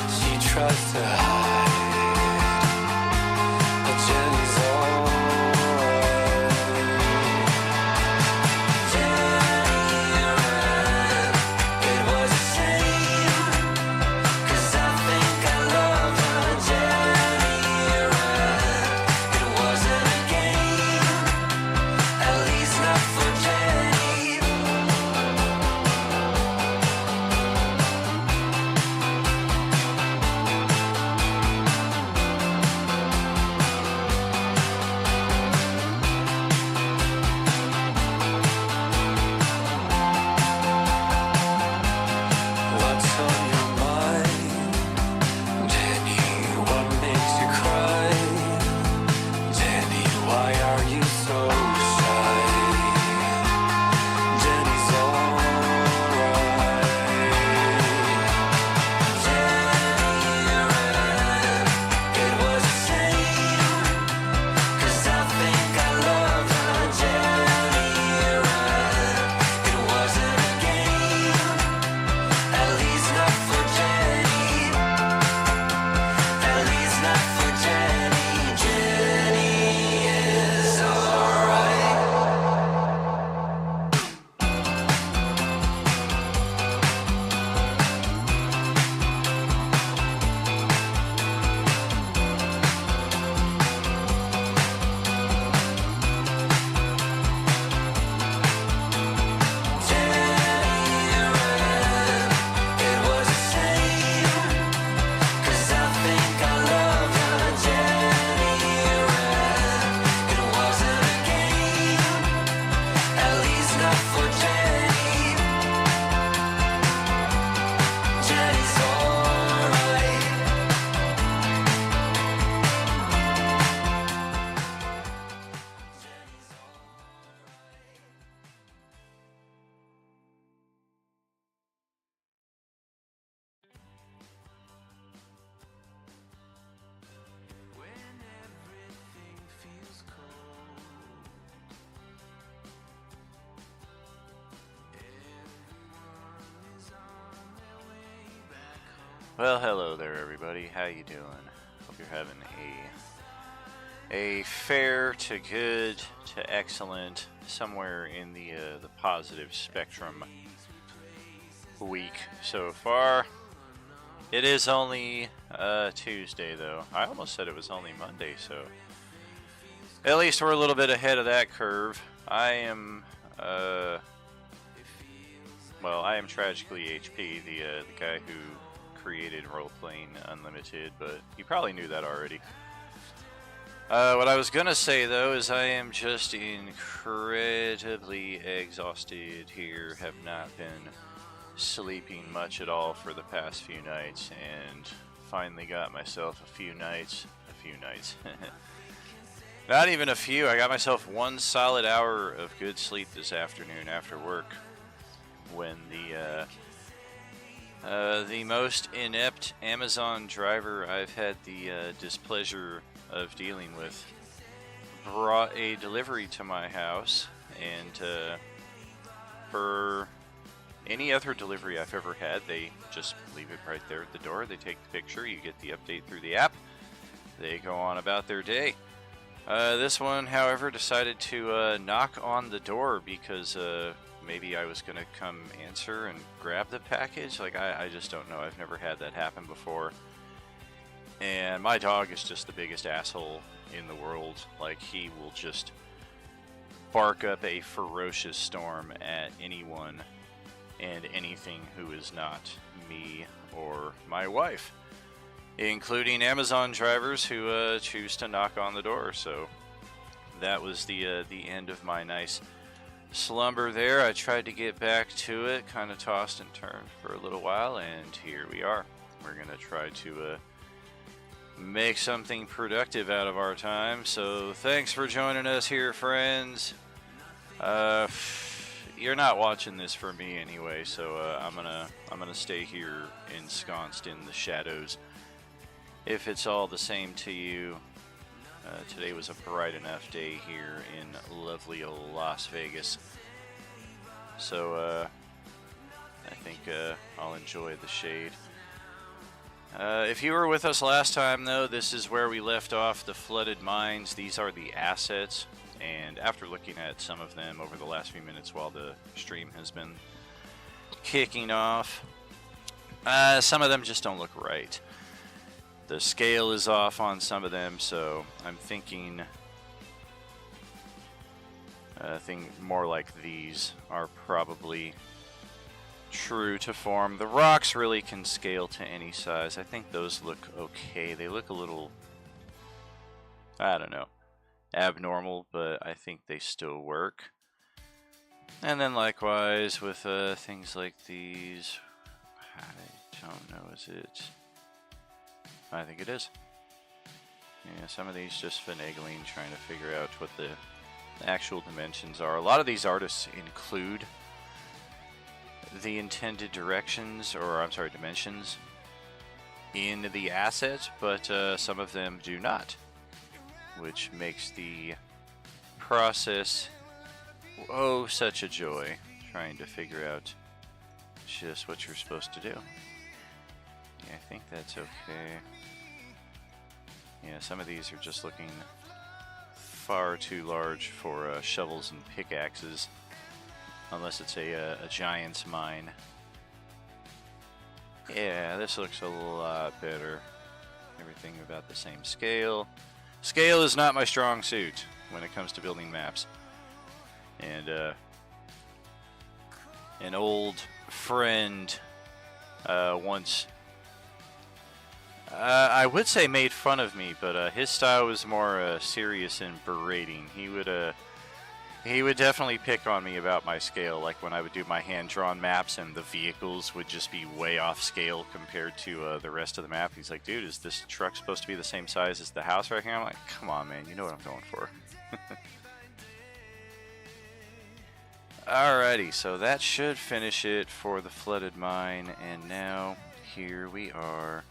She tries to hide, but Jenny's alright. Jenny ran, it was a shame, 'cause I think I loved her. Jenny ran, it wasn't a game, at least not for Jenny. What's on your mind, Jenny? What makes you cry? Jenny, why are you so shy? Jenny's alright. Jenny ran, it was a shame, 'cause I think I loved her. Jenny ran, it wasn't a game, at least not for Jenny. At least not for Jenny. Jenny is alright. Jenny ran, it was a shame, 'cause I think I loved her. Jenny ran, it wasn't a game, at least not for Jenny. Jenny's alright. When everything feels cold, everyone is on their way back home. Well, hello there, everybody. How you doing? Hope you're having a fair to good to excellent, somewhere in the positive spectrum week so far. It is only Tuesday, though. I almost said it was only Monday, so at least we're a little bit ahead of that curve. I am Tragically HP, the guy who created Role-Playing Unlimited, but you probably knew that already. What I was gonna say, though, is I am just incredibly exhausted here. Have not been sleeping much at all for the past few nights, and finally got myself a few nights. Not even a few. I got myself 1 solid hour of good sleep this afternoon after work, when the most inept Amazon driver I've had the displeasure of dealing with brought a delivery to my house, and for any other delivery I've ever had, they just leave it right there at the door. They take the picture, you get the update through the app, they go on about their day. This one, however, decided to knock on the door because maybe I was going to come answer and grab the package. Like, I just don't know. I've never had that happen before. And my dog is just the biggest asshole in the world. Like, he will just bark up a ferocious storm at anyone and anything who is not me or my wife, including Amazon drivers who choose to knock on the door. So that was the end of my nice slumber there. I tried to get back to it, kind of tossed and turned for a little while, and here we are. We're gonna try to make something productive out of our time. So thanks for joining us here, friends. You're not watching this for me anyway, so I'm gonna stay here ensconced in the shadows. If it's all the same to you, today was a bright enough day here in lovely old Las Vegas. So I think I'll enjoy the shade. If you were with us last time, though, this is where we left off the flooded mines. These are the assets, and after looking at some of them over the last few minutes while the stream has been kicking off, some of them just don't look right. The scale is off on some of them, so I'm thinking more like these are probably true to form. The rocks really can scale to any size. I think those look okay. They look a little, I don't know, abnormal, but I think they still work. And then likewise with things like these, I don't know, is it? I think it is. Yeah, some of these just finagling, trying to figure out what the actual dimensions are. A lot of these artists include the intended directions, or I'm sorry, dimensions in the asset, but some of them do not, which makes the process oh such a joy trying to figure out just what you're supposed to do. Yeah, I think that's okay. Yeah, some of these are just looking far too large for shovels and pickaxes. Unless it's a giant's mine. Yeah, this looks a lot better. Everything about the same scale. Scale is not my strong suit when it comes to building maps. And an old friend once, I would say made fun of me, but his style was more serious and berating. He would definitely pick on me about my scale, like when I would do my hand-drawn maps and the vehicles would just be way off scale compared to the rest of the map. He's like, dude, is this truck supposed to be the same size as the house right here? I'm like, come on, man, you know what I'm going for. Alrighty, so that should finish it for the flooded mine, and now here we are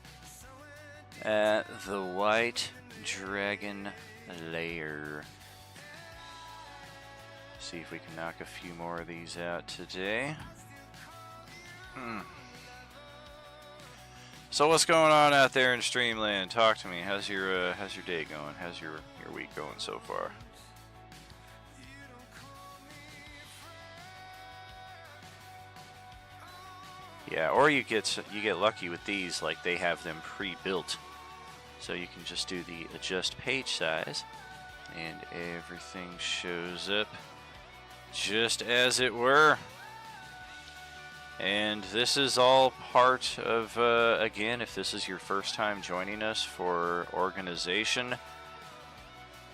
at the White Dragon Lair. See if we can knock a few more of these out today. So what's going on out there in Streamland? Talk to me. How's your day going? How's your week going so far? Yeah, or you get lucky with these, like they have them pre-built, so you can just do the adjust page size, and everything shows up just as it were. And this is all part of, again, if this is your first time joining us for organization,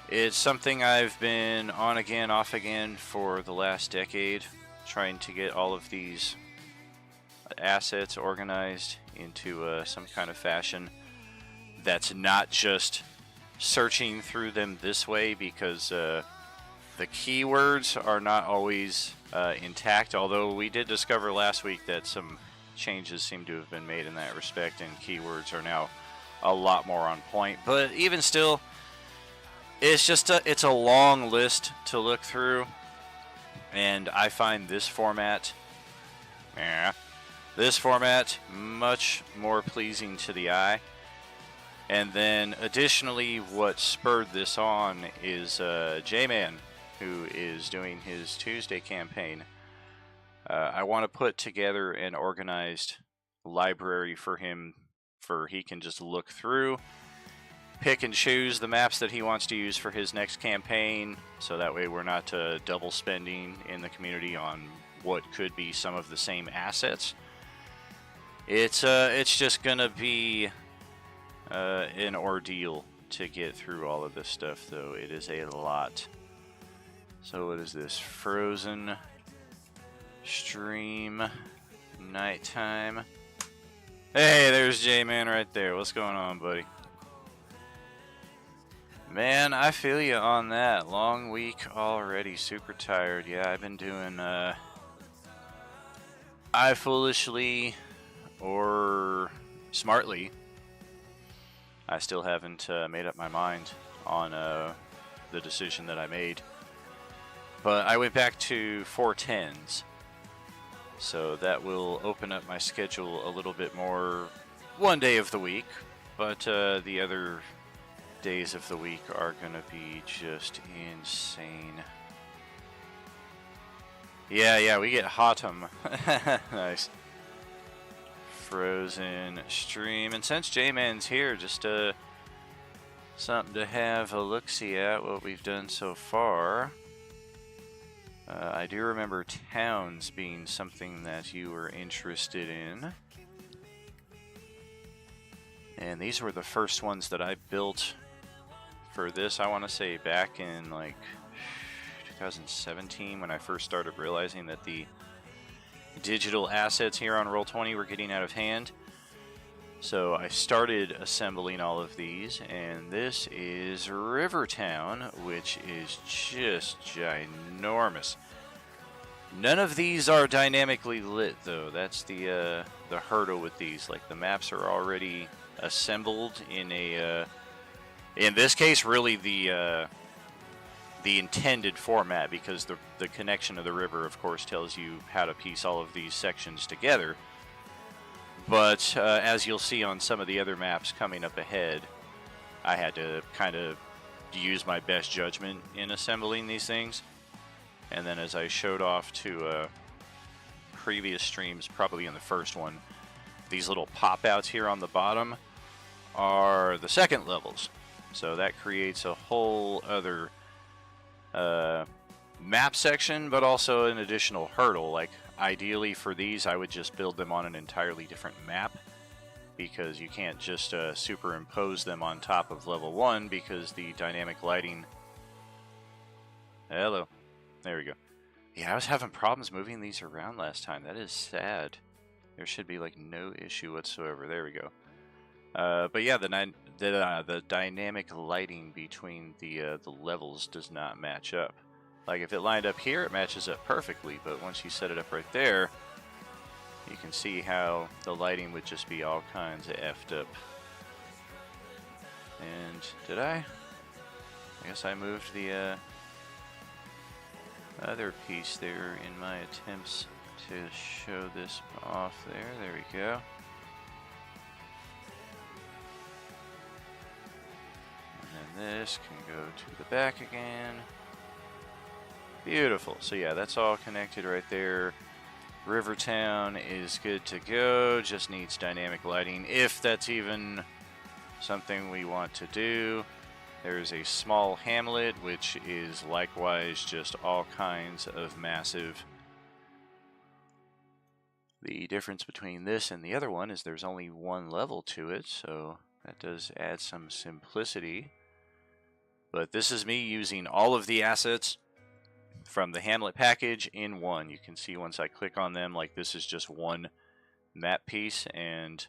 it's something I've been on again, off again for the last decade, trying to get all of these assets organized into some kind of fashion that's not just searching through them this way, because the keywords are not always intact, although we did discover last week that some changes seem to have been made in that respect, and keywords are now a lot more on point. But even still, it's just it's a long list to look through, and I find this format much more pleasing to the eye. And then additionally, what spurred this on is J-Man, who is doing his Tuesday campaign. I want to put together an organized library for him, for he can just look through, pick and choose the maps that he wants to use for his next campaign, so that way we're not double spending in the community on what could be some of the same assets. It's just gonna be an ordeal to get through all of this stuff, though. It is a lot. So what is this? Frozen stream nighttime. Hey, there's J-Man right there. What's going on, buddy? Man, I feel you on that. Long week already. Super tired. Yeah, I've been doing I foolishly or smartly, I still haven't made up my mind on the decision that I made. But I went back to 410s, So that will open up my schedule a little bit more one day of the week, but the other days of the week are going to be just insane. Yeah, we get Hotum. Nice. Frozen stream. And since J-Man's here, just something to have a look-see at what we've done so far. I do remember towns being something that you were interested in. And these were the first ones that I built for this, I want to say back in like 2017 when I first started realizing that the digital assets here on Roll20 were getting out of hand. So I started assembling all of these, and this is Rivertown, which is just ginormous. None of these are dynamically lit, though. That's the hurdle with these. Like, the maps are already assembled in a, in this case, really the intended format, because the connection of the river, of course, tells you how to piece all of these sections together. But as you'll see on some of the other maps coming up ahead, I had to kind of use my best judgment in assembling these things. And then as I showed off to previous streams, probably in the first one, these little pop-outs here on the bottom are the second levels. So that creates a whole other map section, but also an additional hurdle. Like, ideally for these, I would just build them on an entirely different map, because you can't just superimpose them on top of level 1, because the dynamic lighting... Hello. There we go. Yeah, I was having problems moving these around last time. That is sad. There should be like no issue whatsoever. There we go. But yeah, the dynamic lighting between the levels does not match up. Like, if it lined up here, it matches up perfectly, but once you set it up right there, you can see how the lighting would just be all kinds of effed up. And did I? I guess I moved the other piece there in my attempts to show this off there. There we go. And then this can go to the back again. Beautiful. So yeah, that's all connected right there. Rivertown is good to go. Just needs dynamic lighting, if that's even something we want to do. There's a small hamlet, which is likewise just all kinds of massive. The difference between this and the other one is there's only one level to it, so that does add some simplicity. But this is me using all of the assets from the Hamlet package in one. You can see once I click on them, like, this is just one map piece. And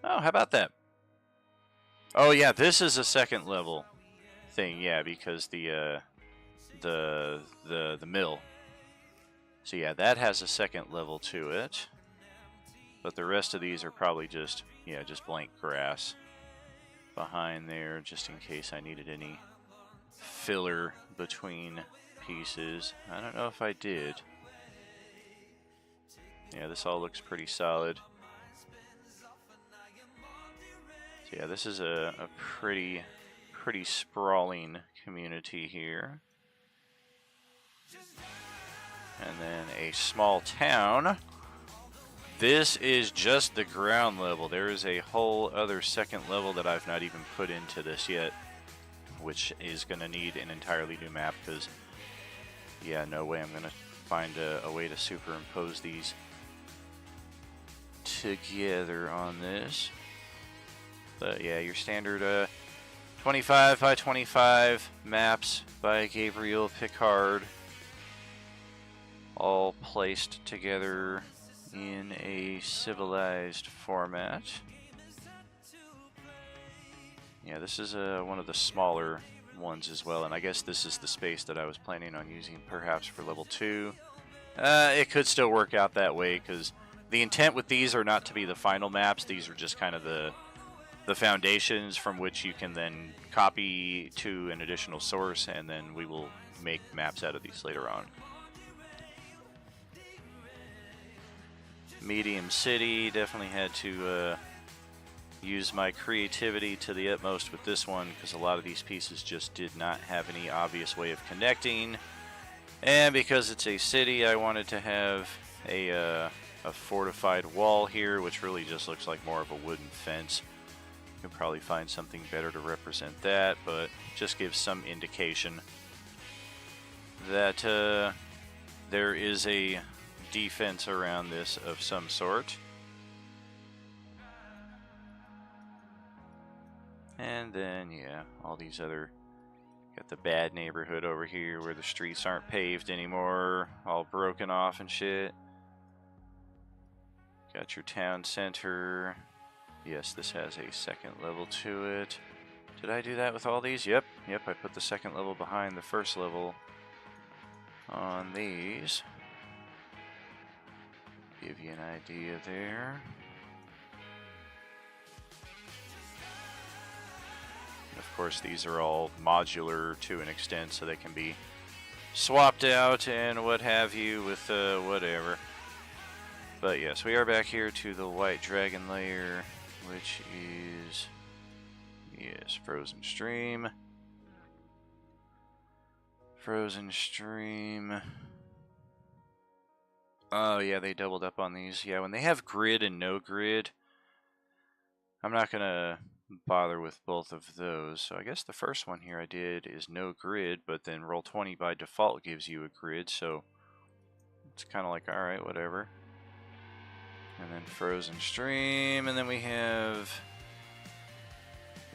oh, how about that? Oh yeah, this is a second level thing. Yeah, because the mill. So yeah, that has a second level to it. But the rest of these are probably just, yeah, just blank grass behind there, just in case I needed any filler between pieces. I don't know if I did. Yeah, this all looks pretty solid. So yeah, this is a pretty sprawling community here. And then a small town. This is just the ground level. There is a whole other second level that I've not even put into this yet, which is going to need an entirely new map, because yeah, no way I'm going to find a way to superimpose these together on this. But yeah, your standard 25 by 25 maps by Gabriel Picard, all placed together in a civilized format. Yeah, this is one of the smaller ones as well, and I guess this is the space that I was planning on using perhaps for level 2. It could still work out that way, because the intent with these are not to be the final maps. These are just kind of the foundations from which you can then copy to an additional source, and then we will make maps out of these later on. Medium City. Definitely had to use my creativity to the utmost with this one because a lot of these pieces just did not have any obvious way of connecting. And because it's a city, I wanted to have a fortified wall here, which really just looks like more of a wooden fence. You can probably find something better to represent that, but just gives some indication that there is a defense around this of some sort. And then, yeah, all these other... Got the bad neighborhood over here where the streets aren't paved anymore, all broken off and shit. Got your town center. Yes, this has a second level to it. Did I do that with all these? Yep, I put the second level behind the first level on these. Give you an idea there. Of course, these are all modular to an extent, so they can be swapped out and what have you with whatever. But yes, we are back here to the White Dragon layer, which is, yes, Frozen Stream. Frozen Stream. Oh yeah, they doubled up on these. Yeah, when they have grid and no grid, I'm not gonna bother with both of those. So I guess the first one here I did is no grid, but then Roll20 by default gives you a grid, so it's kind of like, alright, whatever. And then Frozen Stream, and then we have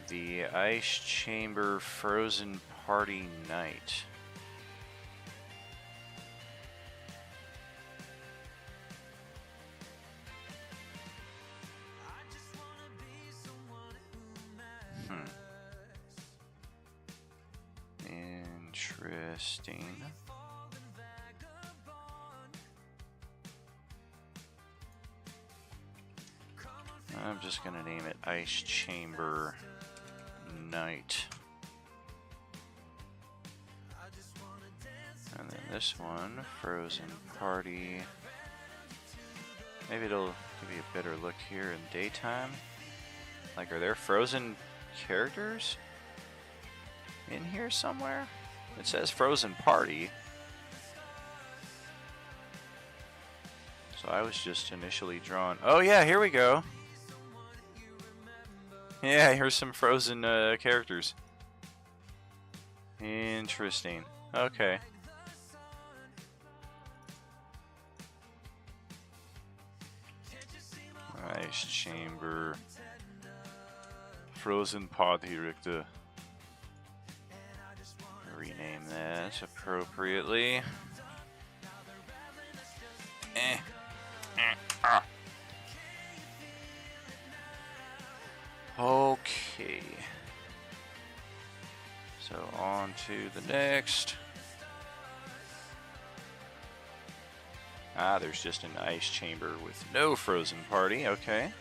the Ice Chamber Frozen Party Night. Interesting. I'm just gonna name it Ice Chamber Night. And then this one, Frozen Party. Maybe it'll give you a better look here in daytime. Like, are there frozen characters in here somewhere? It says Frozen Party. So I was just initially drawn. Oh yeah, here we go. Yeah, here's some Frozen characters. Interesting. Okay. Ice Chamber. Frozen Party, Richter. Rename that appropriately. Okay. So on to the next. Ah, there's just an ice chamber with no Frozen Party. Okay.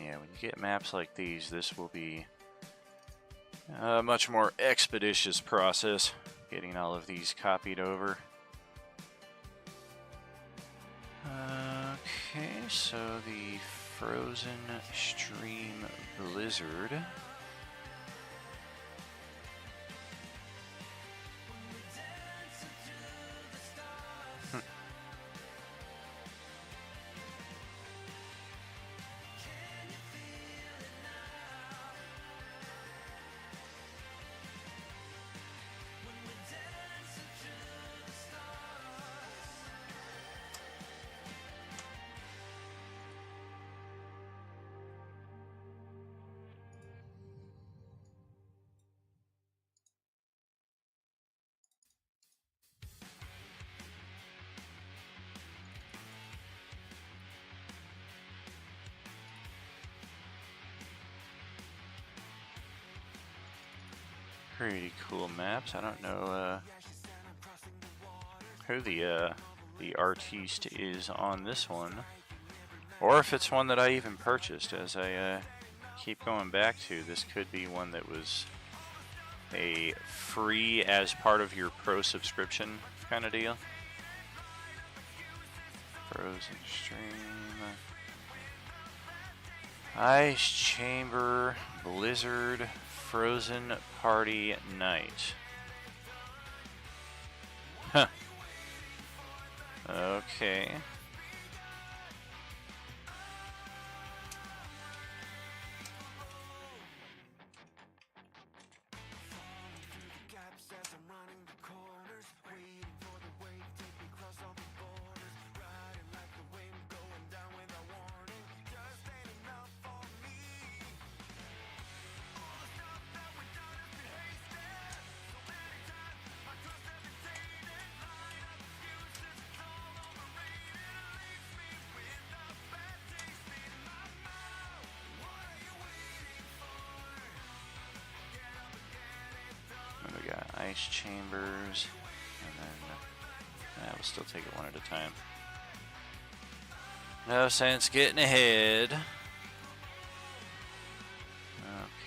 Yeah, when you get maps like these, this will be a much more expeditious process, getting all of these copied over. Okay, so the Frozen Stream Blizzard. Pretty cool maps. I don't know who the artiste is on this one, or if it's one that I even purchased. As I keep going back to, this could be one that was a free as part of your pro subscription kind of deal. Frozen Stream, Ice Chamber, Blizzard, Frozen Party Night. Huh. Okay. We got ice chambers, and then we'll still take it one at a time. No sense getting ahead.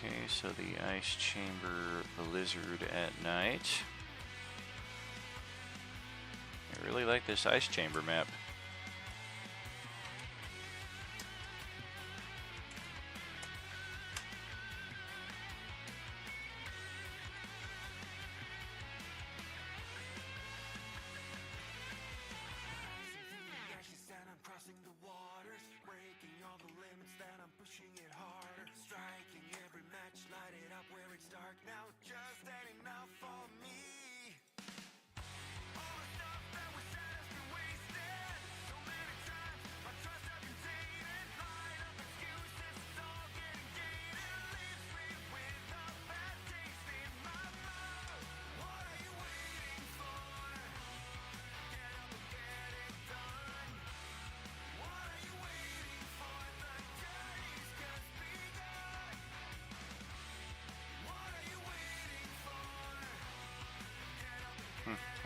Okay, so the ice chamber blizzard at night. I really like this ice chamber map.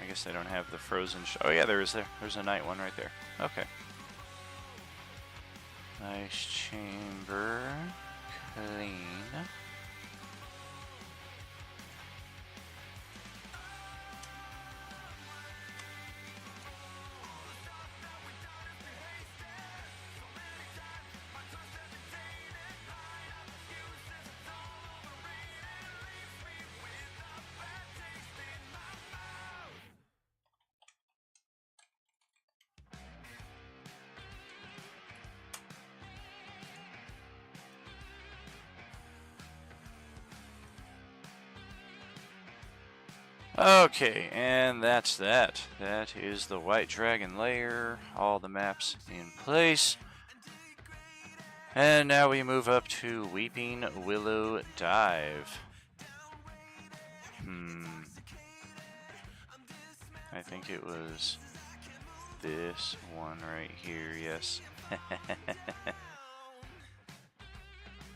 I guess they don't have the frozen. Oh yeah, there is there. There's a night one right there. Okay. Ice chamber, clean. Okay, and that's that. That is the White Dragon lair. All the maps in place. And now we move up to Weeping Willow Dive. I think it was this one right here, yes.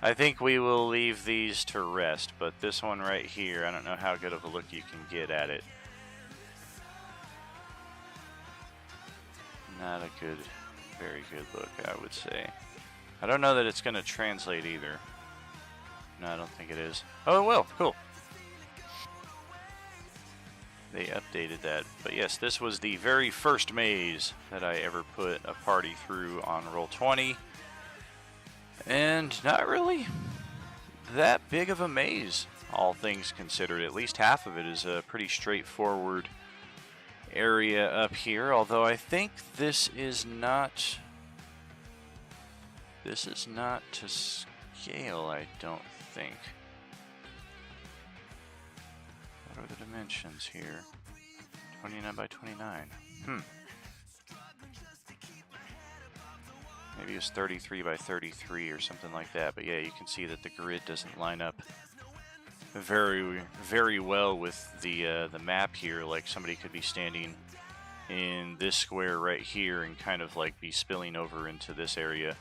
I think we will leave these to rest, but this one right here, I don't know how good of a look you can get at it. Not a good, very good look, I would say. I don't know that it's going to translate either. No, I don't think it is. Oh, it will. Cool. They updated that. But yes, this was the very first maze that I ever put a party through on Roll20. And not really that big of a maze, all things considered. At least half of it is a pretty straightforward area up here, although I think this is not to scale, I don't think. What are the dimensions here? 29 by 29. Maybe it was 33 by 33 or something like that, but yeah, you can see that the grid doesn't line up very, very well with the map here. Like somebody could be standing in this square right here and kind of like be spilling over into this area.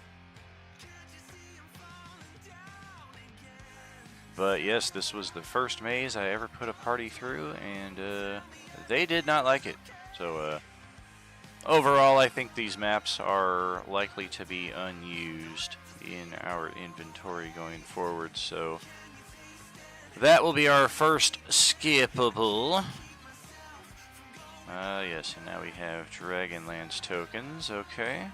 But yes, this was the first maze I ever put a party through, and they did not like it. So overall, I think these maps are likely to be unused in our inventory going forward. So that will be our first skippable. Yes, and now we have Dragonlance tokens. Okay.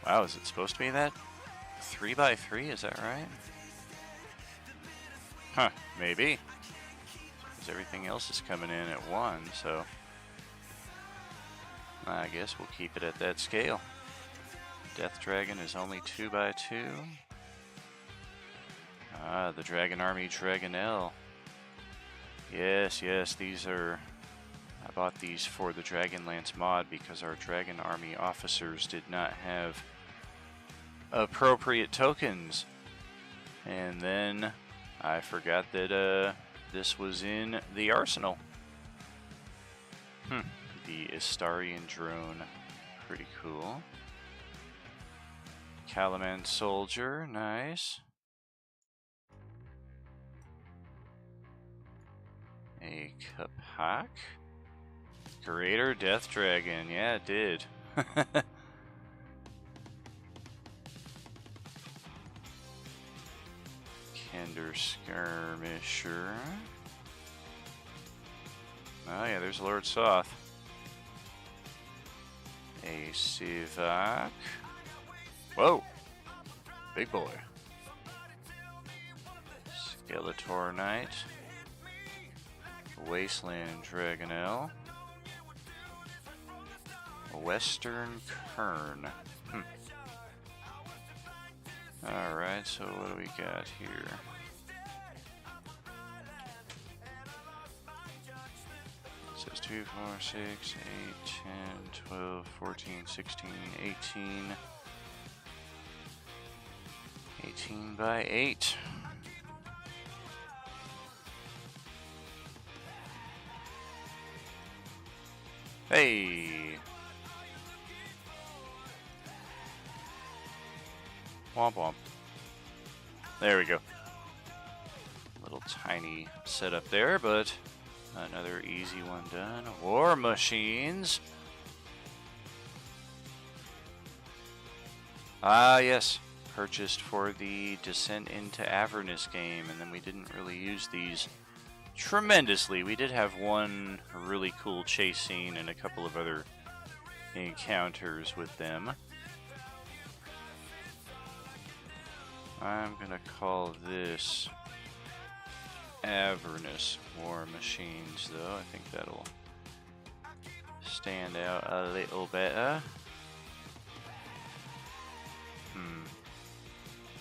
Wow, is it supposed to be that 3x3? Is that right? Huh, maybe. Because everything else is coming in at 1, so I guess we'll keep it at that scale. Death Dragon is only 2x2. Ah, the Dragon Army Dragonelle. Yes, yes, these are... I bought these for the Dragonlance mod because our Dragon Army officers did not have appropriate tokens. And then I forgot that this was in the arsenal. The Istarian drone. Pretty cool. Calaman soldier. Nice. A Kapak. Greater Death Dragon. Yeah, it did. Kender Skirmisher. Oh yeah, there's Lord Soth. A Sivak. Whoa! Big boy. Skeletor Knight. Wasteland Dragonelle. Western Kern. Alright, so what do we got here? It says 2, 4, 6, 8, 10, 12, 14, 16, 18. 18 by 8. Hey! Womp womp. There we go. Little tiny setup there, but another easy one done. War Machines. Ah, yes. Purchased for the Descent into Avernus game, and then we didn't really use these tremendously. We did have one really cool chase scene and a couple of other encounters with them. I'm gonna call this Avernus War Machines, though. I think that'll stand out a little better.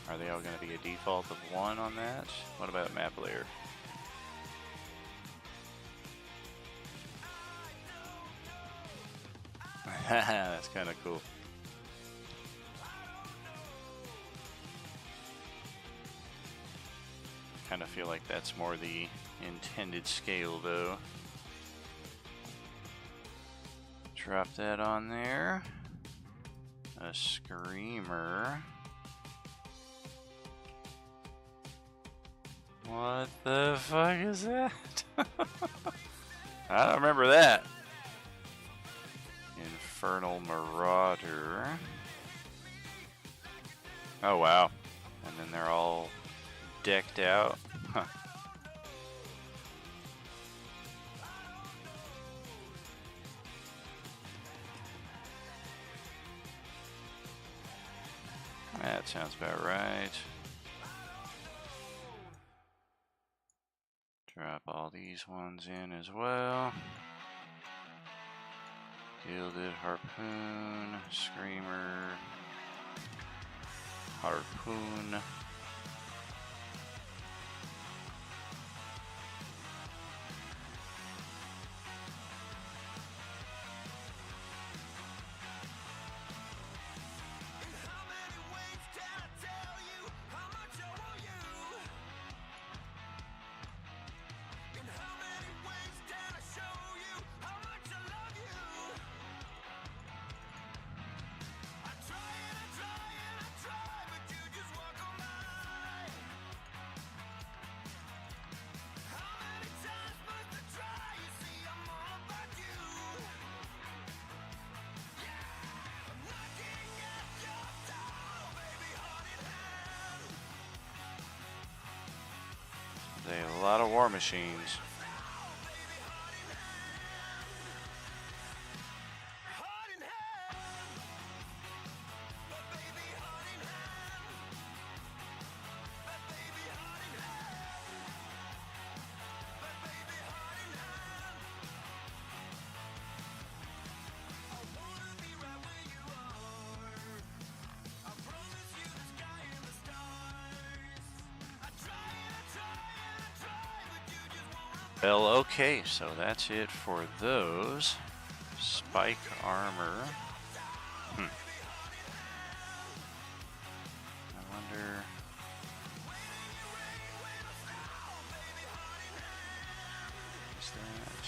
Are they all gonna be a default of 1 on that? What about map layer? That's kind of cool. Kind of feel like that's more the intended scale, though. Drop that on there. A Screamer. What the fuck is that? I don't remember that. Infernal Marauder. Oh wow. And then they're all decked out. Huh. That sounds about right. Drop all these ones in as well. Gilded Harpoon, Screamer, Harpoon. lot of war machines. Well, okay, so that's it for those. Spike armor. I wonder... Is that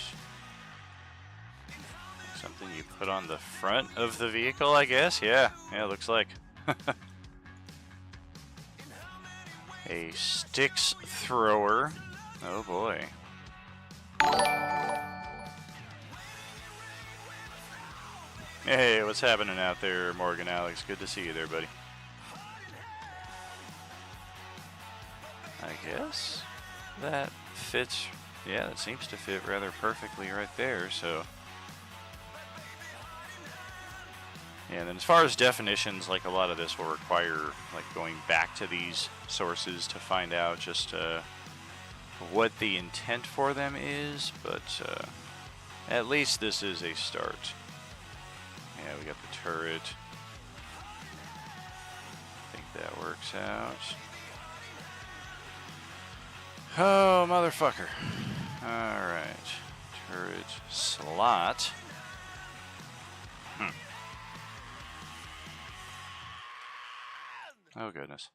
something you put on the front of the vehicle, I guess? Yeah, it looks like. A Styx thrower. Oh boy. Hey, what's happening out there, Morgan Alex? Good to see you there, buddy. I guess that fits. Yeah, that seems to fit rather perfectly right there, so. Yeah, and then as far as definitions, like a lot of this will require like going back to these sources to find out just what the intent for them is, but at least this is a start. Yeah, we got the turret. I think that works out. Oh, motherfucker. Alright. Turret slot. Oh, goodness.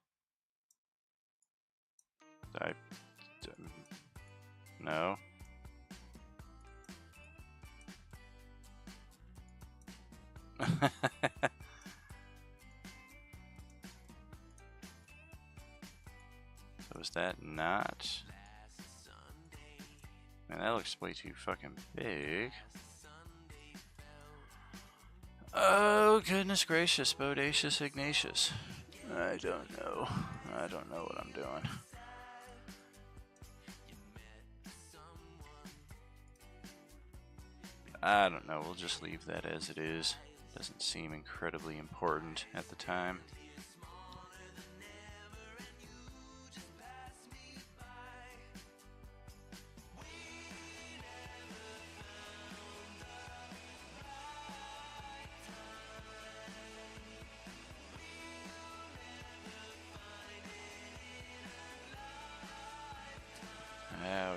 No. So is that not? Man, that looks way too fucking big. Oh, goodness gracious, Bodacious Ignatius. I don't know. I don't know what I'm doing. I don't know. We'll just leave that as it is. Doesn't seem incredibly important at the time.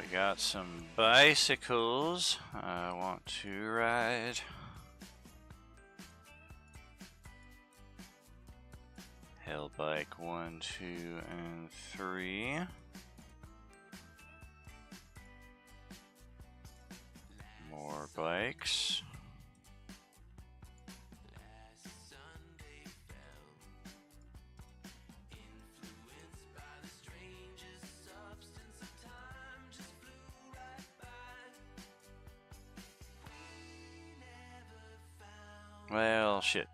We got some bicycles I want to ride. Hellbike 1, 2, and 3. More bikes. Well, shit.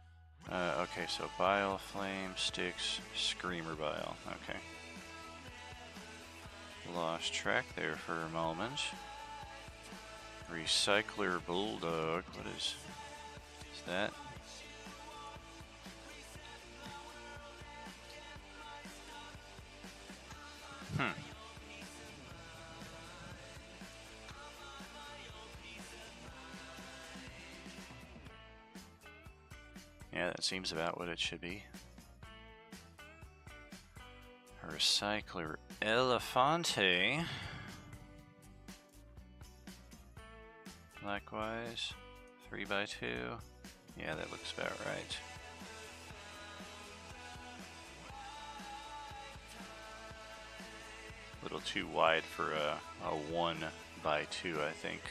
Okay, so Bile, Flame, Styx, Screamer Bile. Okay. Lost track there for a moment. Recycler Bulldog. What is that? Yeah, that seems about what it should be. Recycler Elefante. Likewise, 3x2. Yeah, that looks about right. A little too wide for a 1x2, I think.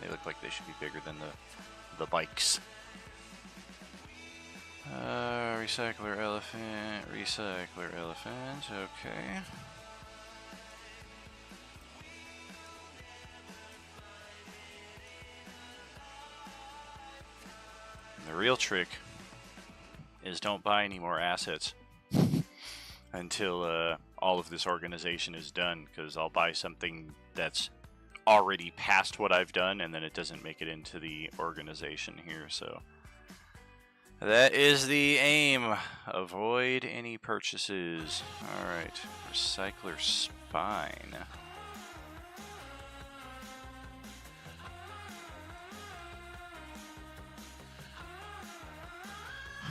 They look like they should be bigger than the bikes. Recycler Elephant, Recycler Elephant, okay. The real trick is don't buy any more assets until all of this organization is done, because I'll buy something that's already past what I've done, and then it doesn't make it into the organization here. So that is the aim. Avoid any purchases. Alright, Recycler Spine.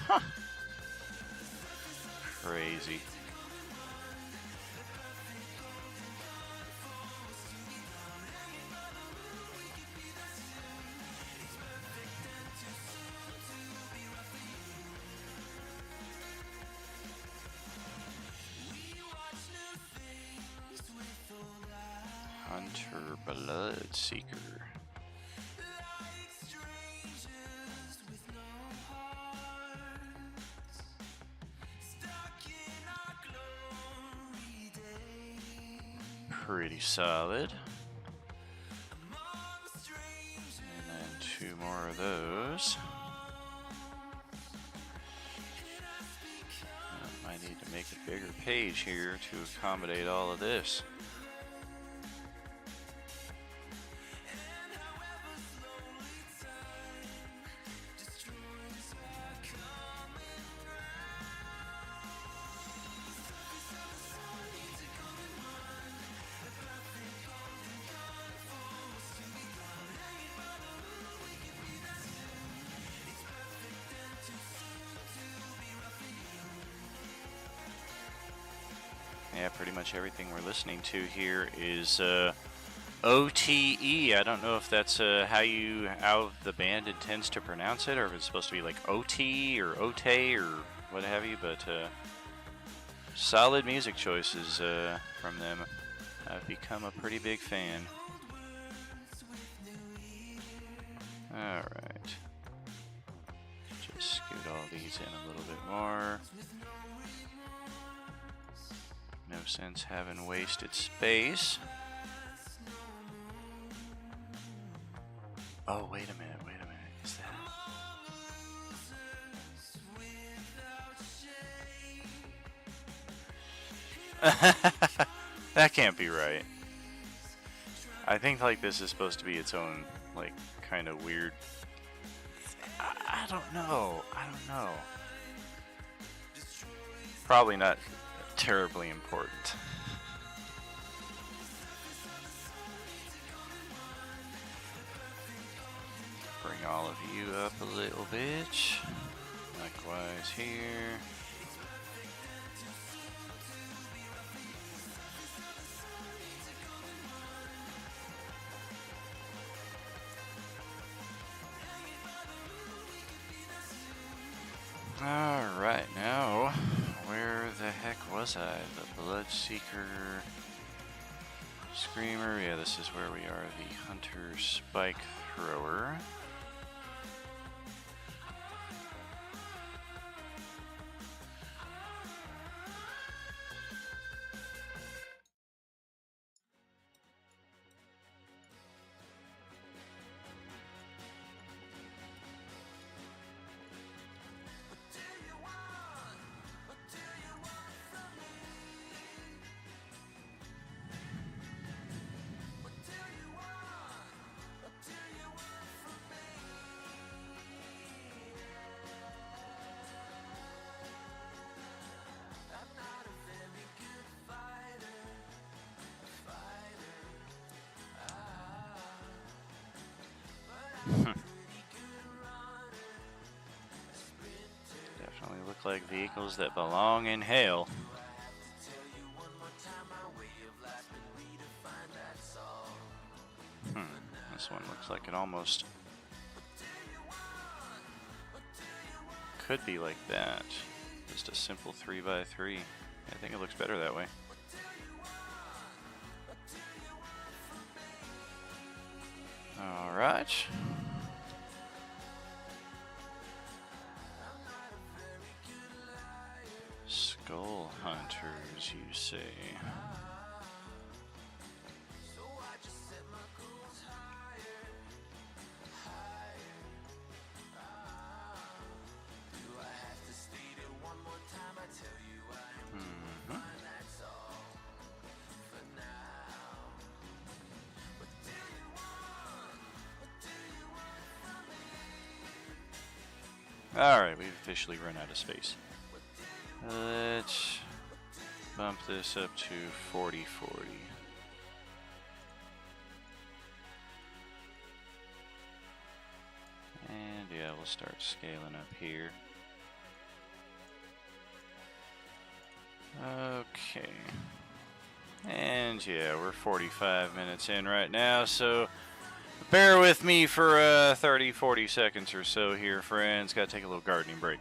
Huh. Crazy. Hunter Bloodseeker. Pretty solid. And then 2 more of those. I need to make a bigger page here to accommodate all of this. Yeah, pretty much everything we're listening to here is OTE. I don't know if that's how the band intends to pronounce it, or if it's supposed to be like OT or OTE or what have you, but solid music choices from them. I've become a pretty big fan. Alright. Just scoot all these in a little bit more. No sense having wasted space. Oh, wait a minute. Is that... That can't be right. I think like this is supposed to be its own like kind of weird... I don't know. Probably not terribly important. Bring all of you up a little bit. Likewise here. Alright, now, where the heck was I? The Bloodseeker Screamer. Yeah, this is where we are. The Hunter Spike Thrower. Definitely look like vehicles that belong in hell. This one looks like it almost could be like that. Just a simple 3x3. I think it looks better that way. Alright. Skull Hunters, you say? Alright, we've officially run out of space. Let's bump this up to 40/40. And yeah, we'll start scaling up here. Okay. And yeah, we're 45 minutes in right now, so bear with me for 30-40 seconds or so here, friends. Gotta take a little gardening break.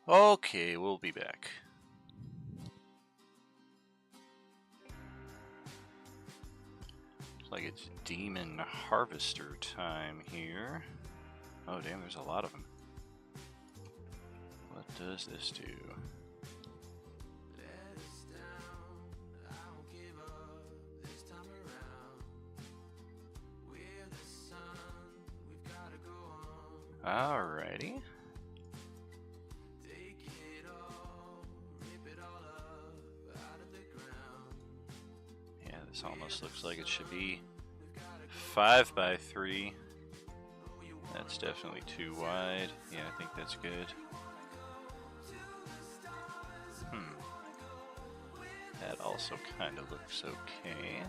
Okay, we'll be back. Looks like it's Demon Harvester time here. Oh damn, there's a lot of them. What does this do? Alrighty. Yeah, this almost looks like it should be 5x3. That's definitely too wide. Yeah, I think that's good. That also kind of looks okay.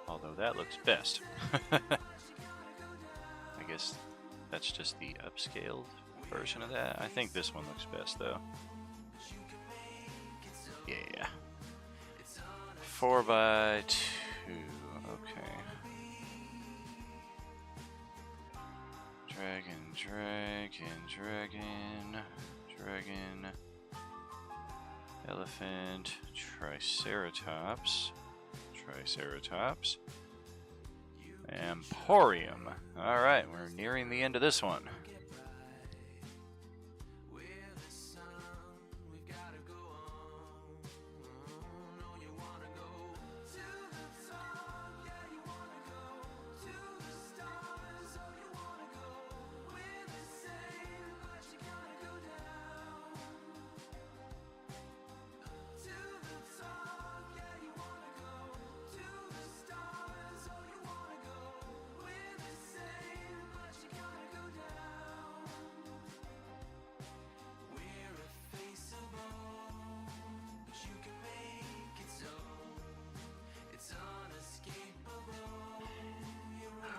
Although that looks best. I guess that's just the upscaled version of that. I think this one looks best though. Yeah. 4x2. Okay. Dragon. Elephant. Triceratops. Emporium. Alright, we're nearing the end of this one.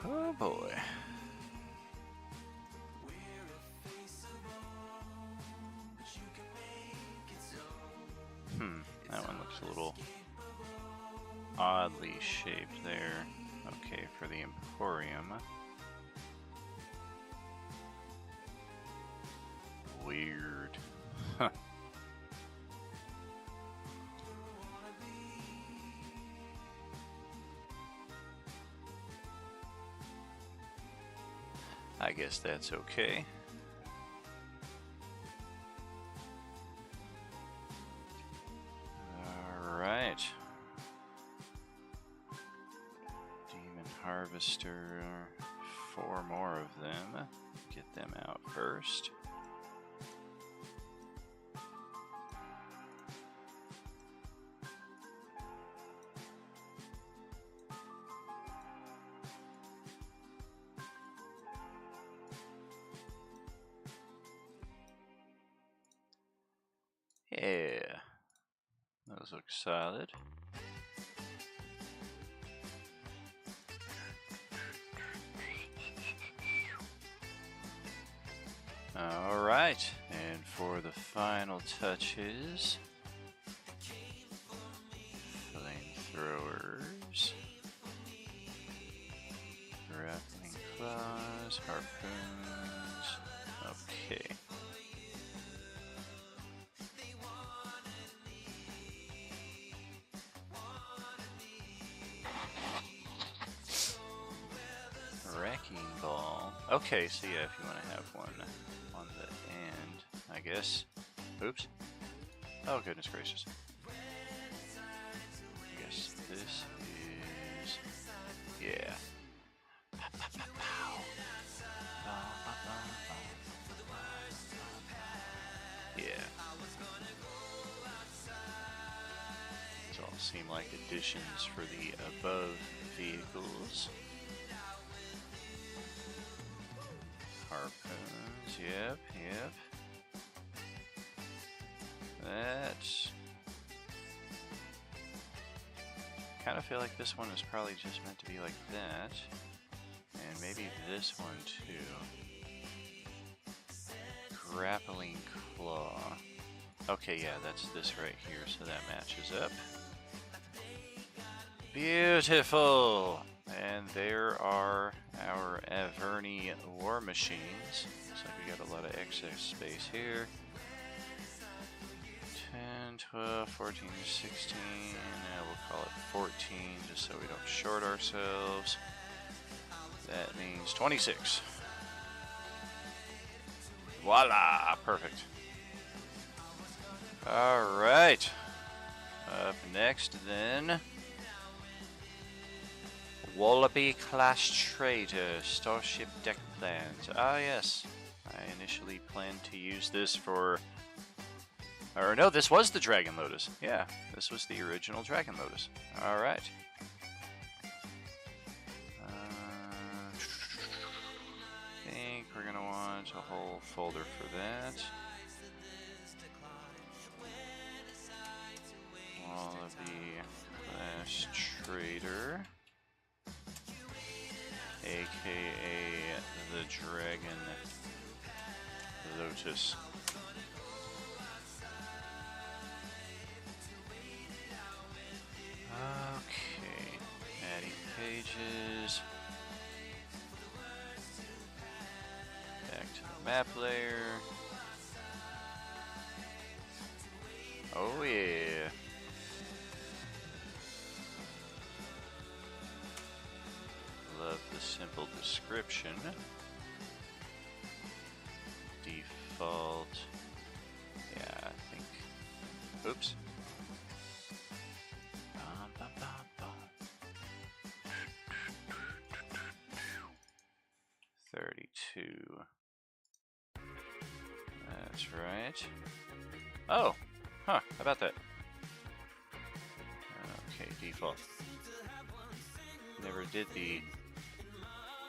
Oh boy. That one looks a little oddly shaped there. Okay, for the Emporium. Weird. Huh. I guess that's okay. Alright. Demon Harvester. 4 more of them. Get them out first. Yeah, Those look solid. All right, and for the final touches, flamethrowers, grappling claws, harpoons. Okay. Wrecking ball. Okay, so yeah, if you want to have one on the end, I guess. Oops. Oh, goodness gracious. I guess this is. Yeah. Yeah. These all seem like additions for the above vehicles. Harpoons, yep. That's... kind of feel like this one is probably just meant to be like that. And maybe this one too. Grappling claw. Okay, yeah, that's this right here, so that matches up. Beautiful! And there are our Averni war machines. Looks like we got a lot of excess space here. 10, 12, 14, 16. We'll call it 14 just so we don't short ourselves. That means 26. Voila! Perfect. Alright. Up next then. Wallaby class trader, starship deck plans. Ah yes, I initially planned to use this for, or no, this was the Dragon Lotus. Yeah, this was the original Dragon Lotus. All right. I think we're gonna want a whole folder for that. Wallaby class trader. AKA the Dragon Lotus. Okay, adding pages. Back to the map layer. Oh yeah. Love the simple description. Default. Yeah, I think. Oops. 32. That's right. Oh! Huh, how about that? Okay, default. Never did the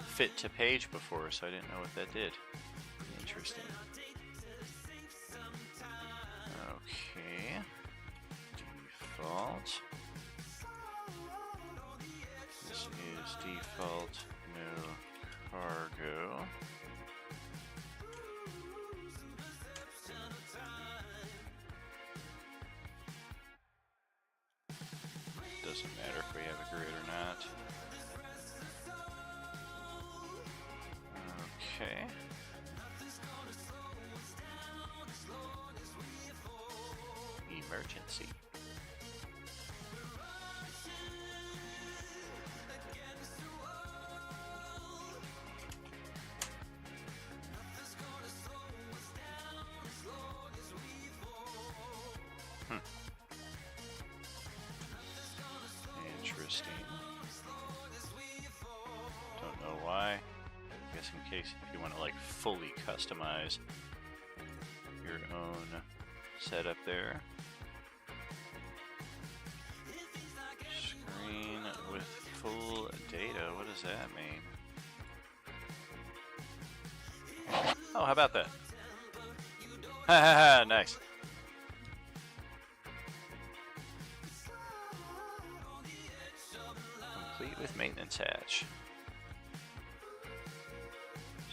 fit to page before, so I didn't know what that did. Interesting. Okay. Default. This is default, no cargo. Doesn't matter if we have a grid or not. Okay. Emergency. Interesting. Don't know why. I guess in case if you want to like fully customize your own setup there. Screen with full data. What does that mean? Oh, how about that? Ha ha ha, nice. complete with maintenance hatch.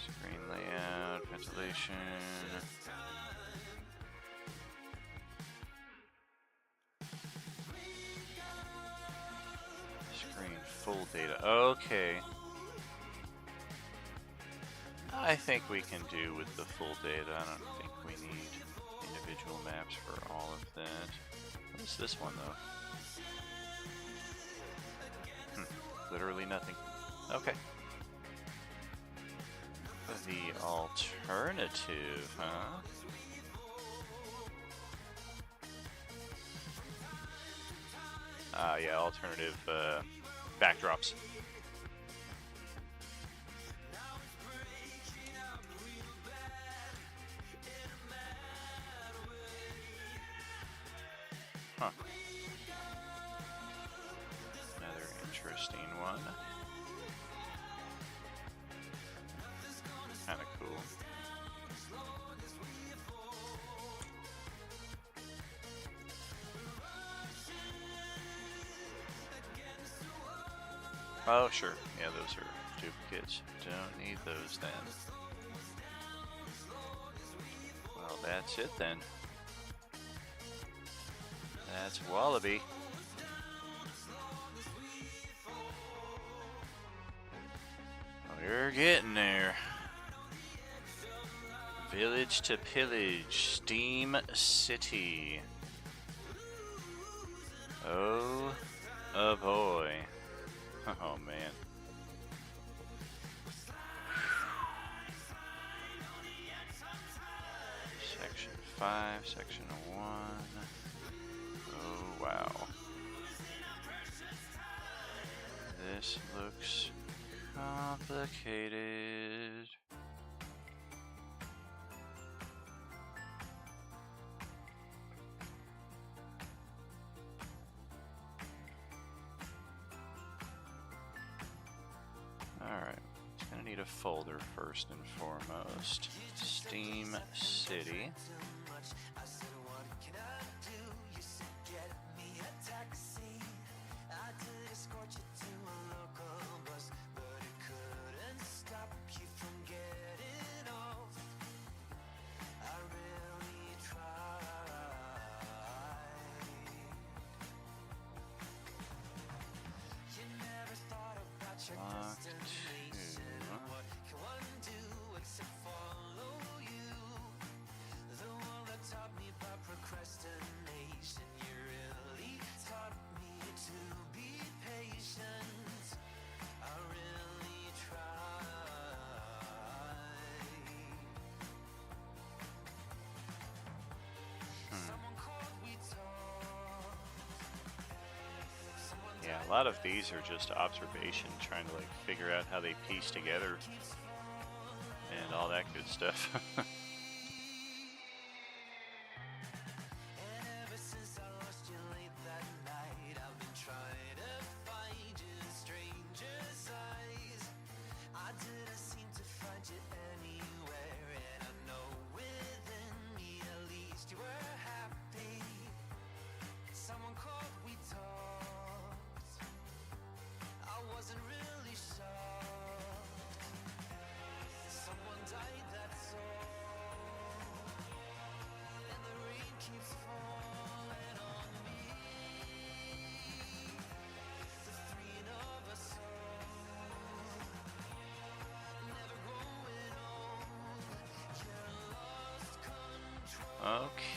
Screen layout, ventilation. Screen full data. Okay. I think we can do with the full data. I don't think we need individual maps for all of that. What is this one though? Literally nothing. Okay. The alternative, huh? Yeah, alternative backdrops. Huh. Another interesting one. Kind of cool. Oh, sure. Yeah, those are duplicates. Don't need those then. Well, that's it then. That's Wallaby. We're getting there. Village to pillage, Steam City. Oh boy. Oh man. Section 5, Section 1. Oh wow. This looks complicated. Alright, it's gonna need a folder first and foremost. Steam City. Block 2. Yeah, a lot of these are just observation, trying to like figure out how they piece together and all that good stuff.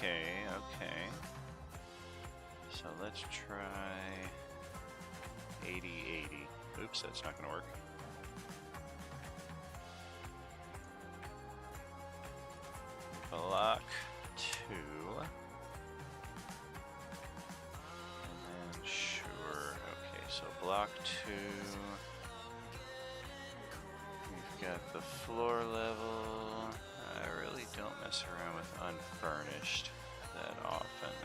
Okay. So let's try 80-80. Oops, that's not gonna work. Block 2. And then sure. Okay, so block 2. We've got the floor level. I really don't mess around with unfurnished that often.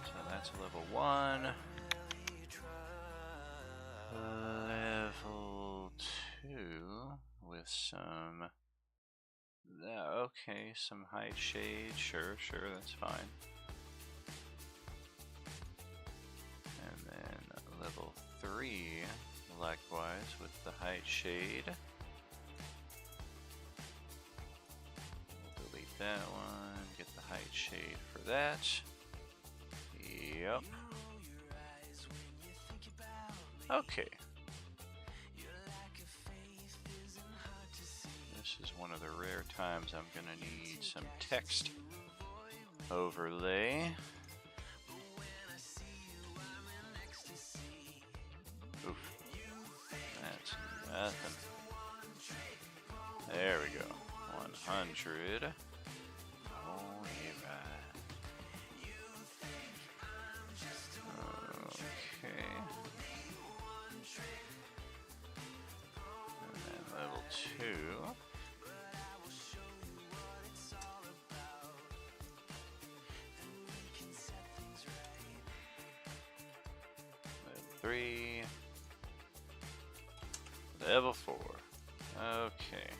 So that's level 1. Level 2 with some... okay, some height shade. Sure, that's fine. And then level 3. 3, likewise with the height shade. We'll delete that one, get the height shade for that. Yep. Okay. This is one of the rare times I'm gonna need some text overlay. Oof. That's nothing. There we go. 100. Oh, yeah. Okay. And then level 2. Level 3. Level 4. Okay.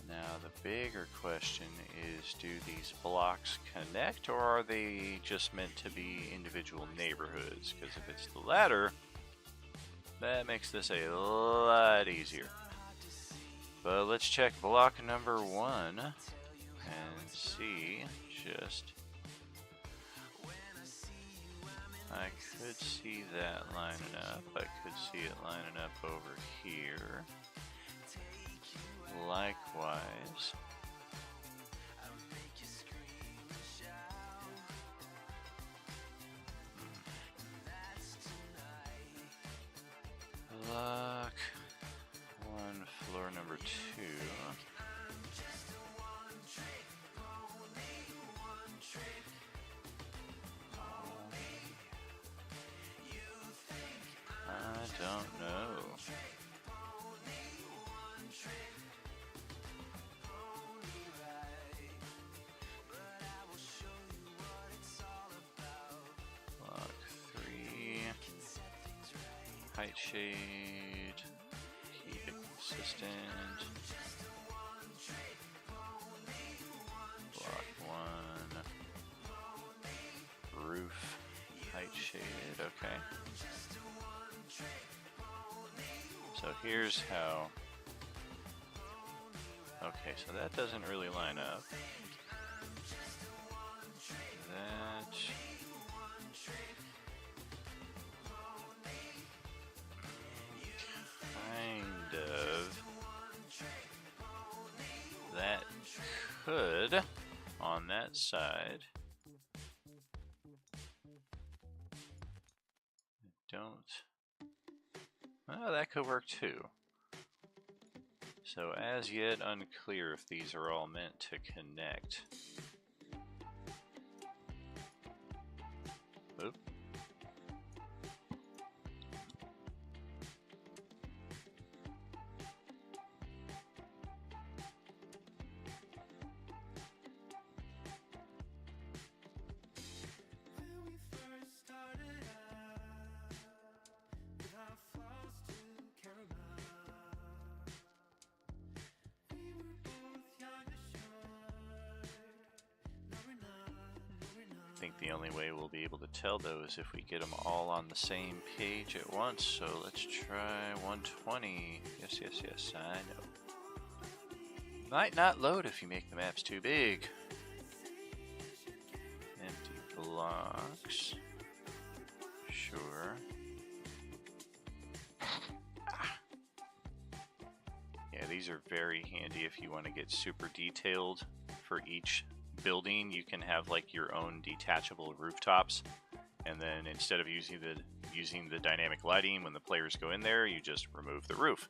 Now the bigger question is, do these blocks connect, or are they just meant to be individual neighborhoods? Because if it's the latter, that makes this a lot easier. But let's check block number 1 and see just... I could see that lining up. I could see it lining up over here. Likewise. Block 1, floor number 2. I don't know. Block 3. Height shade. Keep it consistent. Block 1. Roof. Height shaded. Okay. So here's how. Okay, so that doesn't really line up. That. Kind of. That could, on that side. Don't. Oh, that could work too. So as yet unclear if these are all meant to connect. Oop. I think the only way we'll be able to tell though is if we get them all on the same page at once. So let's try 120. Yes, yes, yes, I know. Might not load if you make the maps too big. Empty blocks. Sure. Yeah, these are very handy if you want to get super detailed for each building. You can have like your own detachable rooftops, and then instead of using the dynamic lighting when the players go in there, you just remove the roof.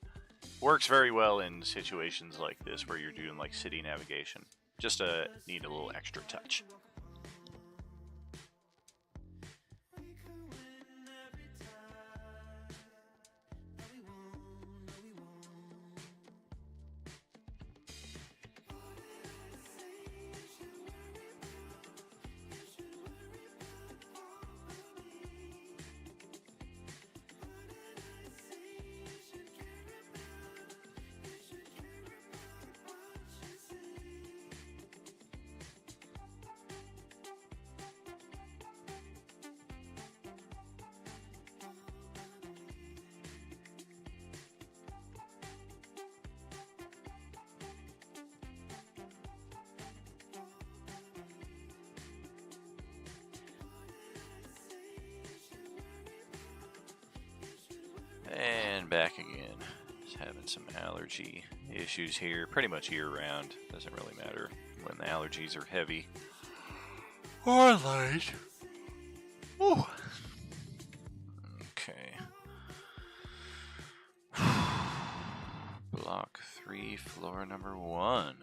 Works very well in situations like this where you're doing like city navigation. Just need a little extra touch. back again. Just having some allergy issues here, pretty much year round. Doesn't really matter when the allergies are heavy or light. Ooh. Okay. Block 3, floor number 1.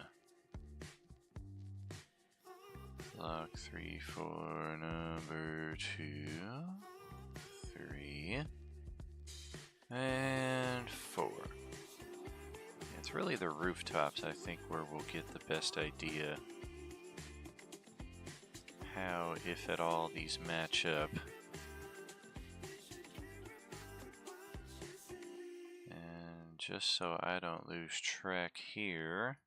Block 3, floor number 2, 3, and 4. It's really the rooftops, I think, where we'll get the best idea how, if at all, these match up. And just so I don't lose track here,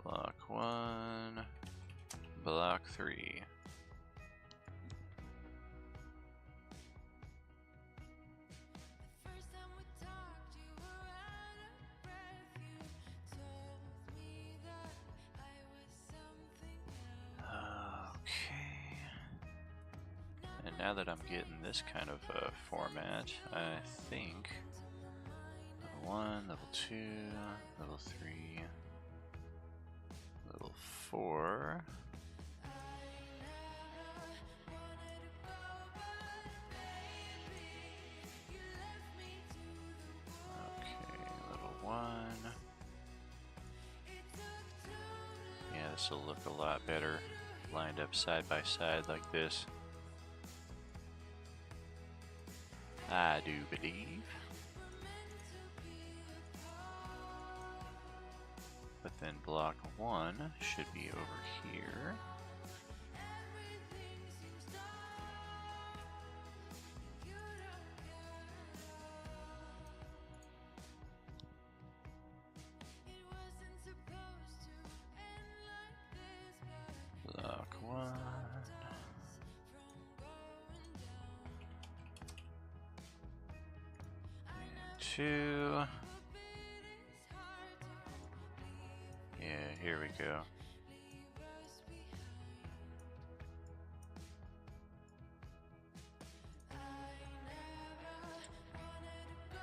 block 1, block 3. And now that I'm getting this kind of format, I think level 1, level 2, level 3, level 4. Okay, level 1. Yeah, this will look a lot better lined up side by side like this, I do believe. But then block 1 should be over here. Block 1. And 2. Yeah, here we go.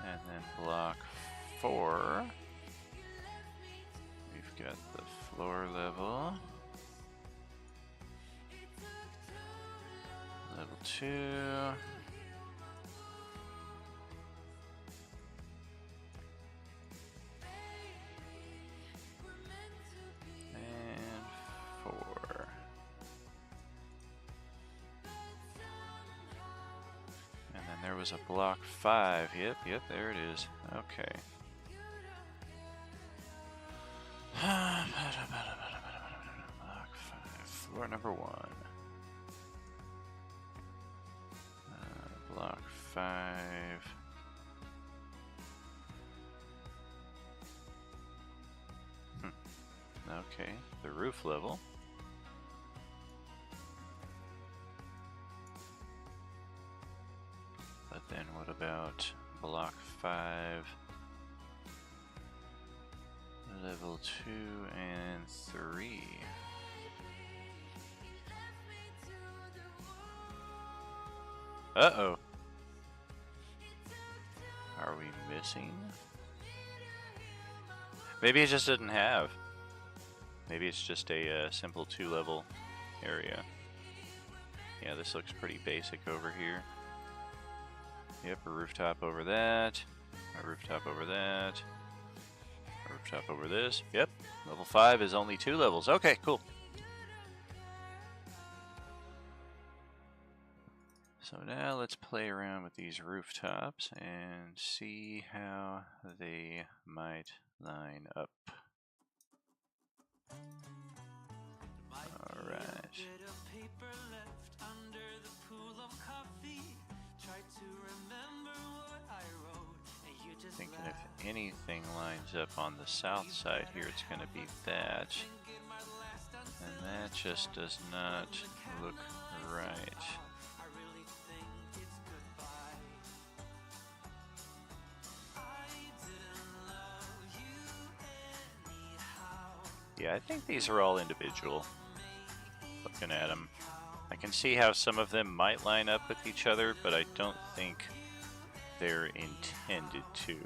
And then block 4. We've got the floor level. Level 2. And 4. And then there was a block 5. Yep, there it is. Okay. Block 5, floor number 1. Block 5. Okay, the roof level. But then what about block 5, level 2 and 3? Uh-oh. Are we missing? Maybe it just didn't have. Maybe it's just a simple 2-level area. Yeah, this looks pretty basic over here. Yep, a rooftop over that. A rooftop over that. A rooftop over this. Yep, level 5 is only 2 levels. Okay, cool. So now let's play around with these rooftops and see how they might line up. Alright. Thinking if anything lines up on the south side here, it's going to be that. And that just does not look right. Yeah, I think these are all individual. Looking at them, I can see how some of them might line up with each other, but I don't think they're intended to.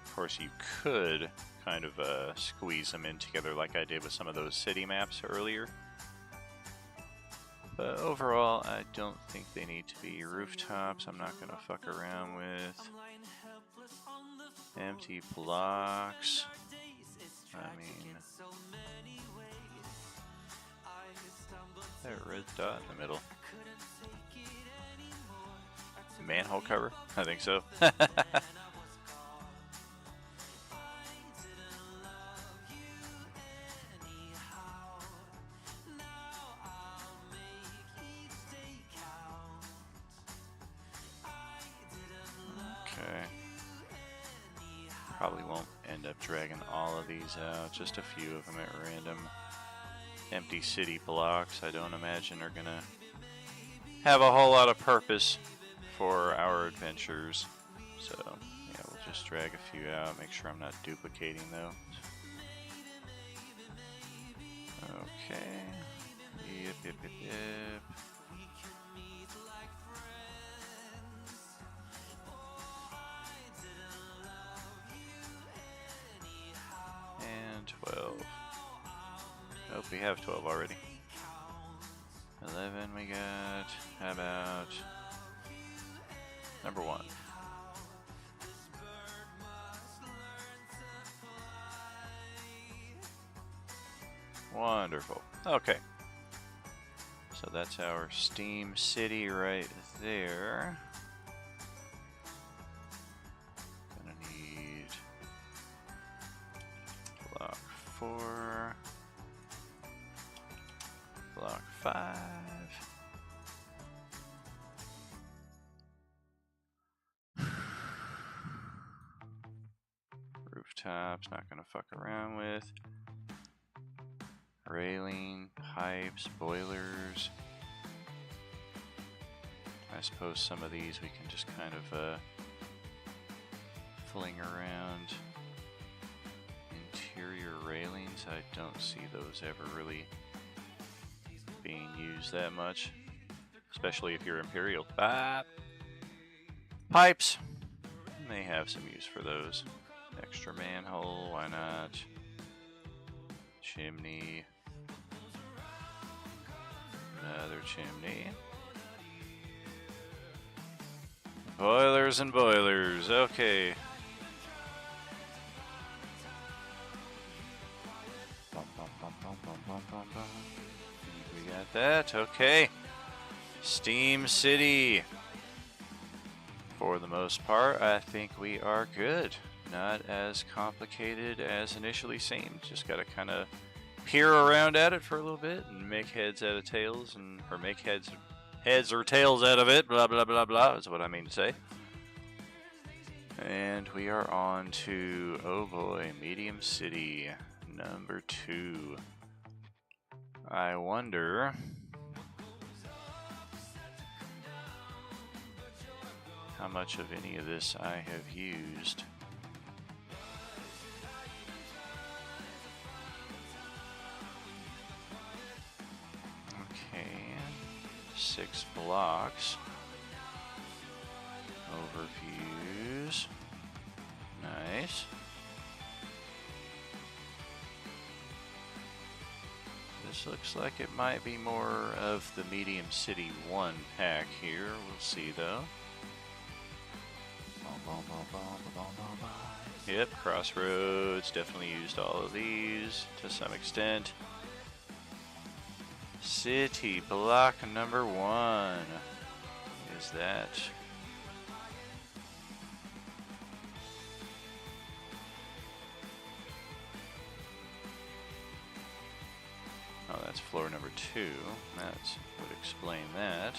Of course, you could kind of squeeze them in together like I did with some of those city maps earlier. But overall, I don't think they need to be rooftops. I'm not going to fuck around with empty blocks. I mean, that red dot in the middle. Manhole cover? I think so. Probably won't end up dragging all of these out, just a few of them at random. Empty city blocks, I don't imagine are gonna have a whole lot of purpose for our adventures. So, yeah, we'll just drag a few out, make sure I'm not duplicating those. Okay. Yep. And 12. Nope, we have 12 already. 11 we got. How about number 1? Wonderful. Okay. So that's our Steam City right there. Gonna need block 4, block 5. Rooftops, not gonna fuck around with. Railing, pipes, boilers. I suppose some of these we can just kind of fling around. Interior railings, I don't see those ever really being used that much, especially if you're Imperial. Pipes, may have some use for those. Extra manhole, why not? Chimney. Another chimney. Boilers and boilers, okay. We got that, okay. Steam City. For the most part, I think we are good. Not as complicated as initially seemed. Just gotta kind of peer around at it for a little bit and make heads out of tails, or make heads or tails out of it, blah blah blah blah is what I mean to say. And we are on to, oh boy, Medium City number 2. I wonder how much of any of this I have used. Okay, 6 blocks. Overviews. Nice. This looks like it might be more of the Medium City 1 pack here. We'll see though. Yep, Crossroads. Definitely used all of these to some extent. City block number 1. Is that? Oh, that's floor number 2. That would explain that.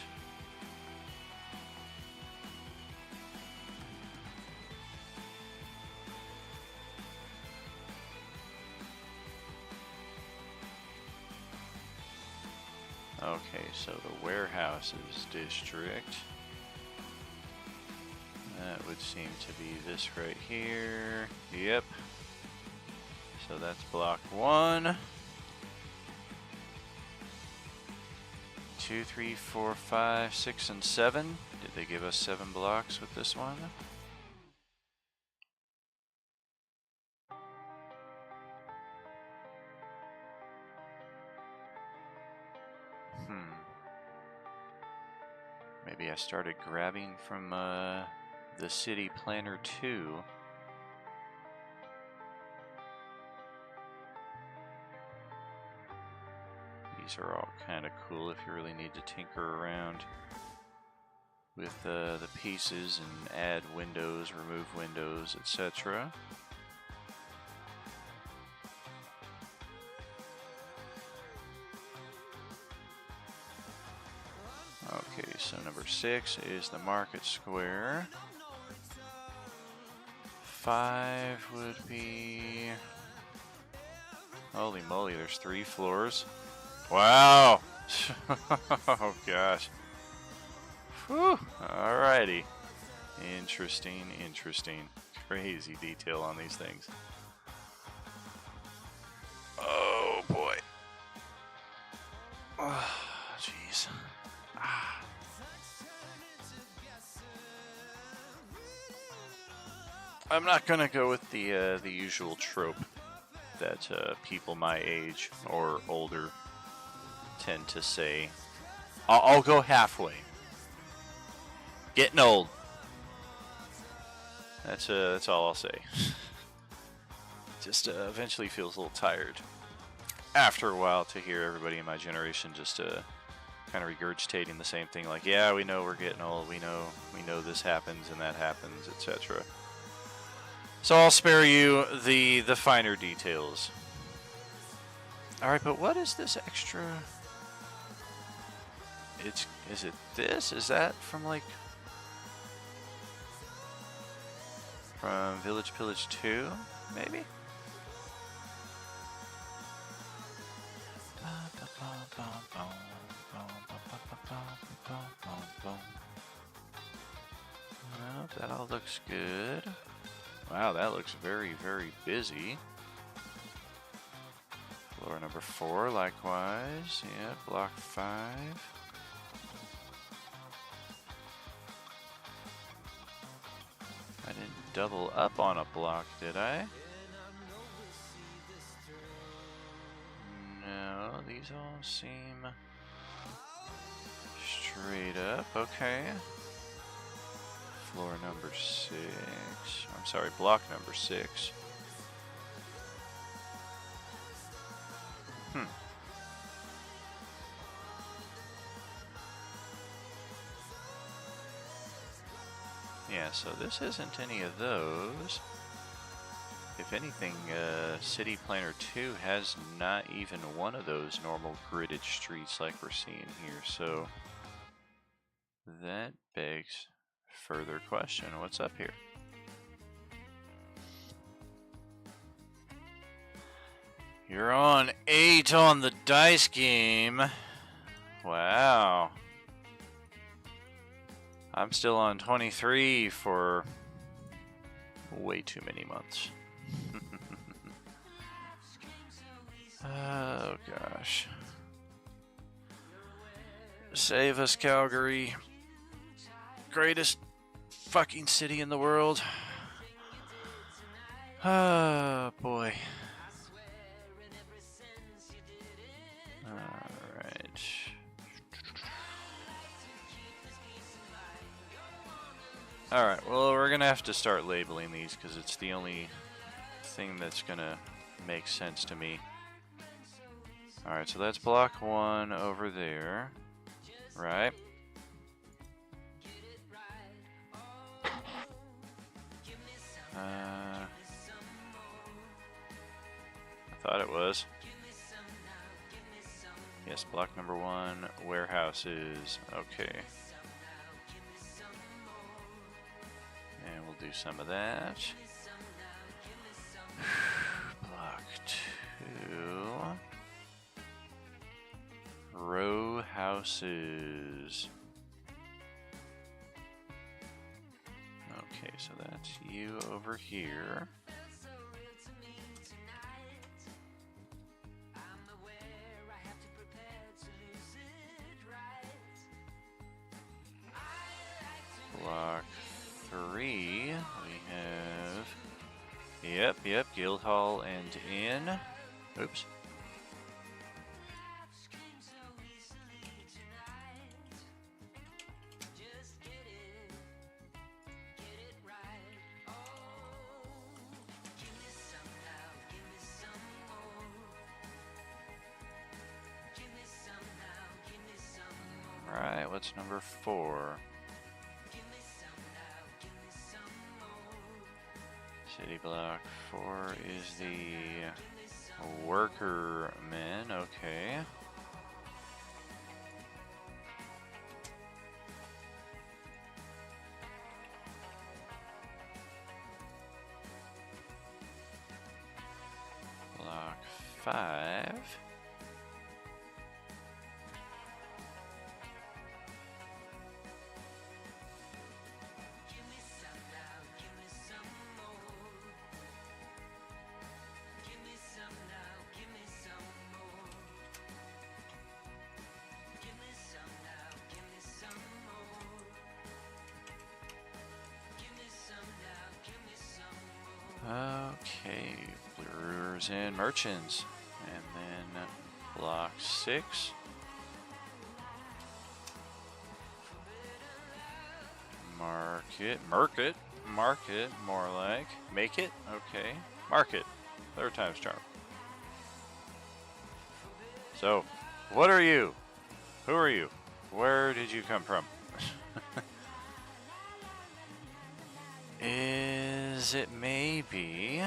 Okay, so the warehouses district. That would seem to be this right here. Yep. so that's block 1. 2, 3, 4, 5, 6, and 7. Did they give us 7 blocks with this one? Maybe I started grabbing from the City Planner 2. These are all kind of cool if you really need to tinker around with the pieces and add windows, remove windows, etc. Okay, so number 6 is the Market Square. 5 would be... Holy moly, there's 3 floors. Wow! Oh gosh. Whew. Alrighty. Interesting, interesting. Crazy detail on these things. Oh boy. Oh, jeez. I'm not gonna go with the usual trope that people my age or older tend to say. I'll go halfway. Getting old. That's all I'll say. Just eventually feels a little tired after a while to hear everybody in my generation just kind of regurgitating the same thing, like, yeah, we know we're getting old, we know this happens and that happens, etc. So I'll spare you the finer details. All right, but what is this extra? Is it this? Is that from like from Village Pillage 2, maybe? Well, that all looks good. Wow, that looks very, very busy. Floor number 4, likewise. Yeah, block 5. I didn't double up on a block, did I? No, these all seem straight up. Okay. Floor number 6. I'm sorry, block number 6. Yeah, so this isn't any of those. If anything, City Planner 2 has not even one of those normal gridded streets like we're seeing here, so that begs further question. What's up here? You're on 8 on the dice game. Wow. I'm still on 23 for way too many months. Oh gosh. Save us, Calgary. Greatest fucking city in the world. Oh boy. Alright. Alright, well, we're gonna have to start labeling these because it's the only thing that's gonna make sense to me. Alright, so that's block 1 over there, right? I thought it was. Yes, block number 1, warehouses, okay. And we'll do some of that. Block 2. Row houses. Okay, so that's you over here. Yep, Guildhall and Inn. Oops. Alright, what's number 4? City Block 4 is the Workermen, okay. Block 5. Okay, Brewers and Merchants. And then block 6. Market, more like. Make it? Okay. Market. Third time's charm. So, what are you? Who are you? Where did you come from? Is it maybe...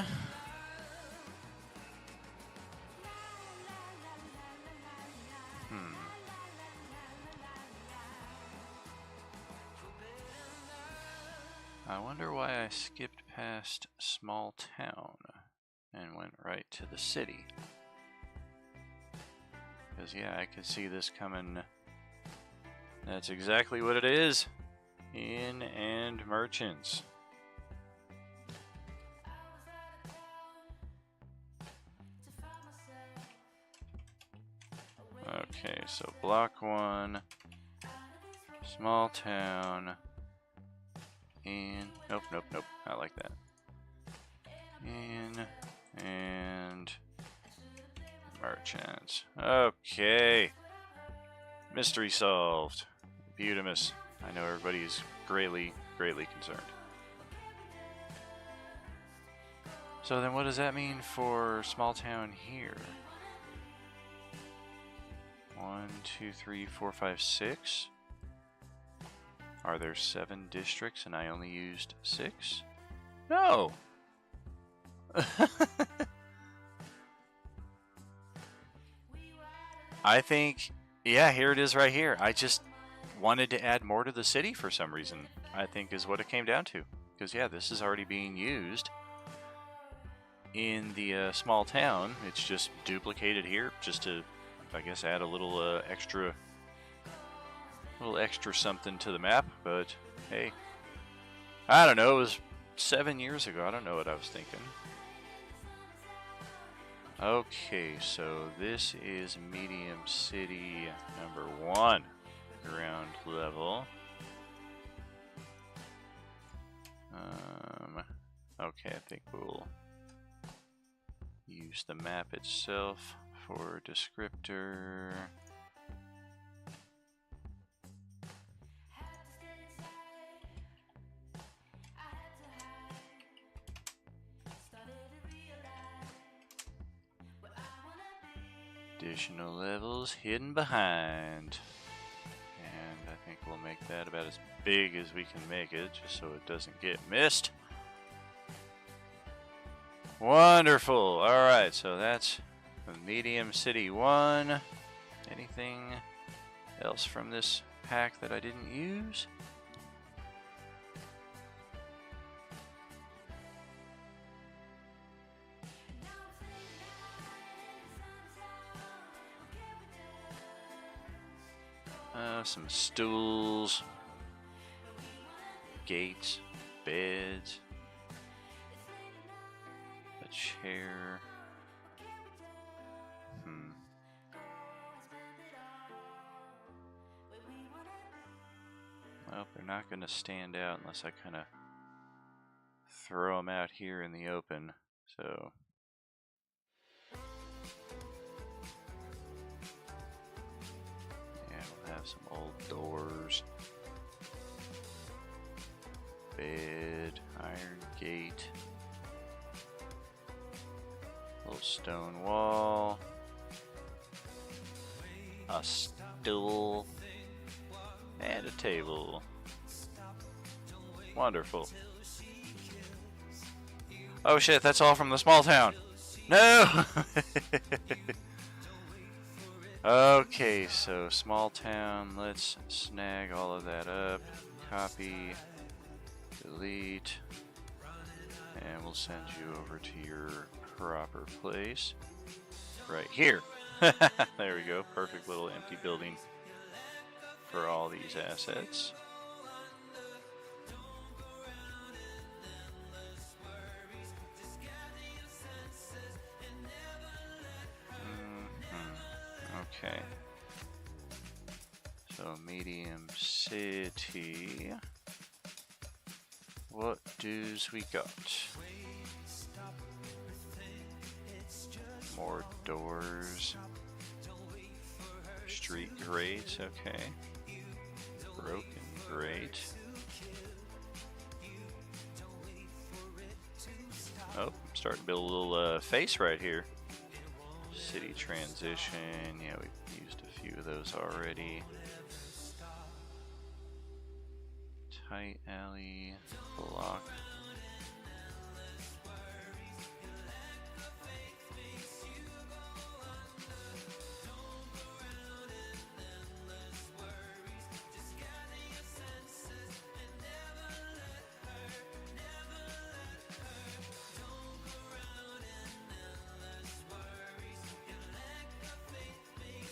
I wonder why I skipped past small town and went right to the city. Because, yeah, I could see this coming. That's exactly what it is. Inn and Merchants. Okay, so block 1, small town, and nope, not like that. Inn and Merchants. Okay, mystery solved. Beautimus. I know everybody's greatly concerned. So then what does that mean for small town here? 1, 2, 3, 4, 5, 6. Are there 7 districts and I only used 6? No! I think, yeah, here it is right here. I just wanted to add more to the city for some reason, I think is what it came down to. Because, yeah, this is already being used in the small town. It's just duplicated here just to, I guess, add a little extra something to the map. But hey, I don't know, it was 7 years ago. I don't know what I was thinking. Okay, so this is Medium City number 1, ground level. Okay, I think we'll use the map itself for descriptor. Additional levels hidden behind. And I think we'll make that about as big as we can make it, just so it doesn't get missed. Wonderful. Alright, so that's Medium City 1. Anything else from this pack that I didn't use? Some stools, gates, beds, a chair. Well, they're not going to stand out unless I kind of throw them out here in the open. So yeah, we'll have some old doors, bed, iron gate, little stone wall, a stool, and a table. Wonderful. Oh shit, that's all from the small town. No! Okay, so small town, let's snag all of that up. Copy, delete, and we'll send you over to your proper place. Right here. There we go, perfect little empty building for all these assets. Okay. So medium city. What dues we got? More doors. Street grate, okay. Broken grate. Oh, I'm starting to build a little face right here. City transition, yeah, we've used a few of those already. Tight alley, block.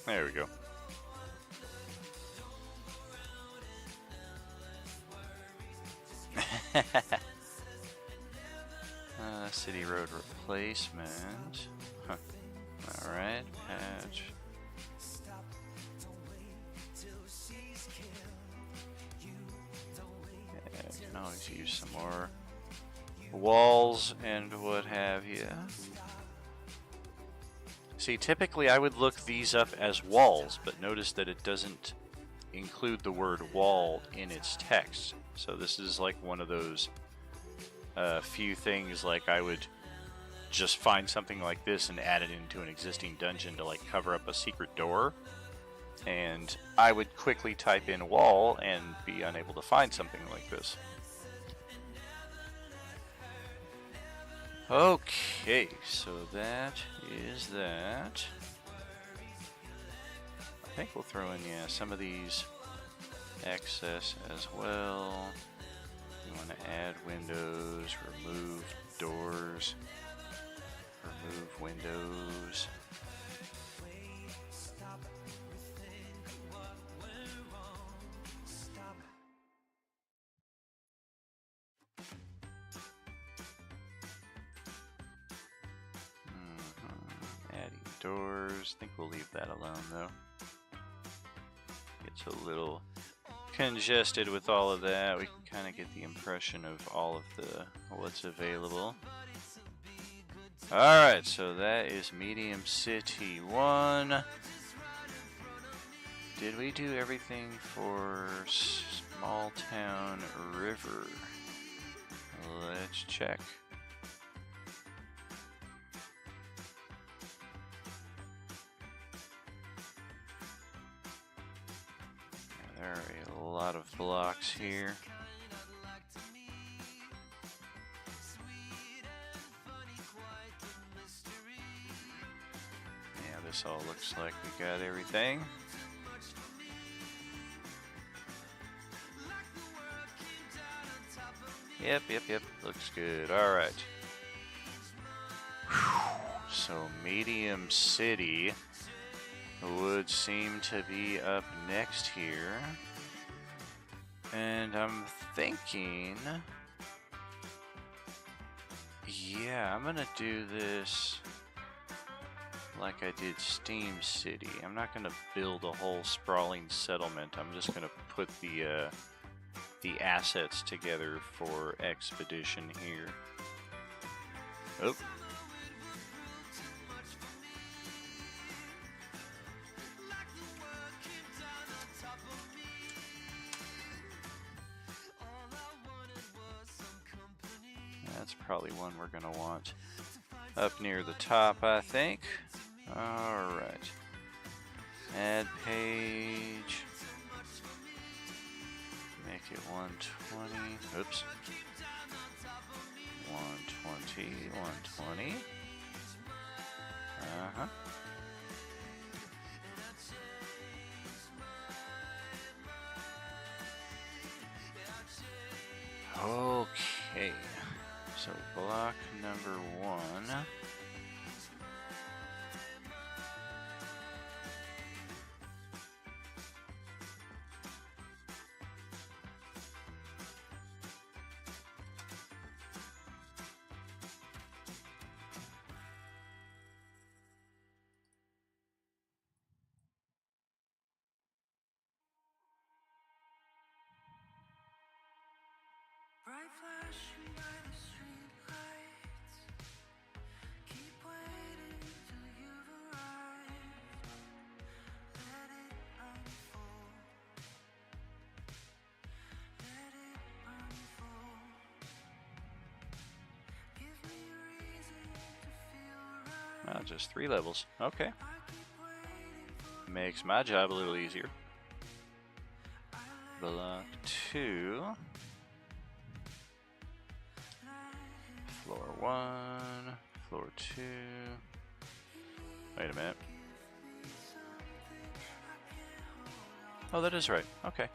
There we go. City road replacement. Huh. Alright, patch. Yeah, I can always use some more walls and what have you. See, typically I would look these up as walls, but notice that it doesn't include the word wall in its text. So this is like one of those few things, like I would just find something like this and add it into an existing dungeon to like cover up a secret door. And I would quickly type in wall and be unable to find something like this. Okay, so that is that. I think we'll throw in, yeah, some of these excess as well. You want to add windows, remove doors, remove windows. Adding doors. I think we'll leave that alone though. Gets a little congested with all of that. We can kind of get the impression of all of the what's available. Alright, so that is Medium City 1. Did we do everything for Small Town River? Let's check. There are a lot of blocks here. Yeah, this all looks like we got everything. Yep. Looks good. Alright. So, Medium City would seem to be up next here. And I'm thinking... yeah, I'm gonna do this like I did Steam City. I'm not gonna build a whole sprawling settlement. I'm just gonna put the assets together for Expedition here. Oh, That's probably one we're going to want up near the top, I think. Alright. Add page. Make it 120. Oops. 120. 120. Uh-huh. Okay. So block number 1. Bright flashing by the street lights. Keep waiting till you've arrived. Let it unfold. Let it unfold. Give me a reason to feel right. Just 3 levels. Okay. I keep waiting for Makes my job a little easier. Block 2. Floor 1. Floor 2. Wait a minute. Oh, that is right. Okay.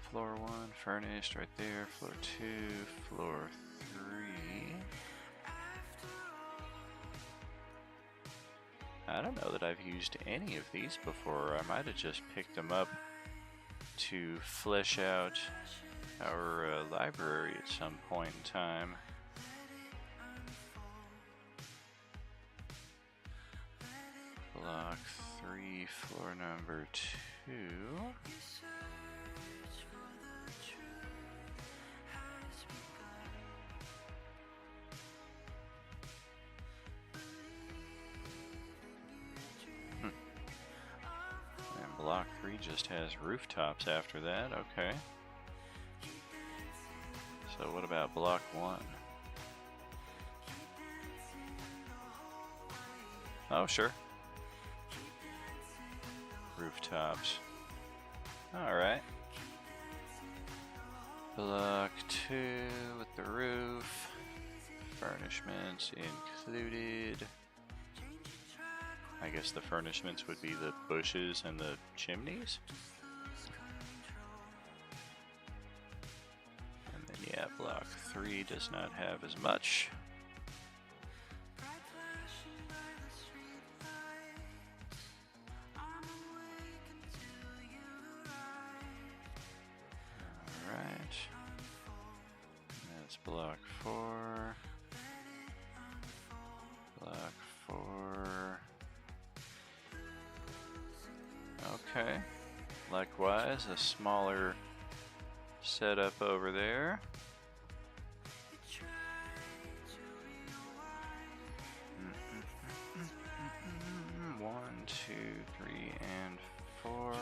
Floor 1 furnished right there. Floor 2. Floor 3. I don't know that I've used any of these before. I might have just picked them up to flesh out our library at some point in time. Block 3, floor number 2. And block 3 just has rooftops after that. Okay. So what about block 1? Oh, sure. Rooftops. Alright. Block 2 with the roof. Furnishments included. I guess the furnishments would be the bushes and the chimneys. And then yeah, block 3 does not have as much. Alright. That's block 4. Block 4. Okay. Likewise, a smaller setup over there. One, two, 3, and 4.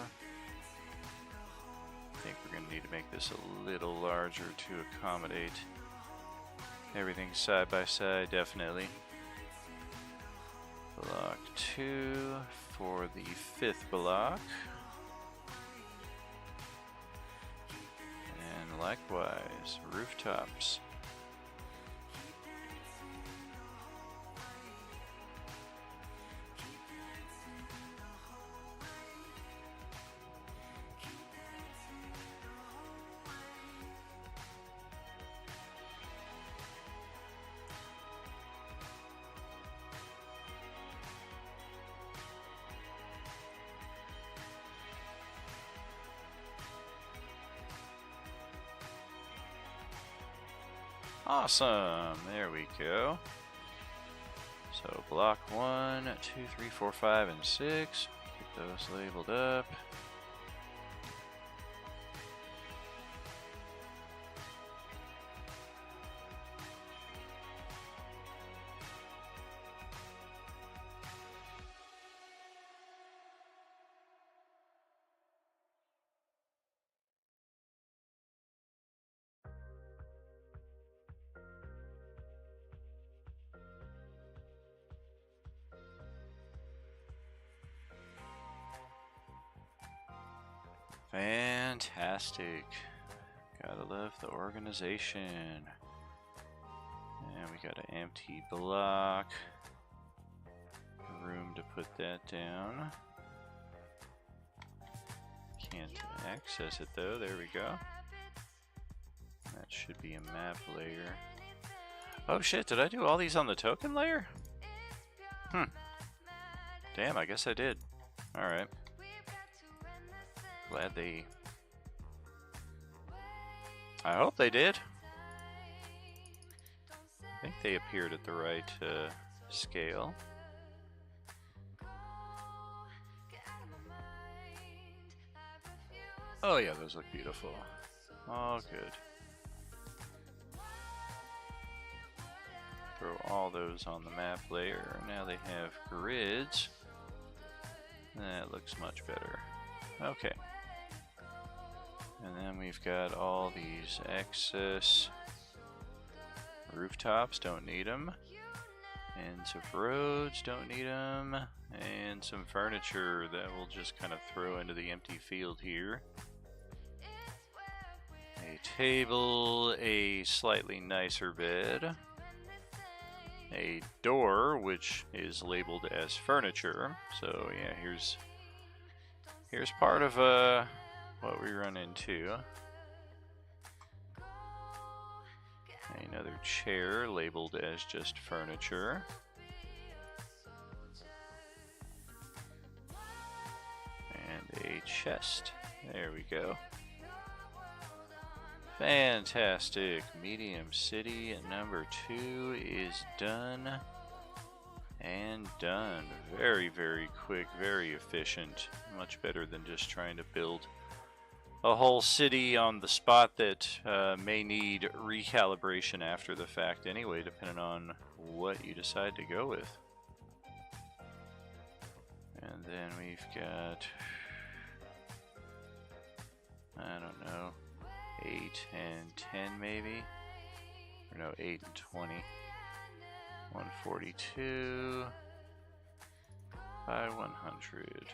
I think we're going to need to make this a little larger to accommodate everything side by side, definitely. Block 2 for the 5th block. And likewise, rooftops. Awesome, there we go. So block 1, 2, 3, 4, 5, and 6. Get those labeled up. Fantastic. Gotta love the organization. And we got an empty block. Room to put that down. Can't access it though. There we go. That should be a map layer. Oh shit, did I do all these on the token layer? Damn, I guess I did. Alright. Glad they... I hope they did. I think they appeared at the right scale. Oh yeah, those look beautiful. All good. Throw all those on the map layer. Now they have grids. That looks much better. Okay. And then we've got all these excess rooftops, don't need them. Ends of roads, don't need them. And some furniture that we'll just kind of throw into the empty field here. A table, a slightly nicer bed. A door, which is labeled as furniture. So yeah, here's part of what we run into. Another chair labeled as just furniture. And a chest. There we go. Fantastic. Medium City at number 2 is done. And done. Very, very quick, very efficient. Much better than just trying to build a whole city on the spot that may need recalibration after the fact anyway, depending on what you decide to go with. And then we've got, I don't know, 8 and 10 maybe? Or no, 8 and 20. 142 by 100.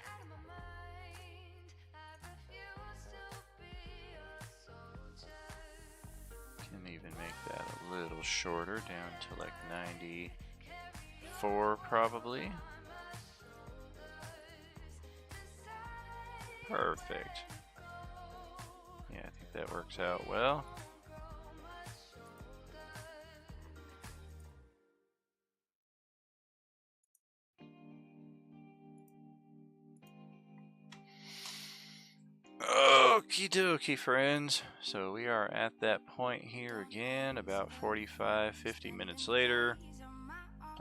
Can even make that a little shorter, down to like 94 probably. Perfect. Yeah, I think that works out well. Okie dokie, friends. So we are at that point here again, about 45-50 minutes later.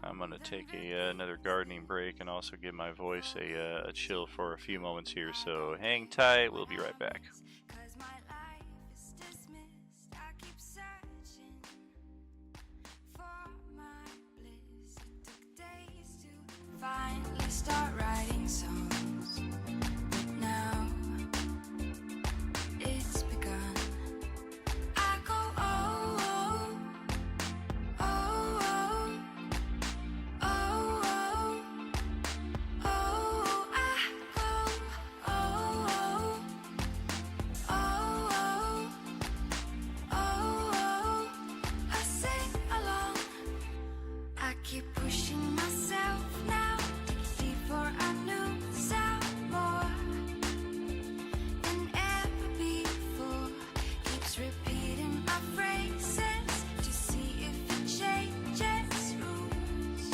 I'm going to take another gardening break and also give my voice a chill for a few moments here. So hang tight, we'll be right back. Finally start writing songs, but now it's begun. I go oh oh oh oh oh oh oh. I go oh oh oh oh oh. I sing along. I keep pushing myself now. For a new sound more than ever before. Keeps repeating my phrases to see if it changes rules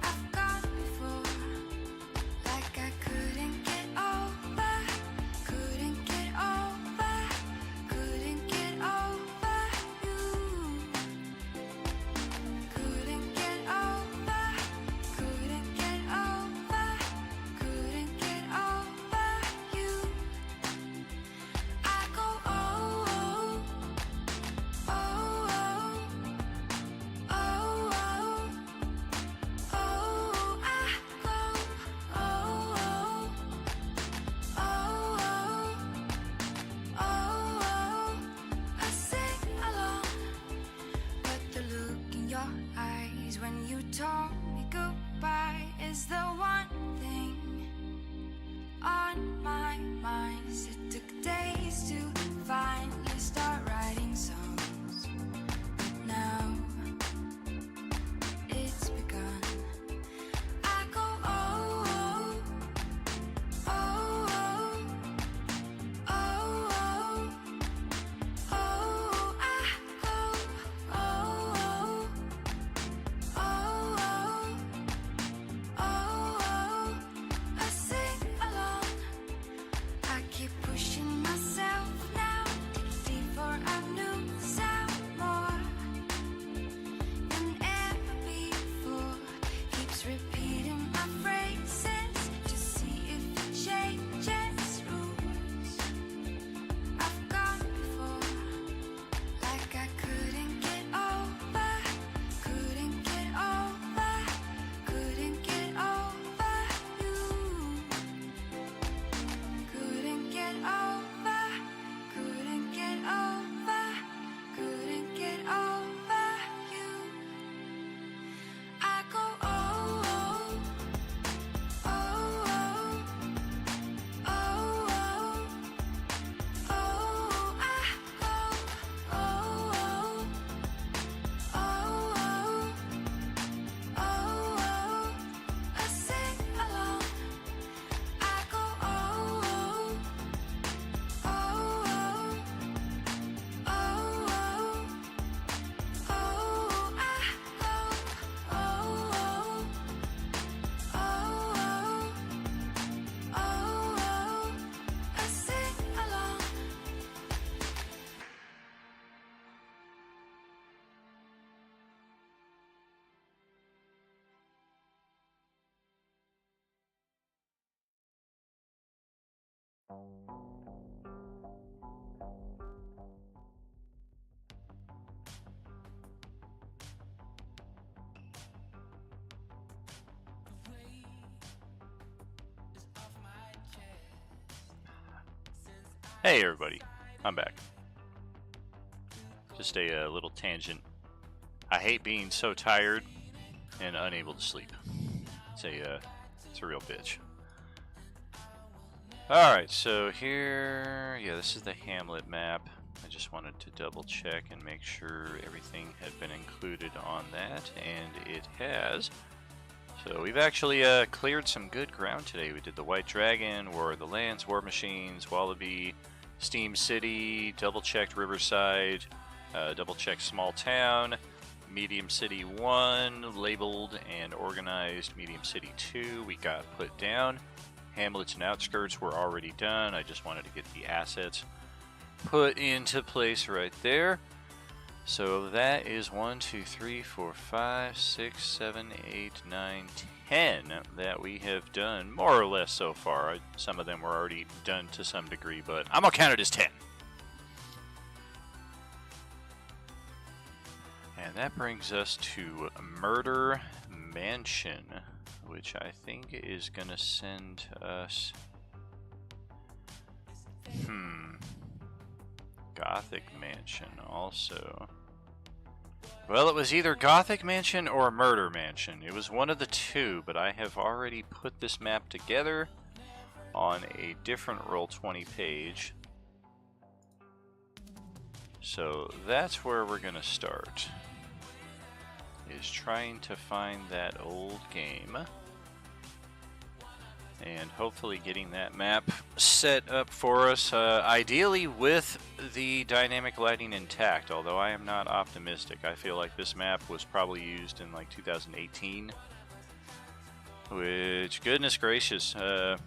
I've gone before. Like I couldn't get over, couldn't get over, couldn't get over you. Couldn't get over, couldn't get over, couldn't get over you. I go oh oh oh oh oh oh. I go oh oh oh oh. I sing along, but the look in your eyes when you told me goodbye is the one thing on my mind. It took days Hey everybody, I'm back. Just a little tangent. I hate being so tired and unable to sleep. It's a real bitch. Alright, so here, yeah, this is the Hamlet map. I just wanted to double check and make sure everything had been included on that, and it has. So we've actually cleared some good ground today. We did the White Dragon, War of the Lands, War Machines, Wallaby, Steam City, double-checked Riverside, double-checked Small Town, Medium City 1, labeled and organized Medium City 2, we got put down. Hamlets and Outskirts were already done. I just wanted to get the assets put into place right there. So that is 1, 2, 3, 4, 5, 6, 7, 8, 9, 10 that we have done more or less so far. Some of them were already done to some degree, but I'm going to count it as 10. And that brings us to Murder Mansion, which I think is going to send us... Gothic Mansion also. Well, it was either Gothic Mansion or Murder Mansion. It was one of the two, but I have already put this map together on a different Roll20 page. So that's where we're going to start, is trying to find that old game and hopefully getting that map set up for us, ideally with the dynamic lighting intact, although I am not optimistic. I feel like this map was probably used in like 2018, which, goodness gracious, to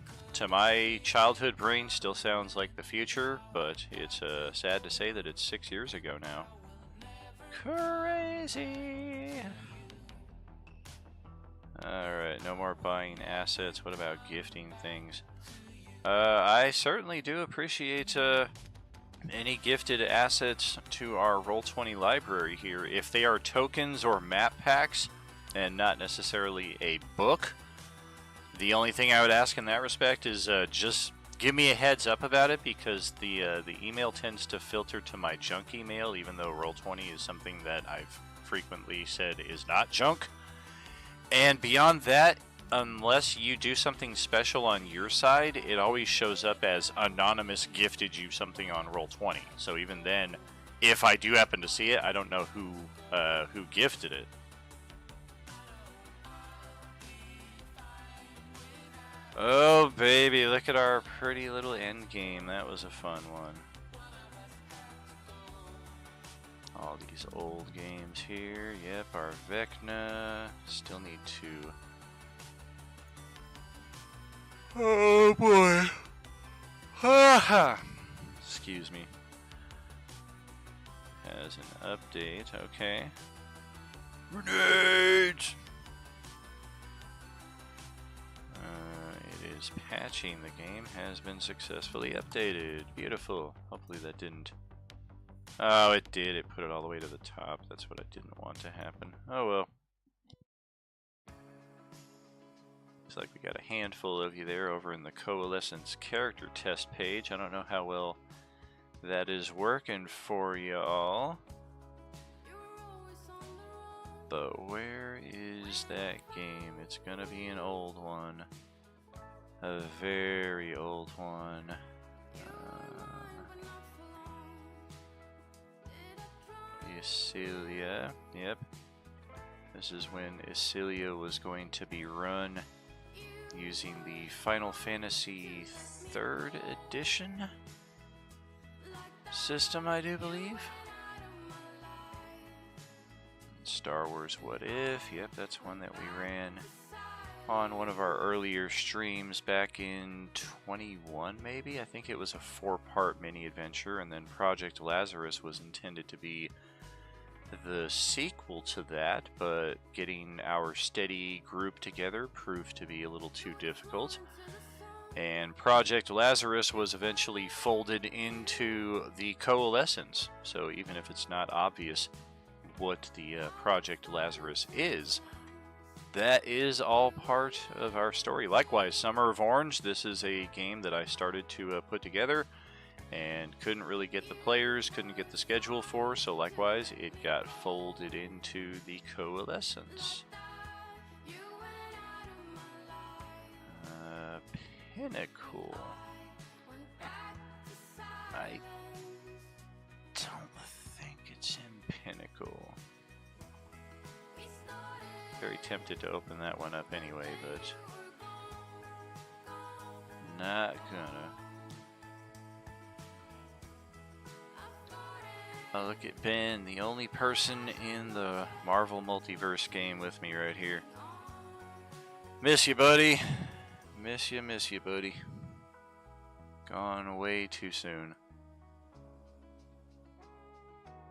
my childhood brain still sounds like the future, but it's sad to say that it's 6 years ago now. Crazy! Alright, no more buying assets. What about gifting things? I certainly do appreciate any gifted assets to our Roll20 library here. If they are tokens or map packs, and not necessarily a book, the only thing I would ask in that respect is just give me a heads up about it, because the email tends to filter to my junk email, even though Roll20 is something that I've frequently said is not junk. And beyond that, unless you do something special on your side, it always shows up as anonymous gifted you something on Roll20. So even then, if I do happen to see it, I don't know who gifted it. Oh baby, look at our pretty little end game. That was a fun one. All these old games here. Yep, our Vecna. Still need to... Oh boy. Excuse me. Has an update. Okay. Grenades! It is patching. The game has been successfully updated. Beautiful. Hopefully that didn't... Oh, it did. It put it all the way to the top. That's what I didn't want to happen. Oh well. Looks like we got a handful of you there over in the Coalescence character test page. I don't know how well that is working for y'all. But where is that game? It's gonna be an old one. A very old one. Icilia, yep. This is when Icilia was going to be run using the Final Fantasy 3rd edition system, I do believe. Star Wars What If, yep, that's one that we ran on one of our earlier streams back in 21 maybe. I think it was a 4-part mini adventure, and then Project Lazarus was intended to be the sequel to that, but getting our steady group together proved to be a little too difficult. And Project Lazarus was eventually folded into the Coalescence. So even if it's not obvious what the Project Lazarus is, that is all part of our story. Likewise, Summer of Orange, this is a game that I started to put together and couldn't really get the players, couldn't get the schedule for, so likewise, it got folded into the Coalescence. Pinnacle. I don't think it's in Pinnacle. Very tempted to open that one up anyway, but not gonna. Oh, look at Ben, the only person in the Marvel Multiverse game with me right here. Miss you, buddy. Miss you, buddy. Gone way too soon.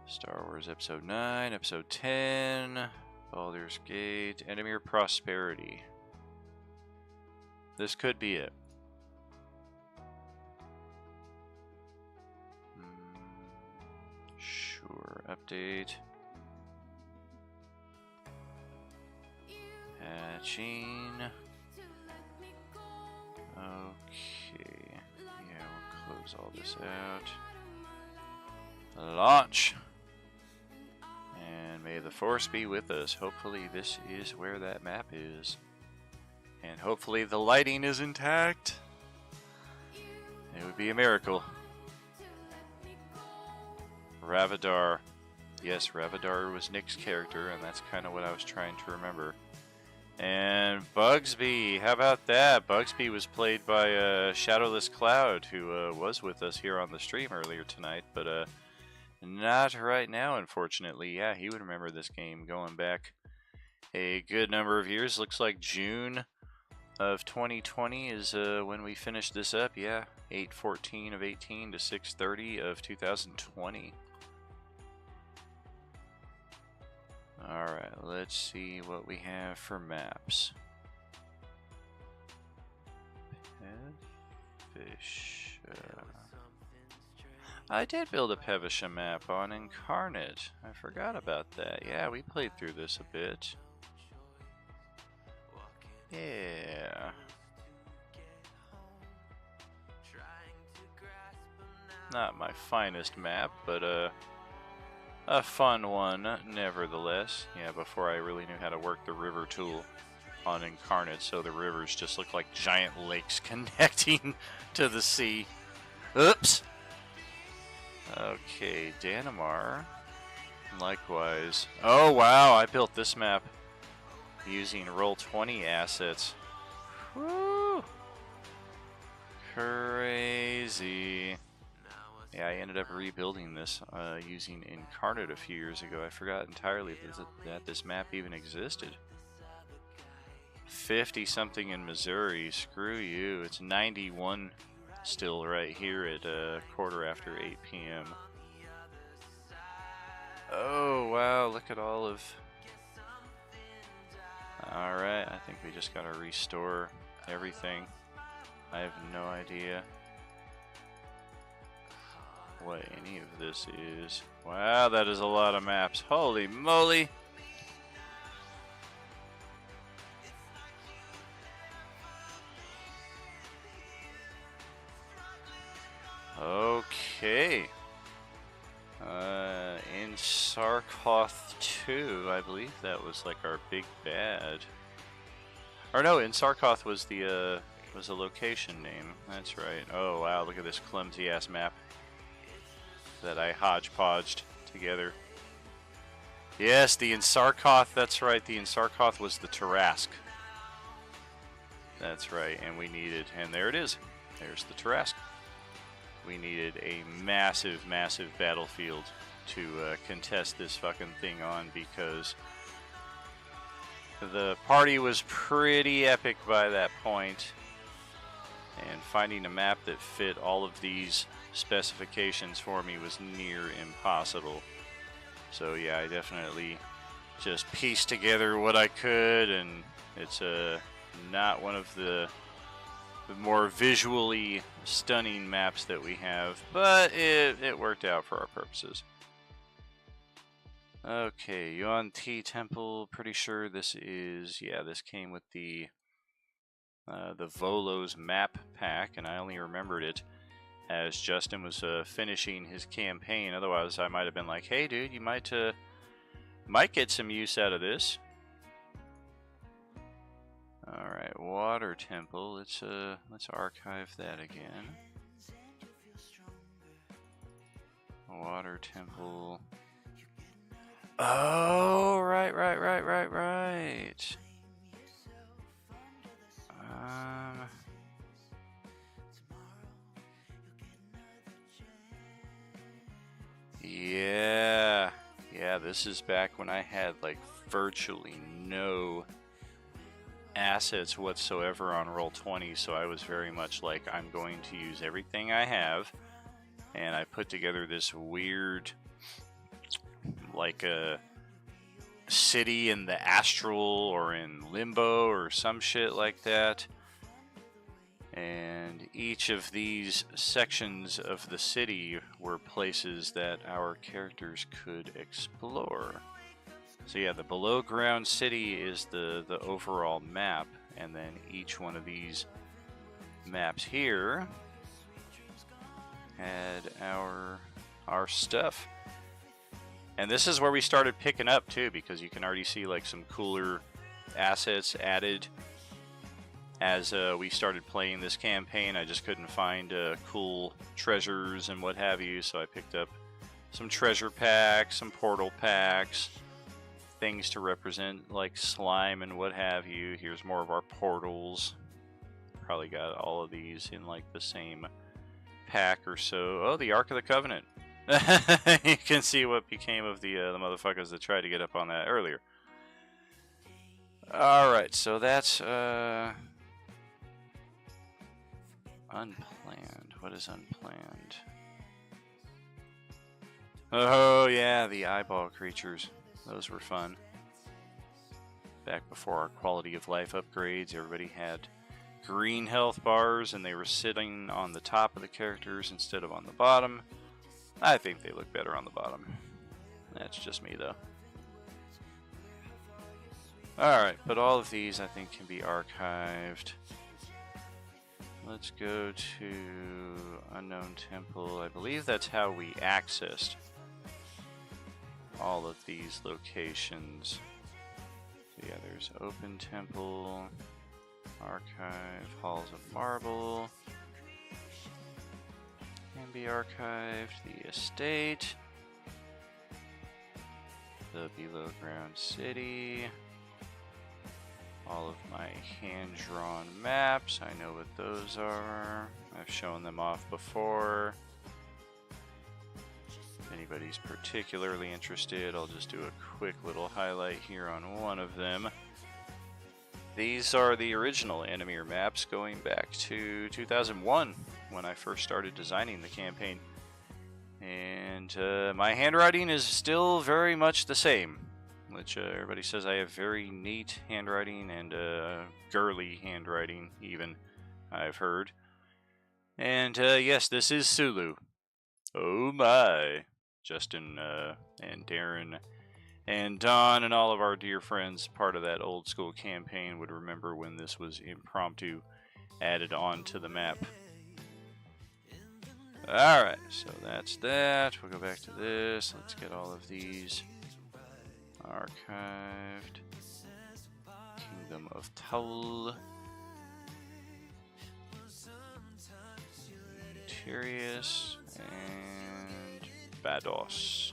Star Wars Episode 9, Episode 10, Baldur's Gate, Endemir Prosperity. This could be it. Sure, update. Patching. Okay, yeah, we'll close all this out. Launch! And may the force be with us. Hopefully this is where that map is. And hopefully the lighting is intact. It would be a miracle. Ravadar. Yes, Ravadar was Nick's character, and that's kind of what I was trying to remember. And Bugsby, how about that? Bugsby was played by Shadowless Cloud, who was with us here on the stream earlier tonight, but not right now, unfortunately. Yeah, he would remember this game going back a good number of years. Looks like June of 2020 is when we finished this up. Yeah, 8/14 of 18 to 6/30 of 2020. Alright, let's see what we have for maps. Pevisha. I did build a Pevisha map on Incarnate. I forgot about that. Yeah, we played through this a bit. Yeah. Not my finest map, but a fun one, nevertheless. Yeah, before I really knew how to work the river tool on Incarnate, so the rivers just look like giant lakes connecting to the sea. Oops! Okay, Danamar. Likewise. Oh, wow, I built this map using Roll20 assets. Woo! Crazy. Yeah, I ended up rebuilding this using Incarnate a few years ago. I forgot entirely that this map even existed. 50-something in Missouri. Screw you. It's 91 still right here at quarter after 8 p.m. Oh, wow. Look at all of... Alright, I think we just gotta restore everything. I have no idea what any of this is. Wow, that is a lot of maps. Holy moly! Okay. In Sarkoth 2, I believe that was like our big bad. Or no, in Sarkoth was the location name. That's right. Oh wow, look at this clumsy ass map that I hodgepodged together. Yes, the Ensarkoth, that's right, the Ensarkoth was the Tarrasque. That's right, and we needed, and there it is, there's the Tarrasque. We needed a massive, massive battlefield to contest this fucking thing on, because the party was pretty epic by that point, and finding a map that fit all of these specifications for me was near impossible. So yeah, I definitely just pieced together what I could, and it's not one of the the more visually stunning maps that we have, but it worked out for our purposes. Okay, Yuan Ti Temple. Pretty sure this is, yeah, this came with the Volos map pack, and I only remembered it as Justin was finishing his campaign. Otherwise, I might have been like, "Hey, dude, you might get some use out of this." All right, Water Temple. Let's archive that again. Water Temple. Oh, right. Yeah, this is back when I had like virtually no assets whatsoever on Roll20, so I was very much like, I'm going to use everything I have, and I put together this weird, like a city in the astral or in limbo or some shit like that. And each of these sections of the city were places that our characters could explore. So yeah, the below ground city is the overall map, and then each one of these maps here had our stuff. And this is where we started picking up too, because you can already see like some cooler assets added as we started playing this campaign. I just couldn't find cool treasures and what have you, so I picked up some treasure packs, some portal packs, things to represent like slime and what have you. Here's more of our portals. Probably got all of these in like the same pack or so. Oh, the Ark of the Covenant. You can see what became of the motherfuckers that tried to get up on that earlier. Alright, so that's unplanned. What is unplanned? Oh yeah, the eyeball creatures. Those were fun. Back before our quality of life upgrades, everybody had green health bars and they were sitting on the top of the characters instead of on the bottom. I think they look better on the bottom. That's just me though. Alright, but all of these I think can be archived. Let's go to Unknown Temple. I believe that's how we accessed all of these locations. So yeah, there's Open Temple, Archive, Halls of Marble, can be archived, the Estate, the Below Ground City, all of my hand-drawn maps. I know what those are. I've shown them off before. If anybody's particularly interested, I'll just do a quick little highlight here on one of them. These are the original Animeer maps going back to 2001 when I first started designing the campaign. And my handwriting is still very much the same, which everybody says I have very neat handwriting and girly handwriting even, I've heard. And yes, this is Sulu. Oh my. Justin and Darren and Don and all of our dear friends, part of that old school campaign, would remember when this was impromptu added on to the map. Alright, so that's that. We'll go back to this. Let's get all of these archived. Kingdom of Taul. Tirius and Vados.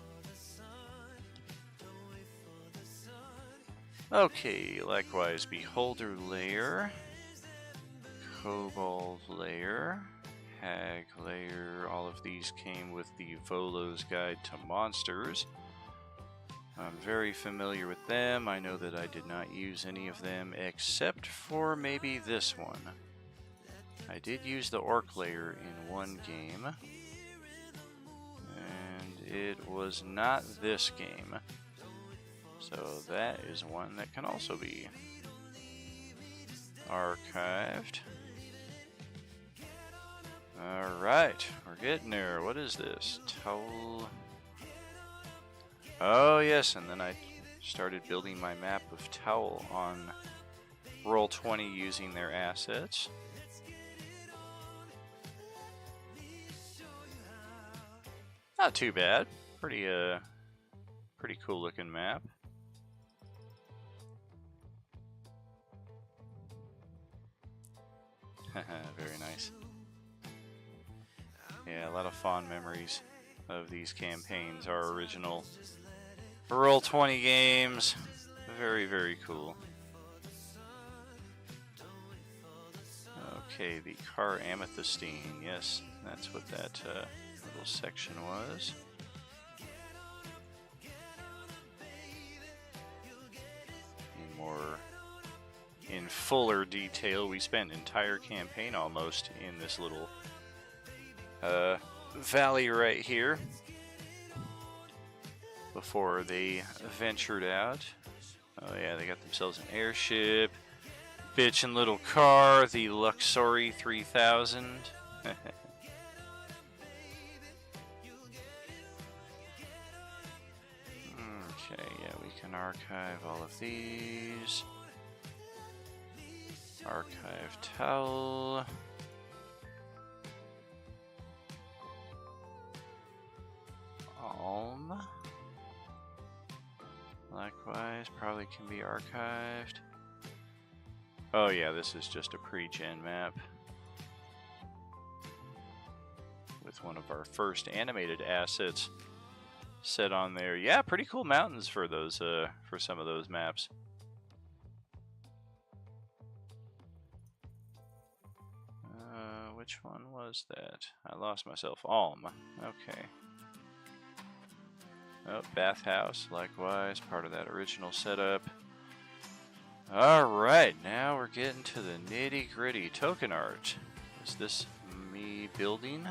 Okay, likewise, Beholder Lair, Kobold Lair, Hag Lair. All of these came with the Volo's Guide to Monsters. I'm very familiar with them. I know that I did not use any of them except for maybe this one. I did use the Orc Lair in one game, and it was not this game. So that is one that can also be archived. right, we're getting there. What is this? Towel. Oh, yes, and then I started building my map of Towel on Roll20 using their assets. Not too bad. Pretty cool looking map. Very nice. Yeah, a lot of fond memories of these campaigns. Our original Roll20 games. Very, very cool. Okay, the Car Amethystine. Yes, that's what that little section was. In fuller detail, we spent an entire campaign almost in this little valley right here before they ventured out. Oh yeah, they got themselves an airship, bitchin' little car, the Luxori 3000. Okay, yeah, we can archive all of these. Archive towel. Alm. Likewise, probably can be archived. Oh yeah, this is just a pre-gen map with one of our first animated assets set on there. Yeah, pretty cool mountains for those for some of those maps. Which one was that? I lost myself. Alm. Okay. Oh, bathhouse, likewise, part of that original setup. Alright, now we're getting to the nitty-gritty. Token art. Is this me building?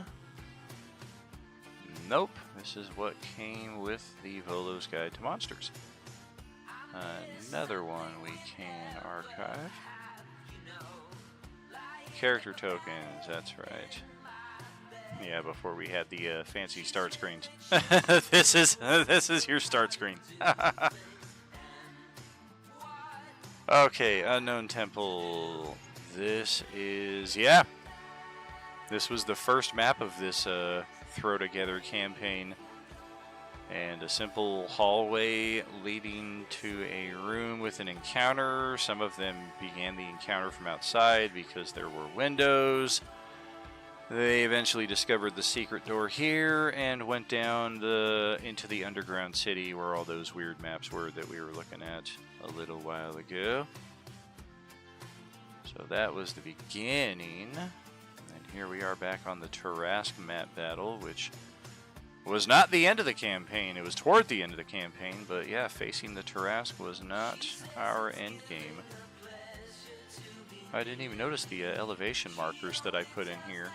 Nope. This is what came with the Volo's Guide to Monsters. Another one we can archive. Character tokens, that's right. Yeah, before we had the fancy start screens. this is your start screen. Okay, Unknown Temple. This is, yeah. This was the first map of this Throw Together campaign. And a simple hallway leading to a room with an encounter. Some of them began the encounter from outside because there were windows. They eventually discovered the secret door here and went down into the underground city where all those weird maps were that we were looking at a little while ago. So that was the beginning. And here we are back on the Tarrasque map battle, which was not the end of the campaign. It was toward the end of the campaign, but yeah, facing the Tarrasque was not our end game. I didn't even notice the elevation markers that I put in here.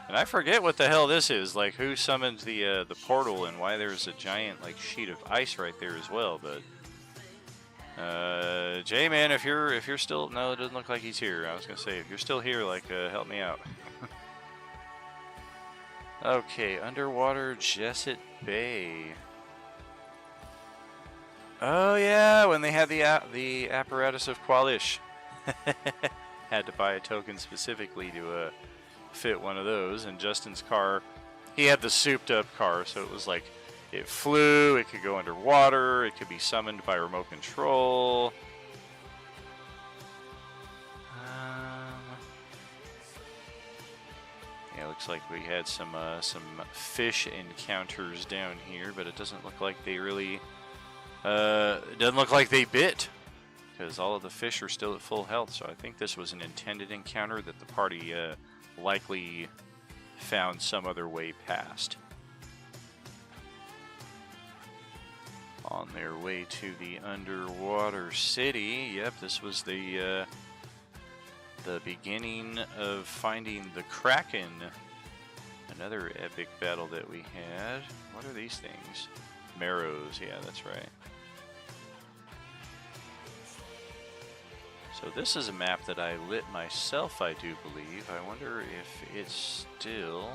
And I forget what the hell this is, like who summoned the portal and why there's a giant like sheet of ice right there as well, but J-Man, if you're still, no, it doesn't look like he's here. I was gonna say, if you're still here, like help me out. Okay, underwater Jesset Bay. Oh yeah, when they had the apparatus of Qualish. Had to buy a token specifically to fit one of those. And Justin's car, he had the souped up car, so it was like it flew, it could go underwater, it could be summoned by remote control. Yeah, looks like we had some fish encounters down here, but it doesn't look like they really it doesn't look like they bit, because all of the fish are still at full health. So I think this was an intended encounter that the party likely found some other way past on their way to the underwater city. Yep, this was the beginning of finding the Kraken. Another epic battle that we had. What are these things? Marrows, yeah, that's right. So this is a map that I lit myself, I do believe. I wonder if it's still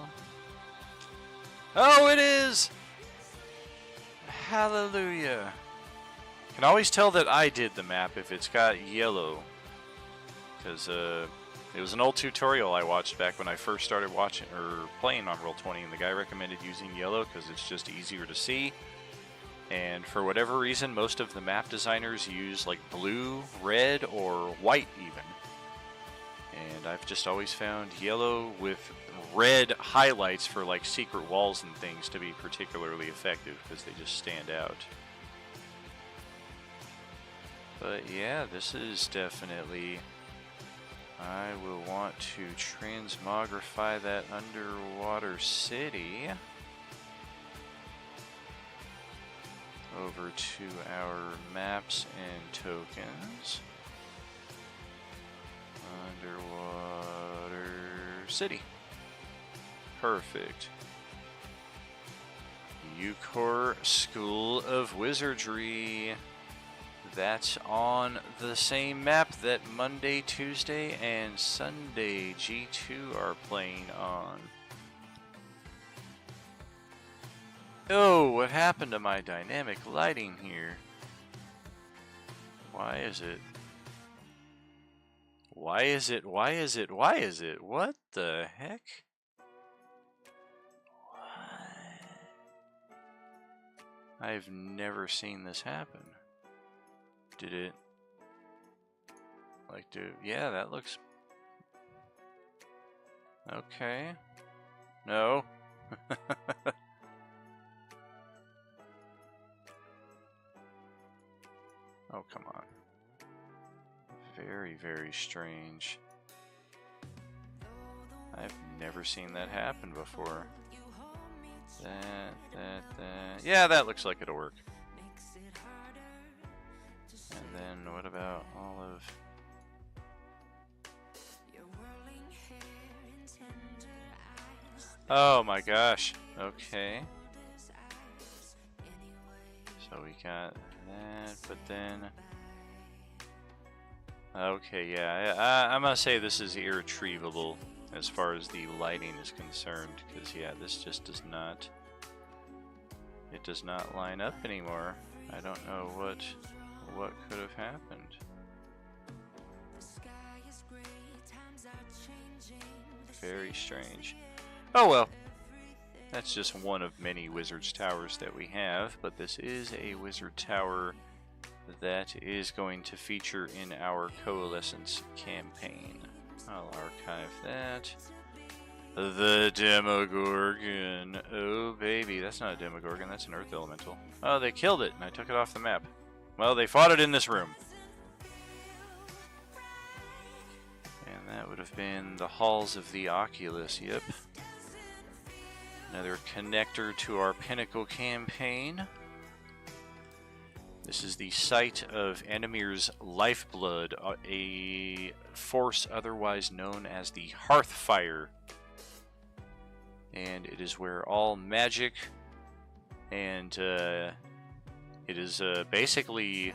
Oh, it is! Hallelujah. Can always tell that I did the map if it's got yellow. Because it was an old tutorial I watched back when I first started watching or playing on Roll20, and the guy recommended using yellow because it's just easier to see. And for whatever reason, most of the map designers use like blue, red, or white even. And I've just always found yellow with red highlights for like secret walls and things to be particularly effective because they just stand out. But yeah, this is definitely... I will want to transmogrify that underwater city over to our maps and tokens. Underwater city. Perfect. Eucor School of Wizardry. That's on the same map that Monday, Tuesday, and Sunday G2 are playing on. Oh, what happened to my dynamic lighting here? Why is it? Why is it? Why is it? Why is it? What the heck? What? I've never seen this happen. Did it like do? Yeah, that looks okay. No. Oh, come on. Very, very strange. I've never seen that happen before. That. Yeah, that looks like it'll work. And then what about all of... Oh my gosh. Okay. So we got that, but then... Okay, yeah, I'm gonna say this is irretrievable as far as the lighting is concerned, because yeah, this just does not... It does not line up anymore. I don't know what could have happened. Very strange. Oh well. That's just one of many Wizard's Towers that we have, but this is a Wizard Tower that is going to feature in our Coalescence campaign. I'll archive that. The Demogorgon. Oh baby, that's not a Demogorgon, that's an Earth Elemental. Oh, they killed it and I took it off the map. Well, they fought it in this room. And that would have been the Halls of the Oculus, yep. Another connector to our Pinnacle campaign. This is the site of Enemir's Lifeblood, a force otherwise known as the Hearthfire. And it is where all magic and it is basically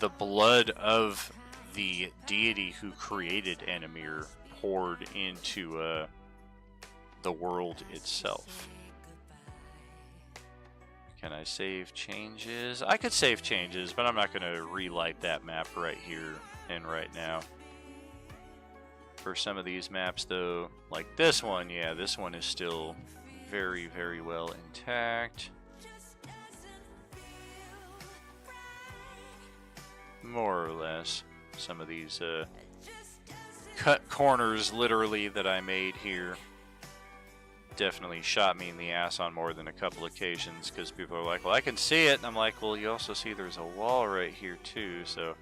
the blood of the deity who created Enimir poured into the world itself. Can I save changes? I could save changes, but I'm not going to relight that map right here and right now. For some of these maps though, like this one, yeah, this one is still very, very well intact. More or less. Some of these cut corners literally that I made here definitely shot me in the ass on more than a couple occasions, because people are like, well, I can see it, and I'm like, well, you also see there's a wall right here too, so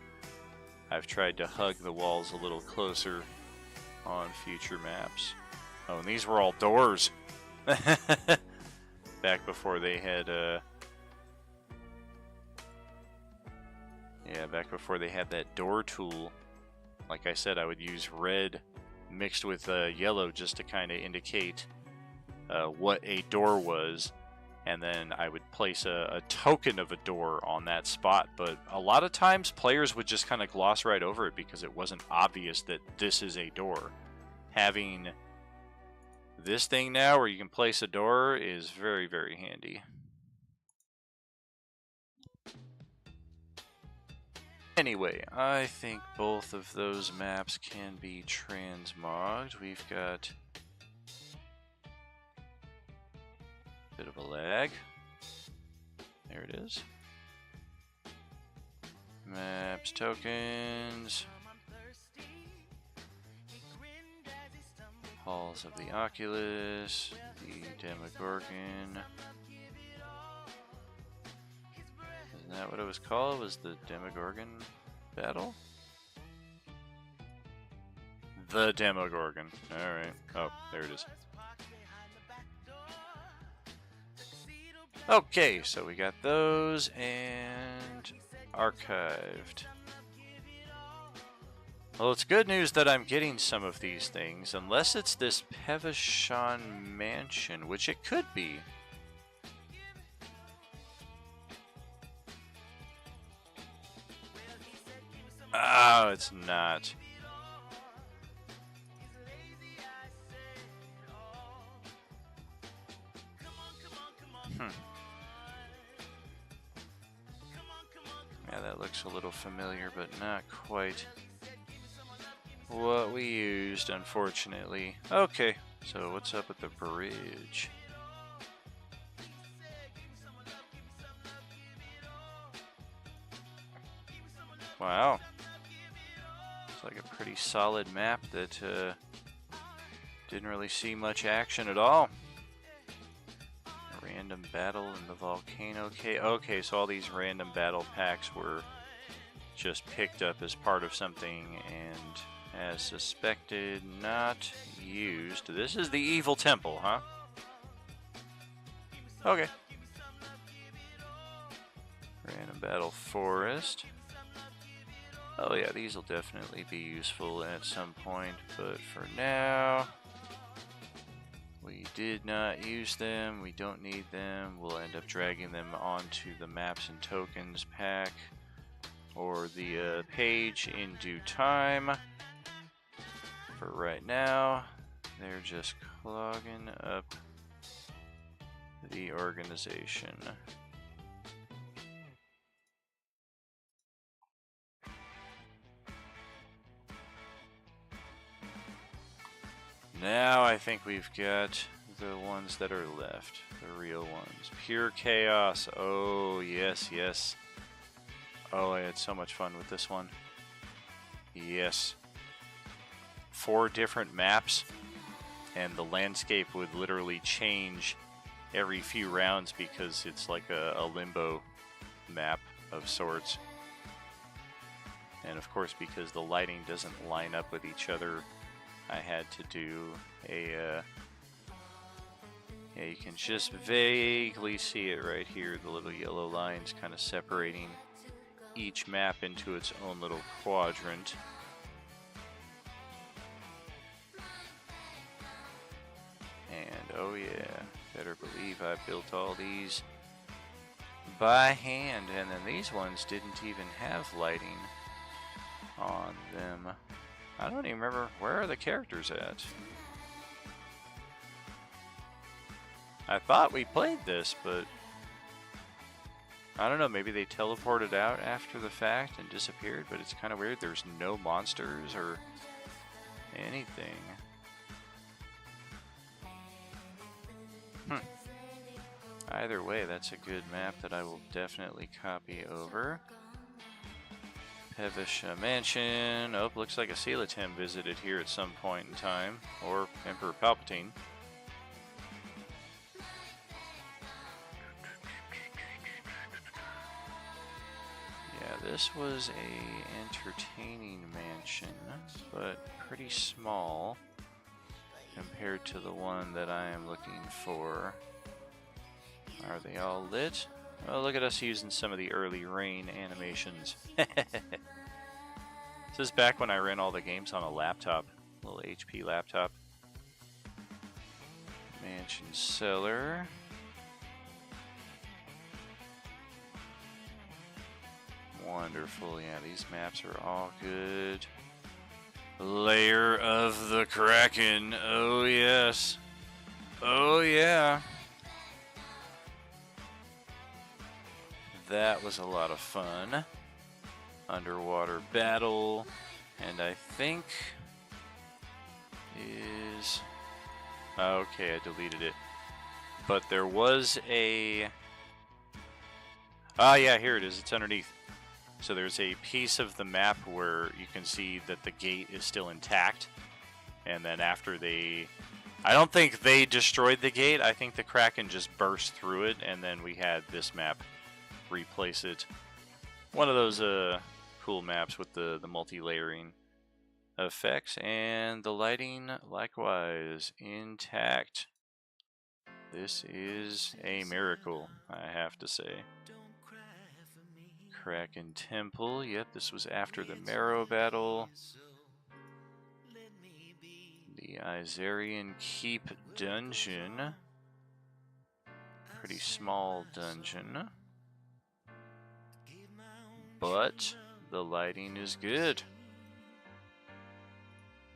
I've tried to hug the walls a little closer on future maps. Oh, and these were all doors back before they had back before they had that door tool. Like I said, I would use red mixed with yellow just to kind of indicate what a door was, and then I would place a token of a door on that spot. But a lot of times players would just kind of gloss right over it because it wasn't obvious that this is a door. Having This thing now where you can place a door is very, very handy. Anyway, I think both of those maps can be transmogged. We've got a bit of a lag. There it is. Maps, tokens. Halls of the Oculus, the Demogorgon. Isn't that what it was called? Was the Demogorgon battle? The Demogorgon. Alright. Oh, there it is. Okay, so we got those and archived. Well, it's good news that I'm getting some of these things, unless it's this Pevashon Mansion, which it could be. Oh, it's not. Yeah, that looks a little familiar, but not quite what we used, unfortunately. Okay, so what's up at the bridge? Wow. It's like a pretty solid map that didn't really see much action at all. A random battle in the volcano. Okay, so all these random battle packs were just picked up as part of something and, as suspected, not used. This is the Evil Temple, huh? Okay. Random battle forest. Oh yeah, these will definitely be useful at some point, but for now, we did not use them. We don't need them. We'll end up dragging them onto the maps and tokens pack or the page in due time. For right now, they're just clogging up the organization. Now I think we've got the ones that are left, the real ones. Pure Chaos. Oh, yes, yes. Oh, I had so much fun with this one. Yes. 4 different maps, and the landscape would literally change every few rounds because it's like a limbo map of sorts. And of course, because the lighting doesn't line up with each other, I had to do a, yeah, you can just vaguely see it right here, the little yellow lines kind of separating each map into its own little quadrant. And oh yeah, better believe I built all these by hand, and then these ones didn't even have lighting on them. I don't even remember, where are the characters at? I thought we played this, but I don't know, maybe they teleported out after the fact and disappeared, but it's kind of weird. There's no monsters or anything. Either way, that's a good map that I will definitely copy over. Pevashon Mansion. Oh, looks like a Coelatem visited here at some point in time. Or Emperor Palpatine. Yeah, this was a entertaining mansion, but pretty small compared to the one that I am looking for. Are they all lit? Oh, look at us using some of the early rain animations. This is back when I ran all the games on a laptop, little HP laptop. Mansion cellar. Wonderful. Yeah, these maps are all good. Lair of the Kraken. Oh, yes. yeah. That was a lot of fun. Underwater battle. And I think is... Okay, I deleted it. But there was a... Ah, yeah, here it is. It's underneath. So there's a piece of the map where you can see that the gate is still intact. And then after they... I don't think they destroyed the gate. I think the Kraken just burst through it, and then we had this map replace it. One of those cool maps with the multi-layering effects, and the lighting likewise intact. This is a miracle, I have to say. Kraken Temple. Yep, this was after the Marrow battle. The Izarian Keep dungeon. Pretty small dungeon. But the lighting is good.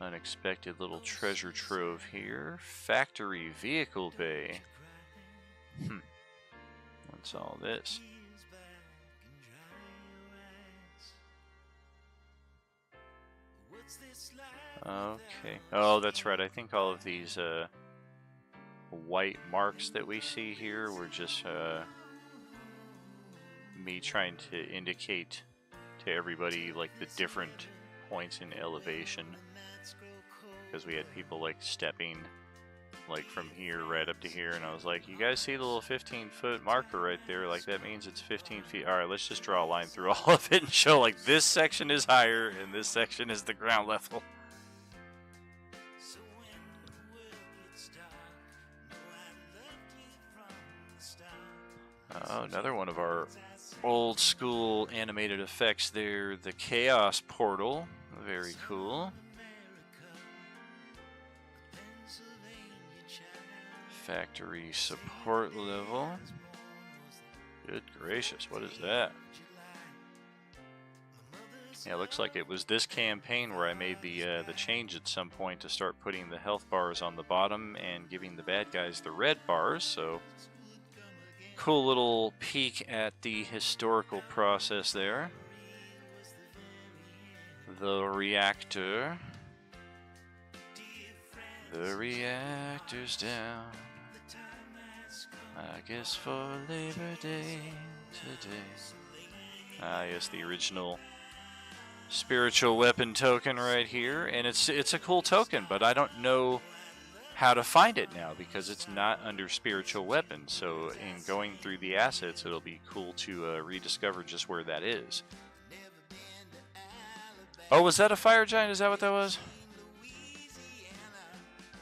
Unexpected little treasure trove here. Factory Vehicle Bay. What's all this? Okay. Oh, that's right. I think all of these white marks that we see here were just me trying to indicate to everybody like the different points in elevation, because we had people like stepping like from here right up to here, and I was like, you guys see the little 15-foot marker right there? Like, that means it's 15 feet. Alright, let's just draw a line through all of it and show like this section is higher and this section is the ground level. Oh, another one of our old school animated effects there, the Chaos Portal. Very cool. Factory support level. Good gracious, what is that? Yeah, it looks like it was this campaign where I made the change at some point to start putting the health bars on the bottom and giving the bad guys the red bars, so cool little peek at the historical process there. The reactor. The reactor's down. I guess for Labor Day today. Ah, yes, the original spiritual weapon token right here, and it's a cool token, but I don't know how to find it now because it's not under spiritual weapons. So in going through the assets, it'll be cool to rediscover just where that is. Oh, was that a fire giant? Is that what that was?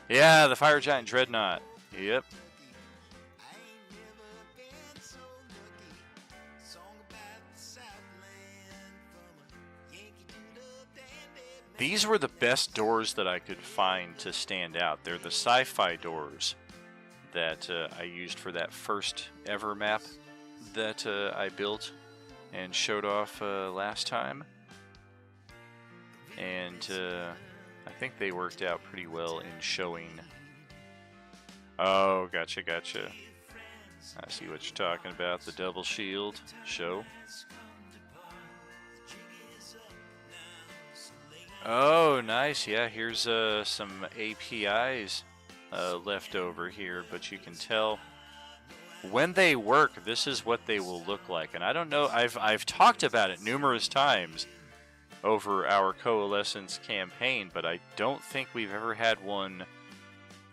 Yeah, the fire giant dreadnought. Yep. These were the best doors that I could find to stand out. They're the sci-fi doors that I used for that first ever map that I built and showed off last time. And I think they worked out pretty well in showing. Oh, gotcha. I see what you're talking about. The double shield show. Oh, nice. Yeah, here's some APIs left over here, but you can tell when they work, this is what they will look like. And I don't know, I've talked about it numerous times over our Coalescence campaign, but I don't think we've ever had one.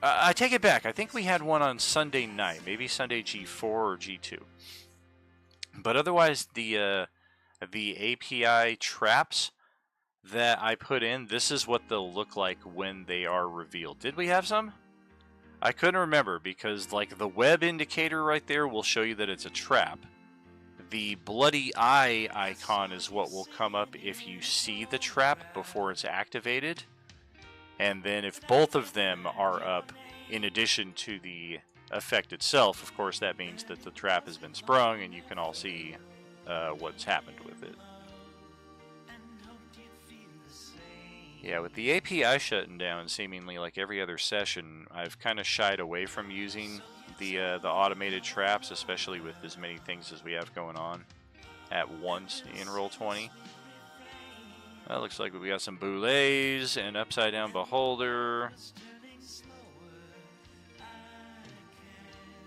I take it back. I think we had one on Sunday night, maybe Sunday G4 or G2. But otherwise, the API traps that I put in, this is what they'll look like when they are revealed. Did we have some? I couldn't remember because like the web indicator right there will show you that it's a trap. The bloody eye icon is what will come up if you see the trap before it's activated. And then if both of them are up in addition to the effect itself, of course that means that the trap has been sprung and you can all see what's happened with it. Yeah, with the API shutting down seemingly like every other session, I've kind of shied away from using the automated traps, especially with as many things as we have going on at once in Roll20. Well, looks like we got some boulets, an upside down beholder.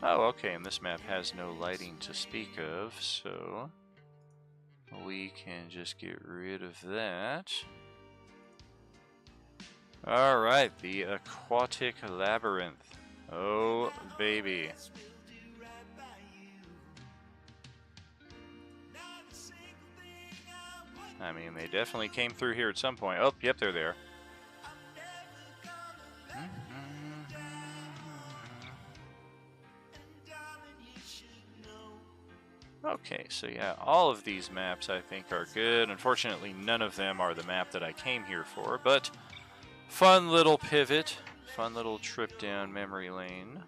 Oh, okay, and this map has no lighting to speak of, so we can just get rid of that. Alright, the Aquatic Labyrinth. Oh, baby. I mean, they definitely came through here at some point. Oh, yep, they're there. Okay, so yeah, all of these maps I think are good. Unfortunately, none of them are the map that I came here for, but fun little pivot, fun little trip down memory lane.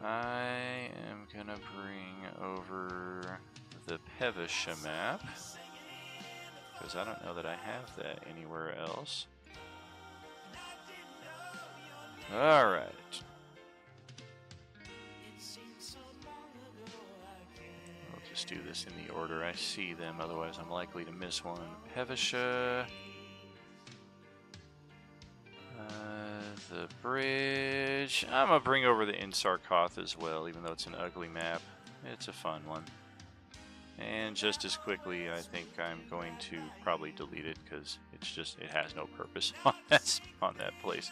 I am gonna bring over the Pevisha map, because I don't know that I have that anywhere else. Alright. We'll just do this in the order I see them, otherwise I'm likely to miss one. Pevisha. The bridge. I'm gonna bring over the Insarkoth as well, even though it's an ugly map. It's a fun one. And just as quickly, I think I'm going to probably delete it because it has no purpose on that place.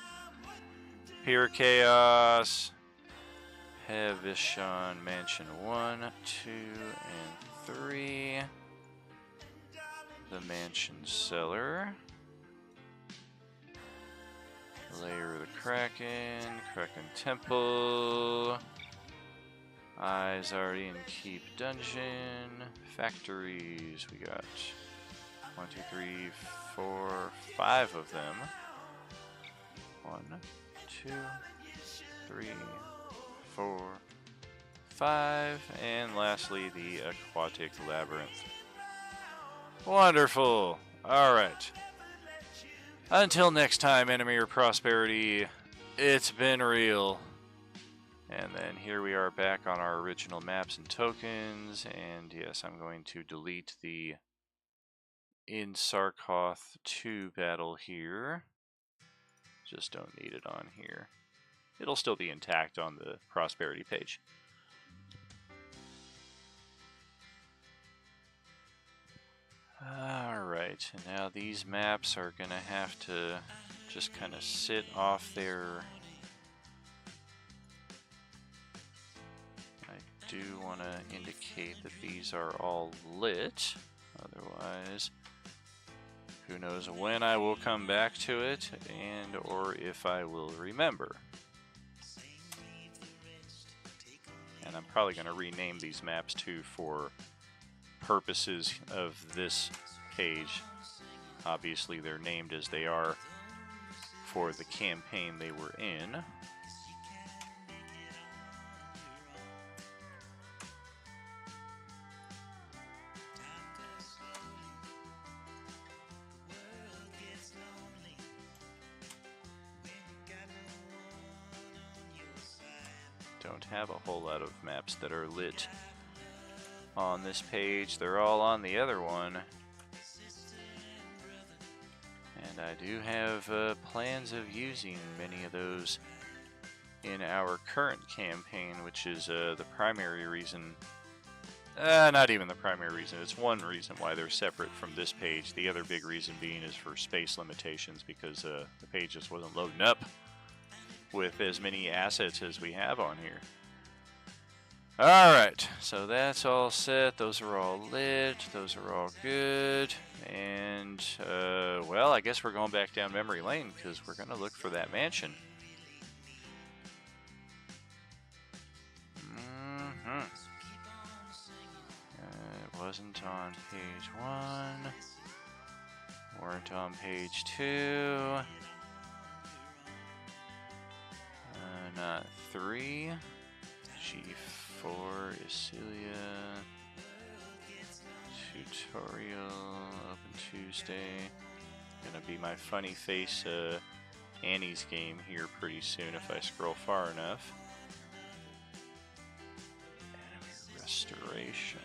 Pure Chaos, Pevishan Mansion 1, 2, and 3. The Mansion Cellar. Lair of the Kraken, Kraken Temple, Izardian Keep Dungeon, Factories. We got 1, 2, 3, 4, 5 of them. 1, 2, 3, 4, 5, and lastly the Aquatic Labyrinth. Wonderful. All right. Until next time, Enemy or Prosperity, it's been real. And then here we are back on our original maps and tokens. And yes, I'm going to delete the Insarkoth 2 battle here. Just don't need it on here. It'll still be intact on the Prosperity page. Alright, and now these maps are going to have to just kind of sit off their... I do want to indicate that these are all lit, otherwise who knows when I will come back to it and or if I will remember. And I'm probably going to rename these maps too for purposes of this page. Obviously they're named as they are for the campaign they were in. Don't have a whole lot of maps that are lit on this page. They're all on the other one. And I do have plans of using many of those in our current campaign, which is the primary reason. Not even the primary reason. It's one reason why they're separate from this page. The other big reason being is for space limitations, because the page just wasn't loading up with as many assets as we have on here. Alright, so that's all set. Those are all lit. Those are all good. And, well, I guess we're going back down memory lane because we're going to look for that mansion. It wasn't on page 1. Weren't on page 2. Not 3. G4, Isilia. Tutorial, Open Tuesday. Gonna be my funny face Annie's game here pretty soon if I scroll far enough. Enemy Restoration.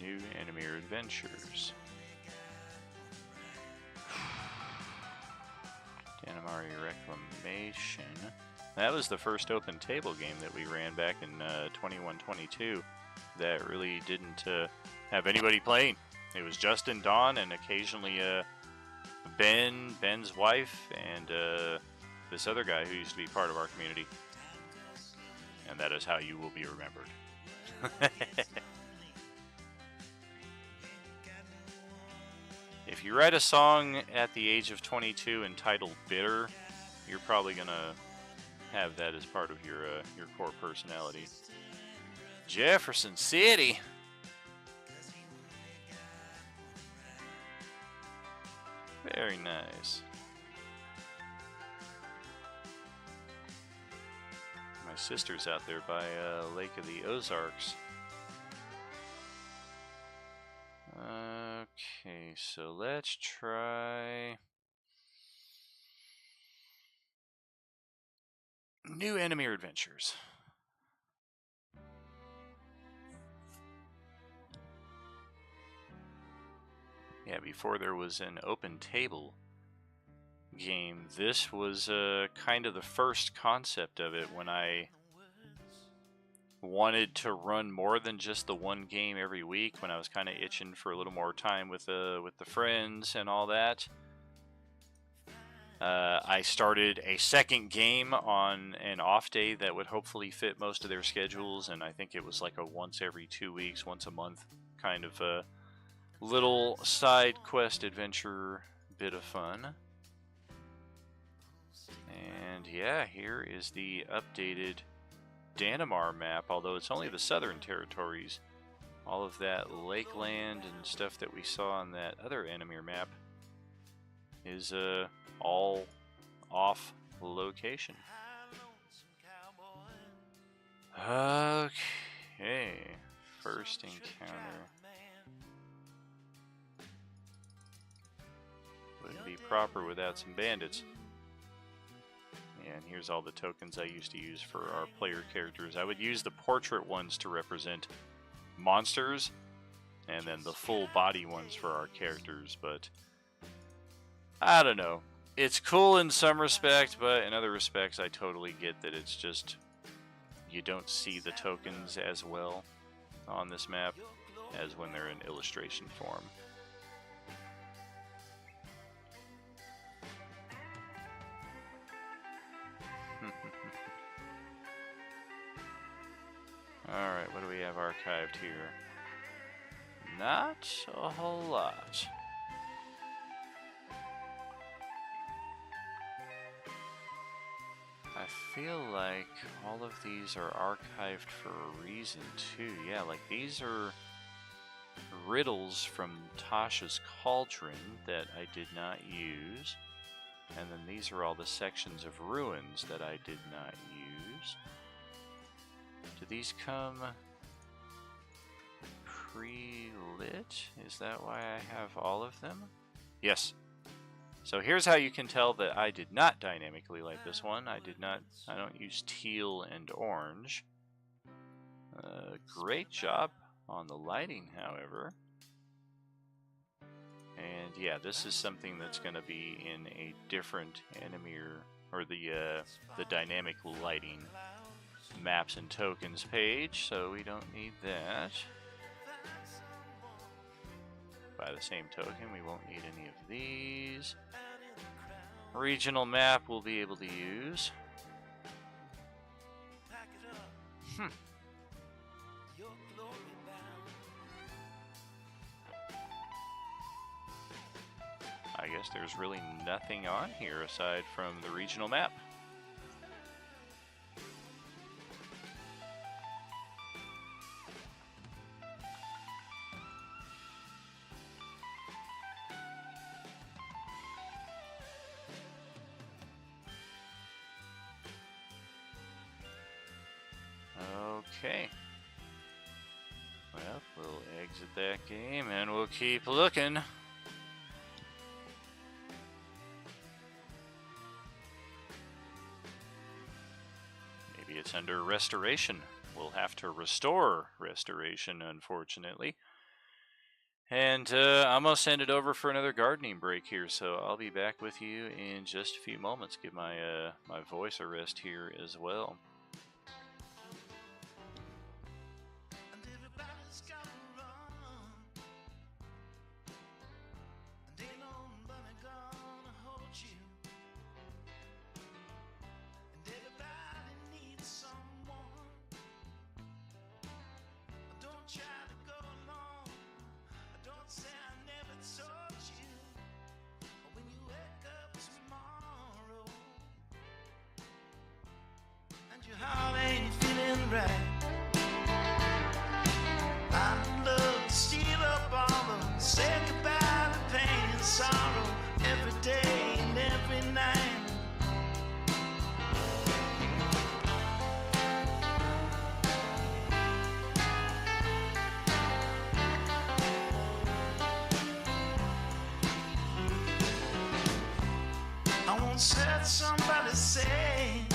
New Enemy Adventures. Danamari Reclamation. That was the first open table game that we ran back in 21-22 that really didn't have anybody playing. It was Justin, Dawn, and occasionally Ben's wife, and this other guy who used to be part of our community. And that is how you will be remembered. If you write a song at the age of 22 entitled Bitter, you're probably going to have that as part of your core personality. Jefferson City. Very nice. My sister's out there by Lake of the Ozarks. Okay, so let's try New Enemy Adventures. Yeah, before there was an open table game, this was kind of the first concept of it when I wanted to run more than just the one game every week, when I was kind of itching for a little more time with the friends and all that. I started a second game on an off day that would hopefully fit most of their schedules, and I think it was like a once every 2 weeks, once a month kind of a little side quest adventure bit of fun. And yeah, here is the updated Danamar map, although it's only the southern territories. All of that lakeland and stuff that we saw on that other Enemy map is all off location. Okay, first encounter. Wouldn't be proper without some bandits. And here's all the tokens I used to use for our player characters. I would use the portrait ones to represent monsters, and then the full body ones for our characters, but I don't know. It's cool in some respect, but in other respects I totally get that it's just you don't see the tokens as well on this map as when they're in illustration form. Alright, what do we have archived here? Not a whole lot. I feel like all of these are archived for a reason too. Yeah, like these are riddles from Tasha's Cauldron that I did not use. And then these are all the sections of ruins that I did not use. Do these come pre-lit? Is that why I have all of them? Yes. So here's how you can tell that I did not dynamically light this one. I don't use teal and orange. Great job on the lighting, however. And yeah, this is something that's going to be in a different enemy or the dynamic lighting maps and tokens page, so we don't need that. By the same token, we won't need any of these. Regional map we'll be able to use. I guess there's really nothing on here aside from the regional map. Okay. Well, we'll exit that game and we'll keep looking. it's under restoration. We'll have to restore restoration, unfortunately. And I'm going to send it over for another gardening break here, so I'll be back with you in just a few moments. Give my my voice a rest here as well. And everybody's gotta run. And ain't nobody gonna hold you. And everybody needs someone. Don't try to go alone. Don't say I never told you. When you wake up tomorrow and your heart ain't feeling right, I'd love to steal up all of, say goodbye to pain and sorrow every day and every night. I once heard somebody say,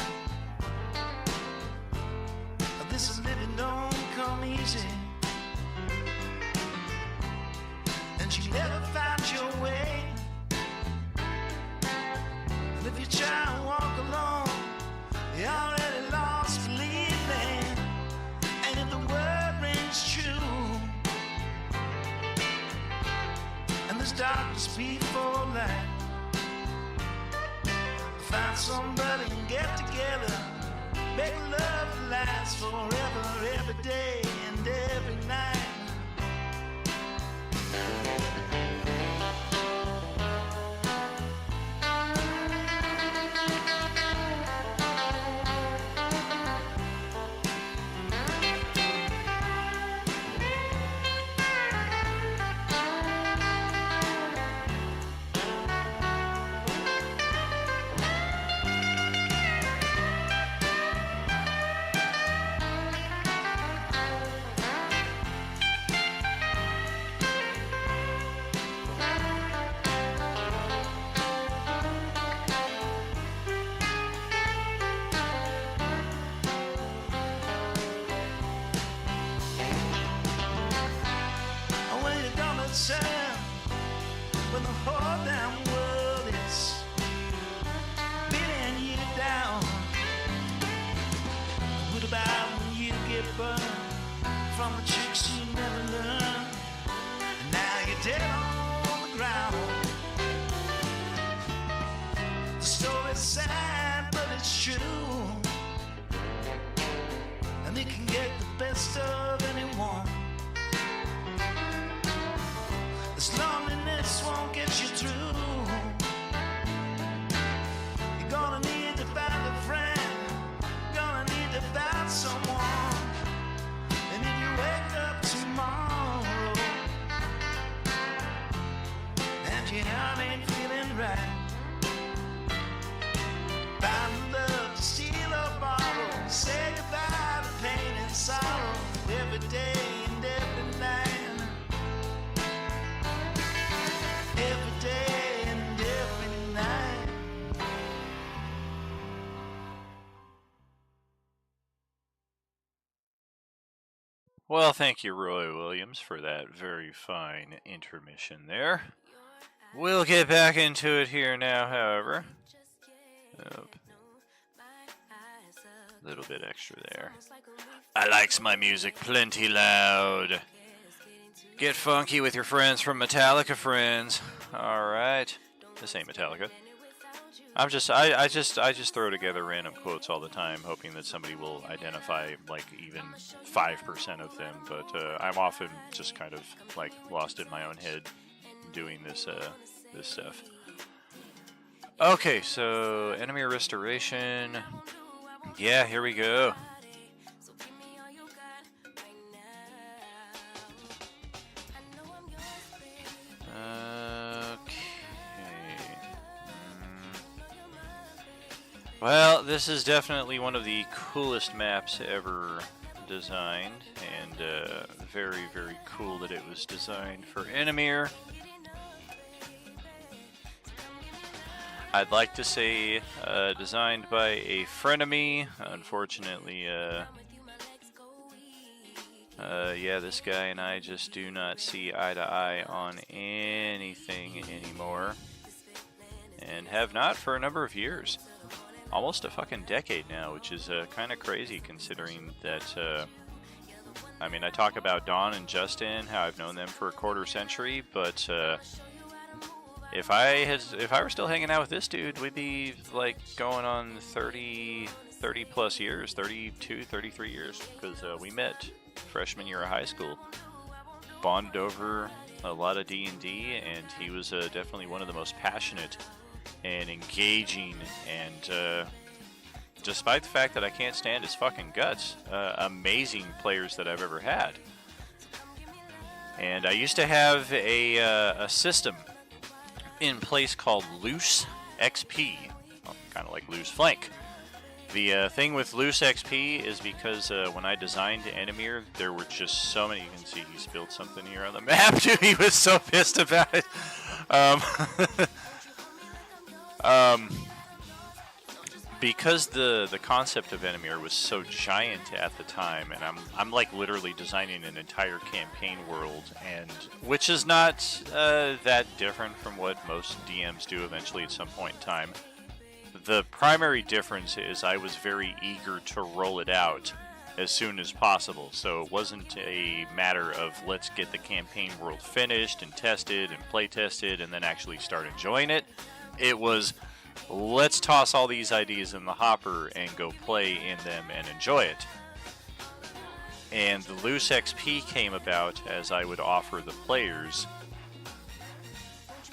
this is living don't come easy, and you never find your way. And if you try and walk alone, you already lost, believe me. And if the word rings true, and there's darkness before light, find somebody and get together. Make love last forever, every day and every night. Turn when the whole damn world is beating you down. What about when you get burned from the tricks you never learned? And now you're dead on the ground. The story's sad, but it's true, and it can get the best of anyone. This loneliness won't get you through. You're gonna need to find a friend. You're gonna need to find someone. And if you wake up tomorrow and your heart ain't feeling right, find love to steal or borrow. Say goodbye to pain and sorrow every day and every night. Every day and every night. Well, thank you, Roy Williams, for that very fine intermission there. We'll get back into it here now, however. Oop. A little bit extra there. I likes my music plenty loud. Get funky with your friends from Metallica Friends. All right, this ain't Metallica. I just throw together random quotes all the time, hoping that somebody will identify like even 5% of them. But I'm often just kind of like lost in my own head doing this this stuff. Okay, so enemy restoration. Yeah, here we go. Well, this is definitely one of the coolest maps ever designed, and very, very cool that it was designed for Enemir. I'd like to say designed by a frenemy. Unfortunately, yeah, this guy and I just do not see eye to eye on anything anymore. And have not for a number of years. Almost a fucking decade now, which is kind of crazy considering that, I mean, I talk about Don and Justin, how I've known them for a quarter century, but if I were still hanging out with this dude, we'd be like going on 30 plus years, 32, 33 years, because we met freshman year of high school, bonded over a lot of D&D, and he was definitely one of the most passionate and engaging, and despite the fact that I can't stand his fucking guts, amazing players that I've ever had. And I used to have a system in place called Loose XP, well, kind of like Loose Flank. The thing with Loose XP is because when I designed Enemir, there were just so many. You can see he spilled something here on the map, dude. He was so pissed about it. Because the concept of Enemir was so giant at the time, and I'm like literally designing an entire campaign world, and which is not that different from what most DMs do eventually at some point in time. The primary difference is I was very eager to roll it out as soon as possible, so it wasn't a matter of let's get the campaign world finished and tested and play tested and then actually start enjoying it. It was, let's toss all these ideas in the hopper and go play in them and enjoy it. And the Loose XP came about as I would offer the players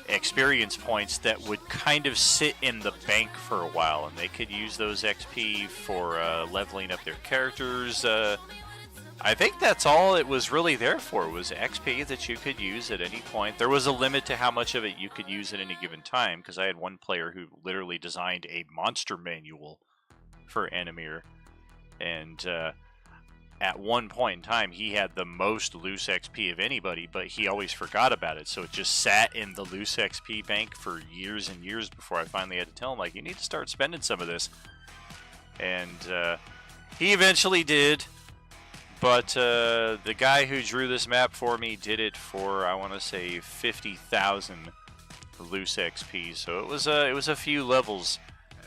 experience points that would kind of sit in the bank for a while, and they could use those XP for leveling up their characters. I think that's all it was really there for, was XP that you could use at any point. There was a limit to how much of it you could use at any given time, because I had one player who literally designed a monster manual for Enemir, and at one point in time he had the most Loose XP of anybody, but he always forgot about it, so it just sat in the Loose XP bank for years and years before I finally had to tell him, like, you need to start spending some of this. And he eventually did. But the guy who drew this map for me did it for, I want to say, 50,000 Loose XP. So it was a few levels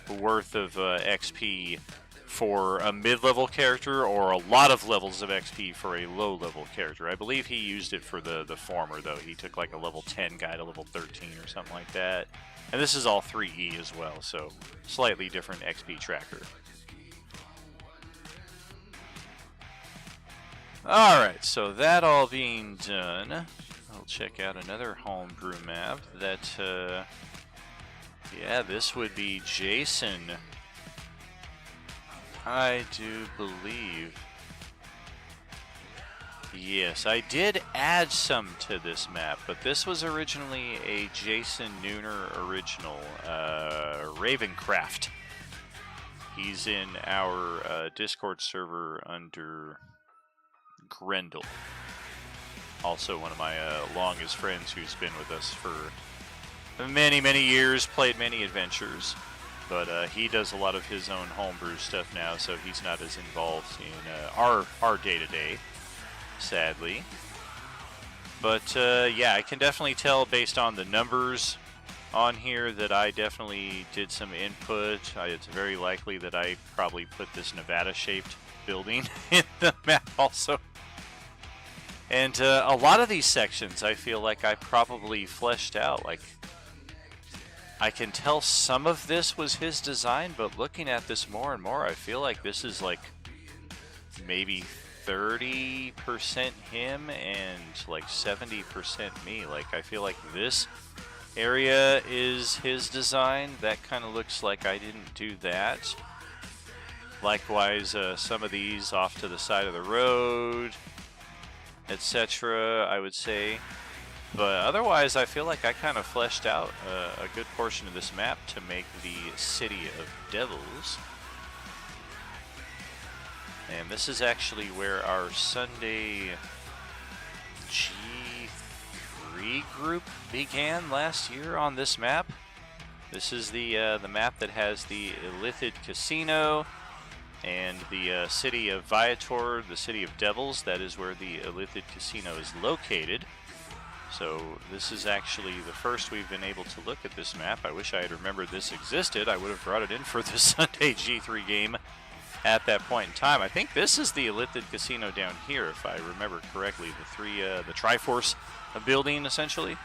worth of XP for a mid-level character, or a lot of levels of XP for a low-level character. I believe he used it for the former, though. He took like a level 10 guy to level 13 or something like that. And this is all 3E as well, so slightly different XP tracker. Alright, so that all being done, I'll check out another homebrew map that, yeah, this would be Jason. I do believe. Yes, I did add some to this map, but this was originally a Jason Nooner original, Ravencraft. He's in our Discord server under Grendel. Also one of my longest friends who's been with us for many, many years, played many adventures. But he does a lot of his own homebrew stuff now, so he's not as involved in our day-to-day, sadly. But yeah, I can definitely tell based on the numbers on here that I definitely did some input. It's very likely that I probably put this Nevada-shaped building in the map also. And a lot of these sections I feel like I probably fleshed out. Like, I can tell some of this was his design, but looking at this more and more, I feel like this is like maybe 30% him and like 70% me. Like, I feel like this area is his design. That kind of looks like I didn't do that. Likewise, some of these off to the side of the road, etc., I would say. But otherwise, I feel like I kind of fleshed out a good portion of this map to make the City of Devils. And this is actually where our Sunday G3 group began last year on this map. This is the map that has the Illithid Casino and the city of Viator, the city of devils. That is where the Illithid Casino is located. So this is actually the first we've been able to look at this map. I wish I had remembered this existed. I would have brought it in for the Sunday G3 game at that point in time. I think this is the Illithid Casino down here, if I remember correctly. The Triforce building, essentially.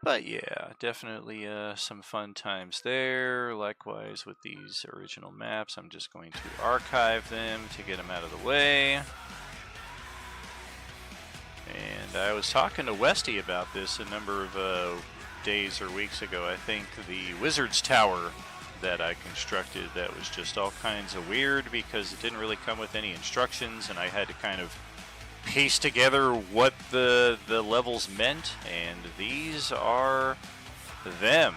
But yeah, definitely some fun times there. Likewise with these original maps, I'm just going to archive them to get them out of the way. And I was talking to Westy about this a number of days or weeks ago. I think the Wizard's Tower that I constructed, that was just all kinds of weird because it didn't really come with any instructions, and I had to kind of piece together what the levels meant, and these are them.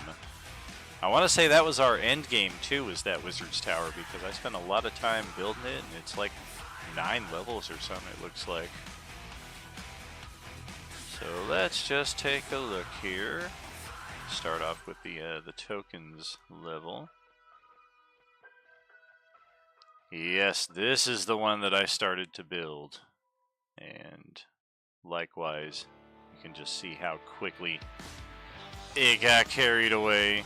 I want to say that was our end game too, was that Wizard's Tower, because I spent a lot of time building it, and it's like 9 levels or something, it looks like. So let's just take a look here. Start off with the tokens level. Yes, this is the one that I started to build. And likewise, you can just see how quickly it got carried away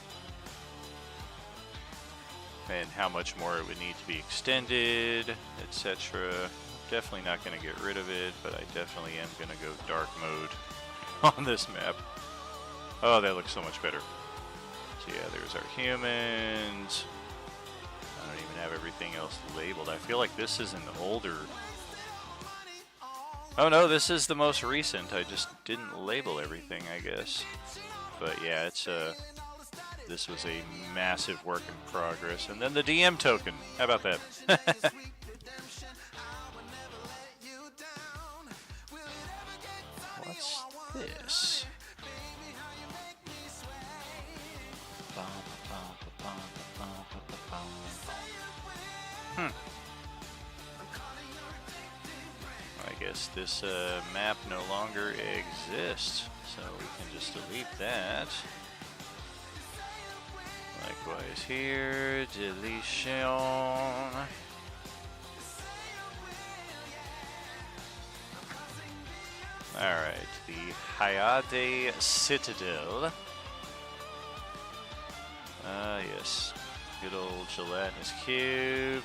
and how much more it would need to be extended, etc. Definitely not going to get rid of it, but I definitely am going to go dark mode on this map. Oh, that looks so much better. So yeah, there's our humans. I don't even have everything else labeled. I feel like this is an older... Oh no, this is the most recent. I just didn't label everything, I guess. But yeah, it's this was a massive work in progress. And then the DM token. How about that? What's this? I guess this map no longer exists, so we can just delete that. Likewise here, deletion. Alright, the Hyade Citadel. Yes. Good old gelatinous cube.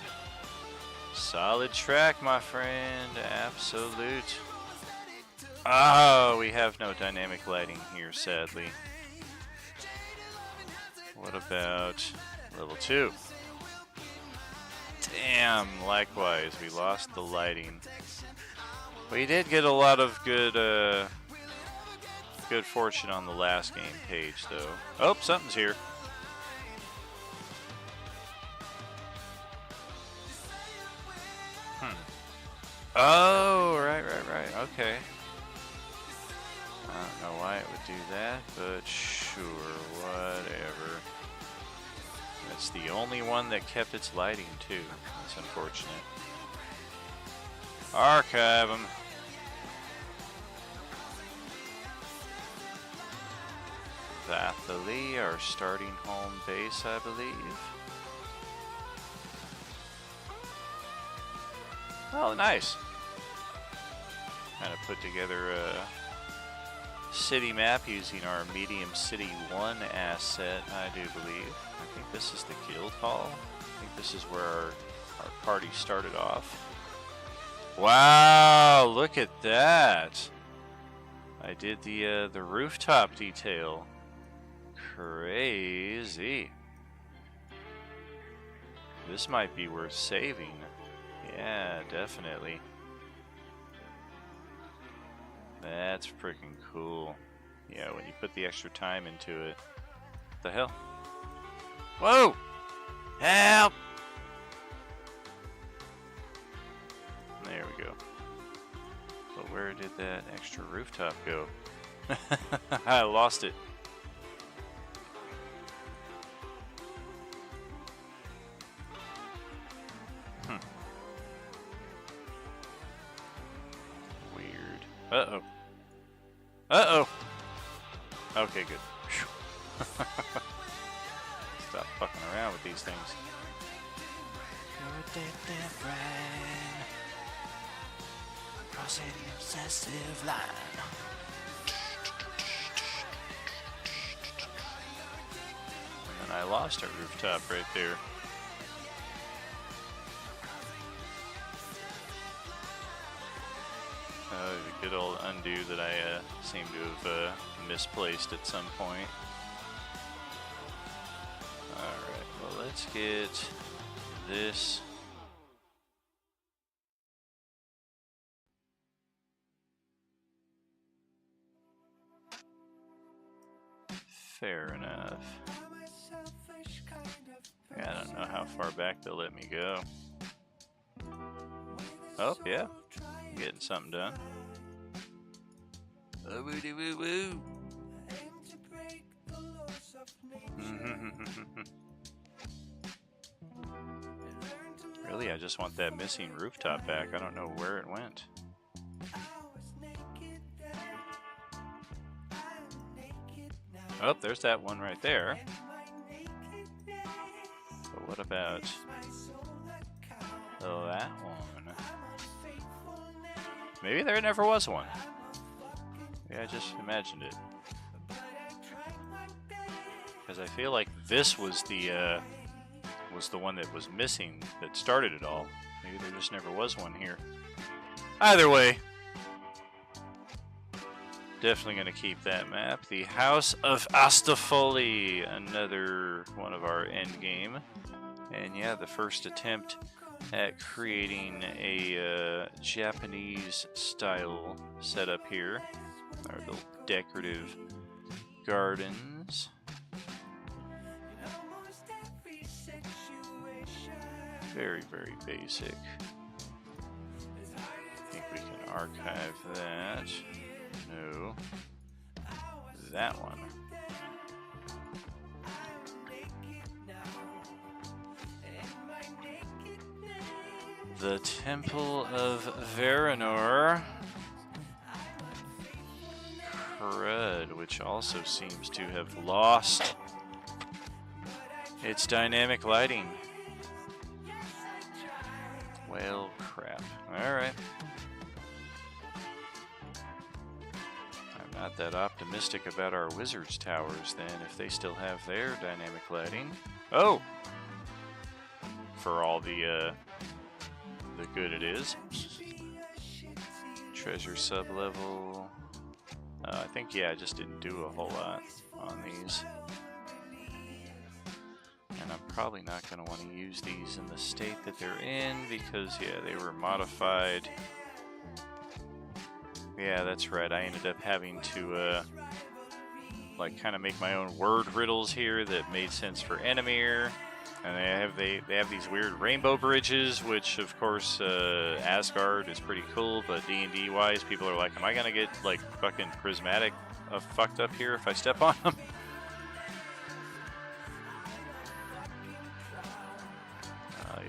Solid track, my friend. Absolute. Oh, we have no dynamic lighting here, sadly. What about level 2? Damn, likewise, we lost the lighting. We did get a lot of good fortune on the last game page, though. Oh, something's here. Oh, right, okay. I don't know why it would do that, but sure, whatever. That's the only one that kept its lighting, too. That's unfortunate. Archive them. Vathali, our starting home base, I believe. Oh, nice. Kind of put together a city map using our Medium City 1 asset, I do believe. I think this is the guild hall. I think this is where our party started off. Wow, look at that. I did the rooftop detail. Crazy. This might be worth saving. Yeah, definitely. That's freaking cool. Yeah, when you put the extra time into it. What the hell? Whoa! Help! There we go. But where did that extra rooftop go? I lost it. Uh-oh. Uh-oh. Okay, good. Phew. Stop fucking around with these things. You're a dead brain. Crossing the obsessive line. And I lost our rooftop right there. The good old undo that I seem to have misplaced at some point. Alright, well, let's get this. Fair enough. Yeah, I don't know how far back they'll let me go. Oh, yeah. Getting something done. Oh, woo woo woo. Really, I just want that missing rooftop back. I don't know where it went. Oh, there's that one right there. But what about that one? Maybe there never was one. Yeah, I just imagined it. Because I feel like this was the one that was missing that started it all. Maybe there just never was one here. Either way, definitely going to keep that map. The House of Astafoli, another one of our end game. And yeah, the first attempt at creating a Japanese style setup here. Our little decorative gardens. Very, very basic. I think we can archive that. No. That one. The Temple of Varanor. Crud, which also seems to have lost its dynamic lighting. Well, crap. Alright. I'm not that optimistic about our Wizards Towers then, if they still have their dynamic lighting. Oh! For all the good it is. Treasure sub-level. I think, yeah, I just didn't do a whole lot on these. And I'm probably not going to want to use these in the state that they're in because, yeah, they were modified. Yeah, that's right. I ended up having to, like, kind of make my own word riddles here that made sense for Enemir. And they have these weird rainbow bridges, which, of course, Asgard is pretty cool, but D&D wise, people are like, am I going to get, like, fucking prismatic fucked up here if I step on them?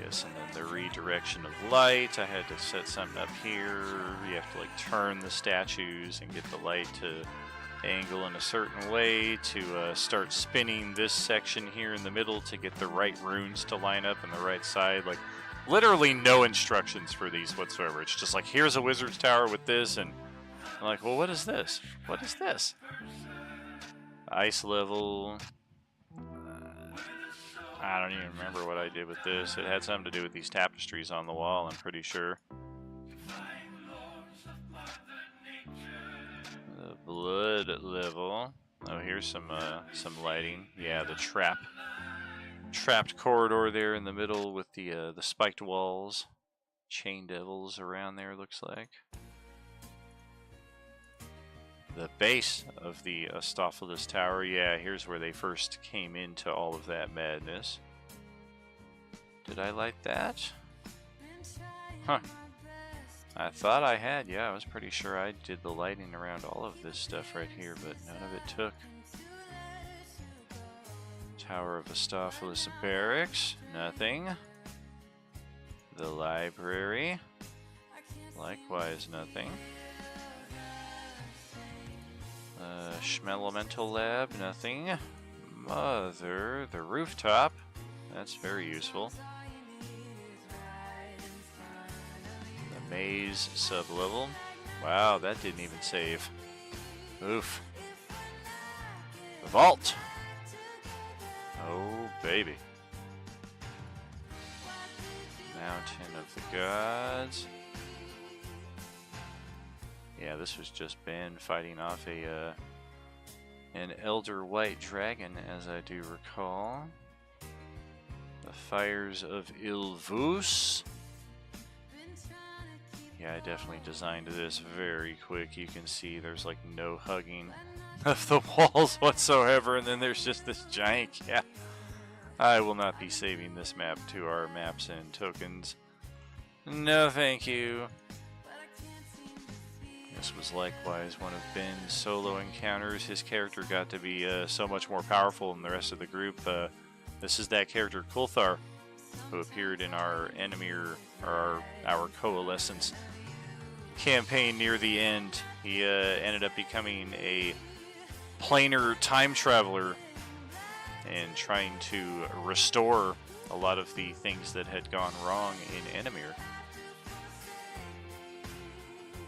Yes, and then the redirection of light. I had to set something up here. You have to, like, turn the statues and get the light to angle in a certain way to start spinning this section here in the middle to get the right runes to line up in the right side. Like, literally no instructions for these whatsoever. It's just like, here's a wizard's tower with this, and I'm like, well, what is this? What is this? Ice level. I don't even remember what I did with this. It had something to do with these tapestries on the wall, I'm pretty sure. The blood level. Oh, here's some lighting. Yeah, the trapped corridor there in the middle with the spiked walls, chain devils around there. Looks like the base of the Astaphilis Tower. Yeah, here's where they first came into all of that madness. Did I light that? Huh. I thought I had, yeah, I was pretty sure I did the lighting around all of this stuff right here, but none of it took. Tower of Astaphilis Barracks, nothing. The library, likewise nothing. Schmelemental Lab, nothing. Mother, the rooftop. That's very useful. The maze sub-level. Wow, that didn't even save. Oof. The vault. Oh, baby. Mountain of the Gods. Yeah, this was just Ben fighting off an elder white dragon, as I do recall. The Fires of Ilvus. Yeah, I definitely designed this very quick. You can see there's like no hugging of the walls whatsoever, and then there's just this giant gap. I will not be saving this map to our maps and tokens. No, thank you. This was likewise one of Ben's solo encounters. His character got to be so much more powerful than the rest of the group. This is that character Kulthar, who appeared in our Enemir, or our Coalescence campaign near the end. He ended up becoming a planar time traveler and trying to restore a lot of the things that had gone wrong in Enemir.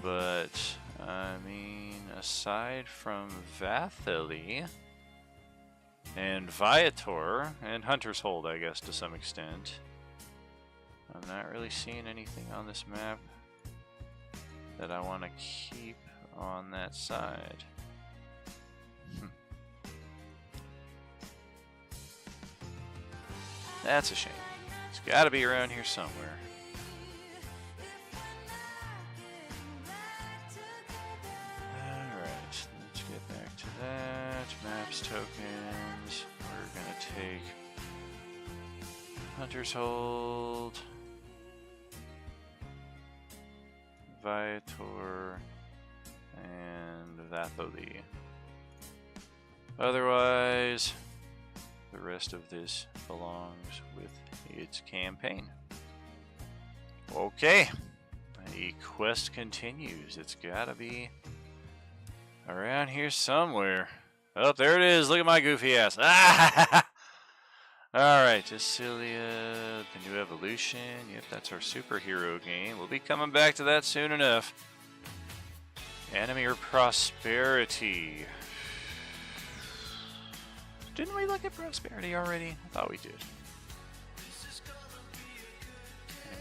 But, I mean, aside from Vatheli and Viator and Hunter's Hold, I guess, to some extent, I'm not really seeing anything on this map that I want to keep on that side. That's a shame. It's got to be around here somewhere. Alright, let's get back to that. Maps, tokens. We're going to take Hunter's Hold, Viator, and Vatholi. Otherwise, the rest of this belongs with its campaign. Okay, the quest continues. It's gotta be around here somewhere. Oh, there it is. Look at my goofy ass. Alright, Dissilia, the new evolution. Yep, that's our superhero game. We'll be coming back to that soon enough. Enemir Prosperity. Didn't we look at Prosperity already? I thought we did.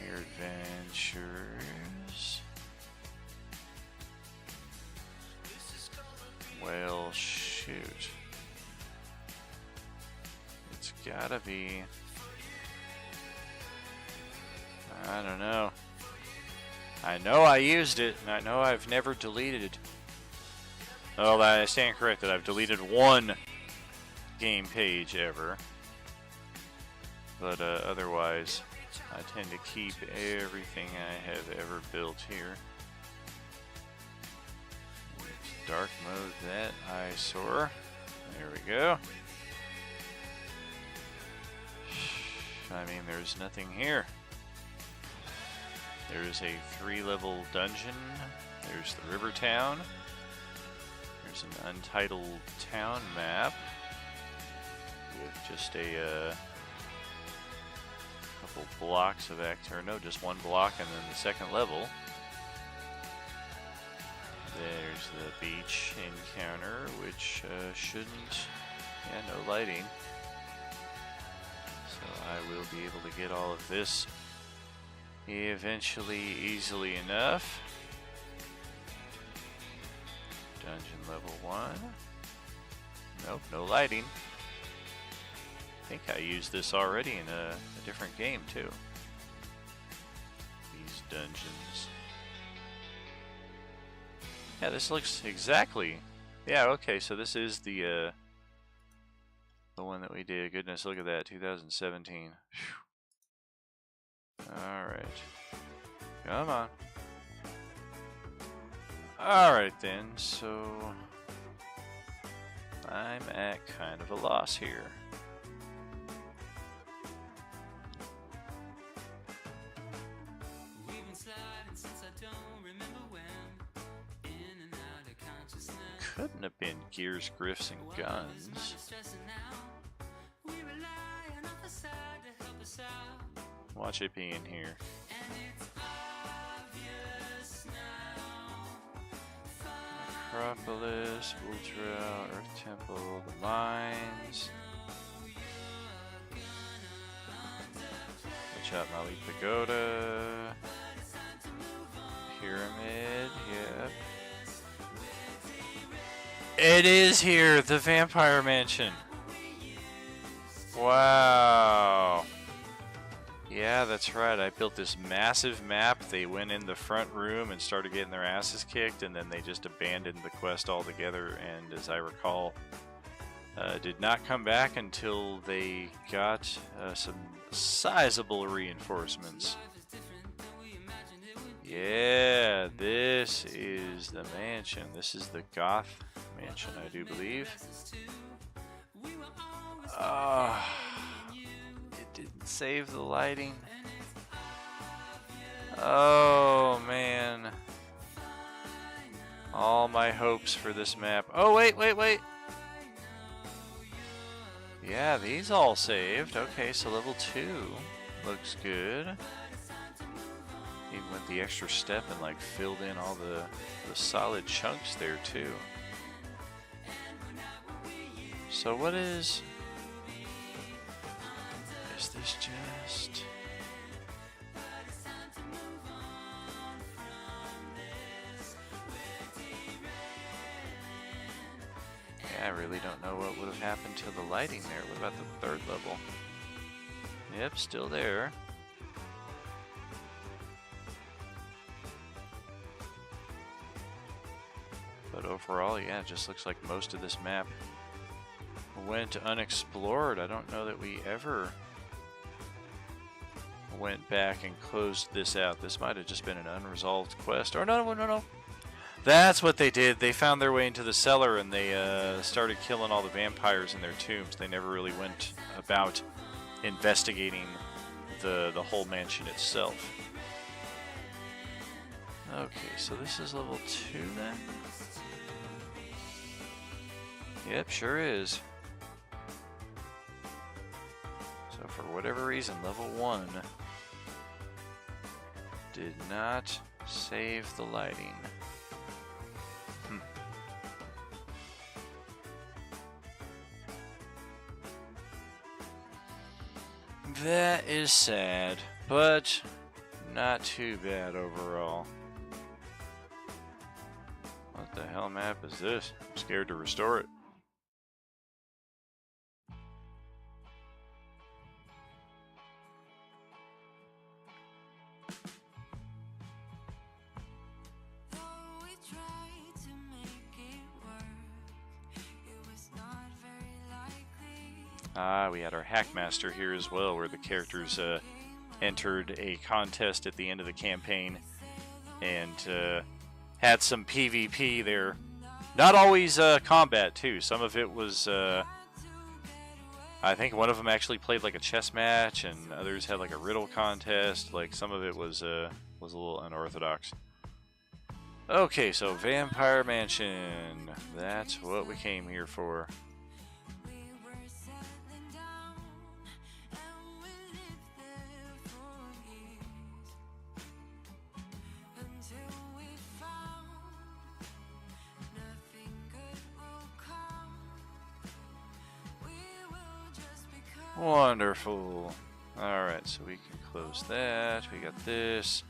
Enemir Adventures. Well, shoot. It's gotta be... I don't know. I know I used it, and I know I've never deleted it. Oh, I stand corrected. I've deleted one game page ever. But otherwise, I tend to keep everything I have ever built here. Dark mode that eyesore. There we go. I mean, there's nothing here. There's a 3-level dungeon. There's the River Town. There's an untitled town map with just a couple blocks of or no, just one block and then the second level. There's the beach encounter, which shouldn't, no lighting. So I will be able to get all of this eventually easily enough. Dungeon level 1. Nope, no lighting. I think I used this already in a different game too. These dungeons. Yeah, this looks exactly... Yeah, okay, so this is the one that we did. Goodness, look at that, 2017. Alright. Come on. Alright then, so... I'm at kind of a loss here. couldn't have been gears, griffs, and guns. Watch it be in here. Necropolis, Ultra, Earth Temple, the mines. Watch out, Mali Pagoda. Pyramid, yep. It is here, the Vampire Mansion. Wow. Yeah, that's right. I built this massive map. They went in the front room and started getting their asses kicked, and then they just abandoned the quest altogether. And as I recall, did not come back until they got some sizable reinforcements. Yeah, this is the mansion. This is the Goth mansion, I do believe. It didn't save the lighting. Oh, man. All my hopes for this map. Oh, wait. Yeah, these all saved. Okay, so level 2 looks good. Even went the extra step and like filled in all the solid chunks there too. So what is this just? Yeah, I really don't know what would have happened to the lighting there. What about the third level? Yep, still there. But overall, yeah, it just looks like most of this map went unexplored. I don't know that we ever went back and closed this out. This might have just been an unresolved quest. Or no. That's what they did. They found their way into the cellar and they started killing all the vampires in their tombs. They never really went about investigating the whole mansion itself. Okay, so this is level 2 then? Yep, sure is. So for whatever reason, level 1 did not save the lighting. That is sad, but not too bad overall. What the hell map is this? I'm scared to restore it. We had our Hackmaster here as well, where the characters entered a contest at the end of the campaign and had some PvP there. Not always combat, too. Some of it was... I think one of them actually played like a chess match, and others had like a riddle contest. Like, some of it was a little unorthodox. Okay, so Vampire Mansion. That's what we came here for. Wonderful. Alright, so we can close that. We got this.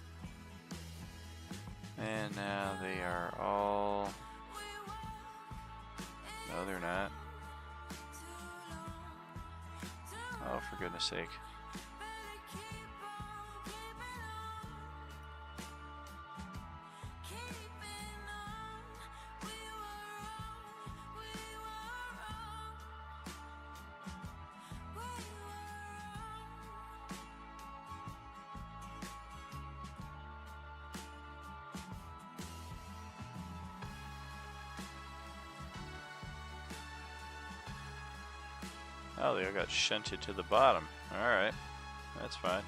And now they are all... No, they're not. Oh, for goodness sake. Oh, they all got shunted to the bottom. Alright, that's fine.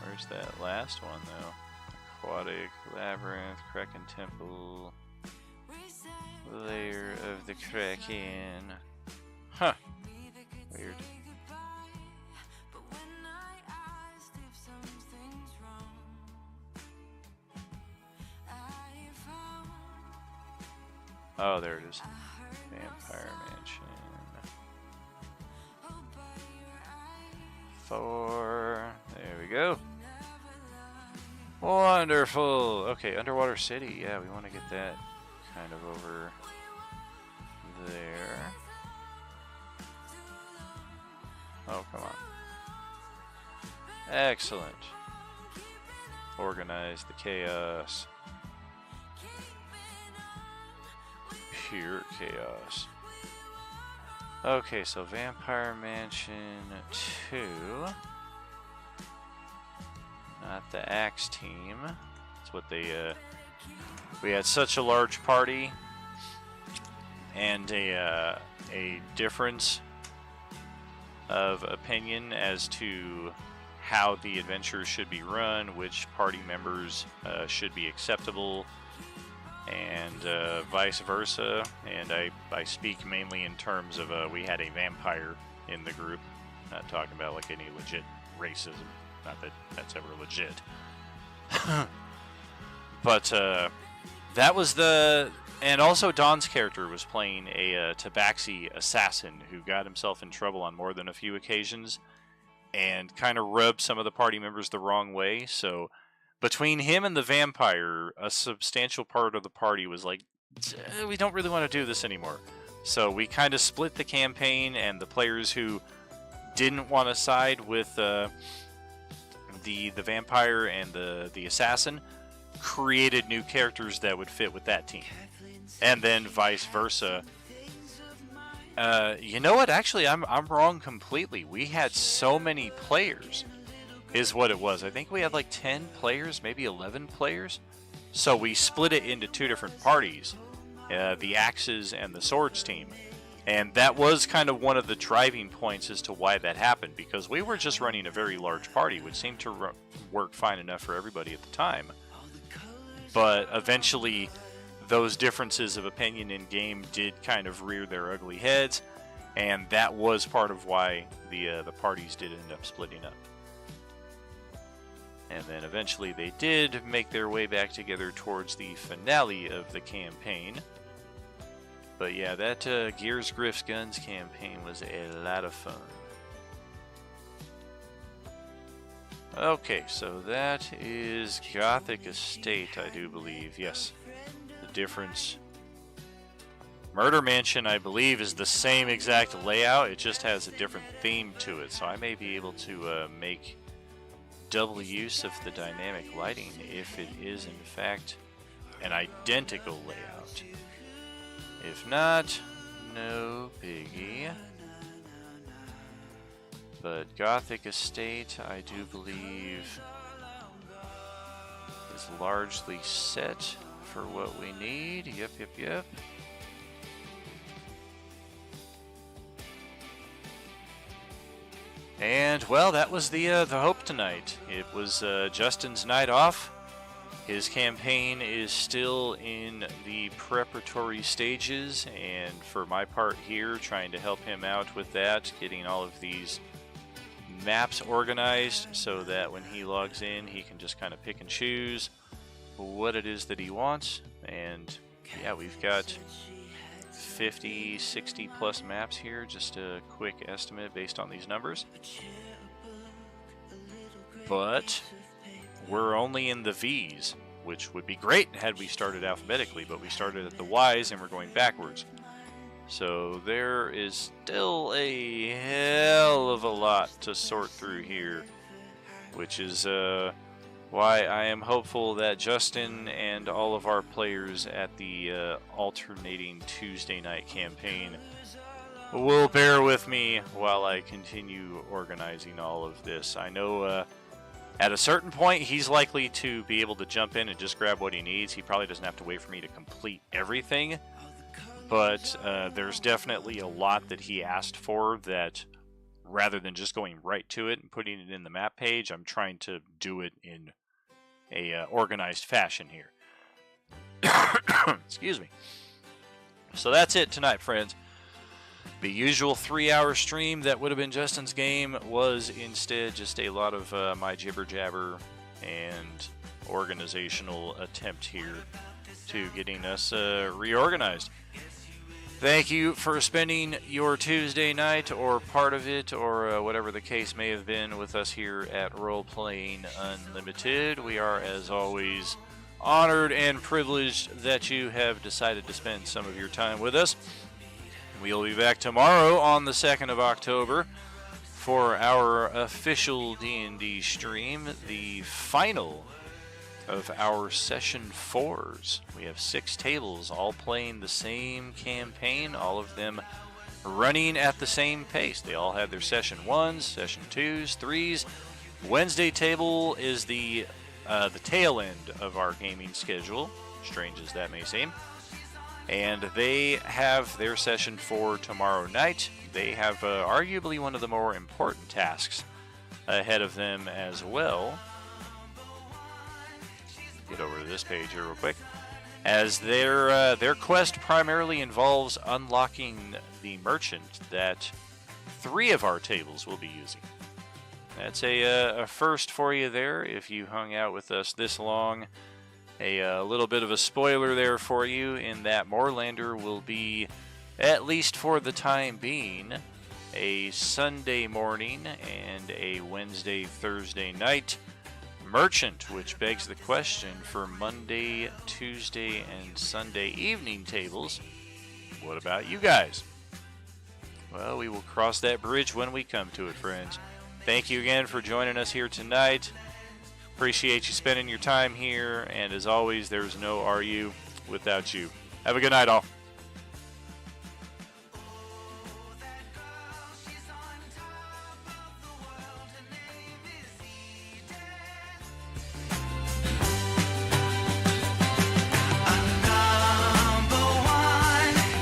Where's that last one, though? Aquatic, Labyrinth, Kraken Temple. Lair of the Kraken. Huh. Weird. Oh, there it is. Vampire Mansion. 4. There we go. Wonderful. Okay, Underwater City. Yeah, we want to get that kind of over there. Oh, come on. Excellent. Organize the chaos. Pure chaos. Okay, so Vampire Mansion 2. Not the Axe team. That's what they, we had such a large party and a difference of opinion as to how the adventure should be run, which party members should be acceptable, and vice versa. And I speak mainly in terms of we had a vampire in the group, not talking about like any legit racism, not that that's ever legit. But that was the... And also Don's character was playing a Tabaxi assassin who got himself in trouble on more than a few occasions and kind of rubbed some of the party members the wrong way. So between him and the vampire, a substantial part of the party was like, we don't really want to do this anymore. So we kind of split the campaign, and the players who didn't want to side with the vampire and the assassin created new characters that would fit with that team. And then vice versa. You know what? Actually, I'm wrong completely. We had so many players, is what it was. I think we had like 10 players, maybe 11 players. So we split it into two different parties, the Axes and the Swords team. And that was kind of one of the driving points as to why that happened, because we were just running a very large party, which seemed to work fine enough for everybody at the time. But eventually, those differences of opinion in game did kind of rear their ugly heads, and that was part of why the parties did end up splitting up. And then eventually they did make their way back together towards the finale of the campaign. But yeah, that Gears, Griffs, Guns campaign was a lot of fun. Okay, so that is Gothic Estate, I do believe. Yes, the difference. Murder Mansion, I believe, is the same exact layout. It just has a different theme to it. So I may be able to make double use of the dynamic lighting if it is, in fact, an identical layout. If not, no biggie. But Gothic Estate, I do believe, is largely set for what we need. Yep. And, well, that was the hope tonight. It was Justin's night off. His campaign is still in the preparatory stages, and for my part here, trying to help him out with that, getting all of these maps organized so that when he logs in, he can just kind of pick and choose what it is that he wants. And yeah, we've got 50, 60 plus maps here, just a quick estimate based on these numbers. But we're only in the V's, which would be great had we started alphabetically, but we started at the Y's and we're going backwards. So there is still a hell of a lot to sort through here, which is why I am hopeful that Justin and all of our players at the alternating Tuesday night campaign will bear with me while I continue organizing all of this. I know at a certain point he's likely to be able to jump in and just grab what he needs. He probably doesn't have to wait for me to complete everything, but there's definitely a lot that he asked for that rather than just going right to it and putting it in the map page, I'm trying to do it in a organized fashion here. Excuse me. So that's it tonight, friends. The usual 3-hour stream that would have been Justin's game was instead just a lot of my jibber jabber and organizational attempt here to getting us reorganized. Thank you for spending your Tuesday night or part of it or whatever the case may have been with us here at Role Playing Unlimited. We are, as always, honored and privileged that you have decided to spend some of your time with us. We'll be back tomorrow on the 2nd of October for our official D&D stream, the final of our session 4s. We have 6 tables all playing the same campaign, all of them running at the same pace. They all have their session 1s, session 2s, 3s. Wednesday table is the tail end of our gaming schedule, strange as that may seem. And they have their session 4 tomorrow night. They have arguably one of the more important tasks ahead of them as well. Get over to this page here real quick, as their quest primarily involves unlocking the merchant that 3 of our tables will be using. That's a first for you there if you hung out with us this long. A little bit of a spoiler there for you in that Moorlander will be, at least for the time being, a Sunday morning and a Wednesday, Thursday night merchant, which begs the question for Monday, Tuesday, and Sunday evening tables. What about you guys? Well, we will cross that bridge when we come to it, friends. Thank you again for joining us here tonight. Appreciate you spending your time here, and as always, there's no RU without you. Have a good night, all.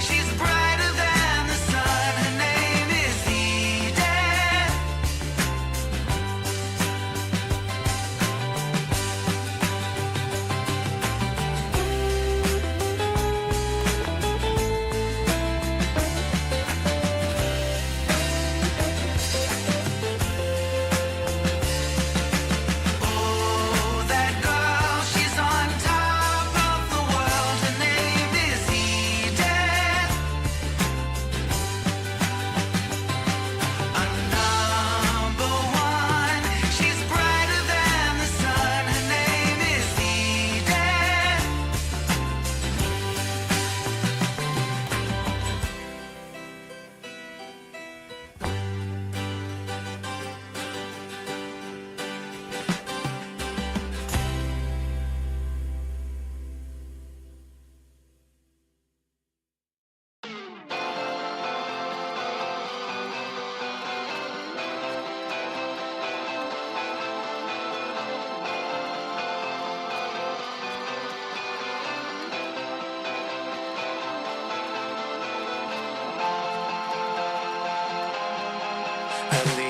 She's brighter than the sun. Her name is Eden. Oh, that girl, she's on top of the world. Her name is Eden. Number 1, she's brighter than the sun. Her name is Eden. Early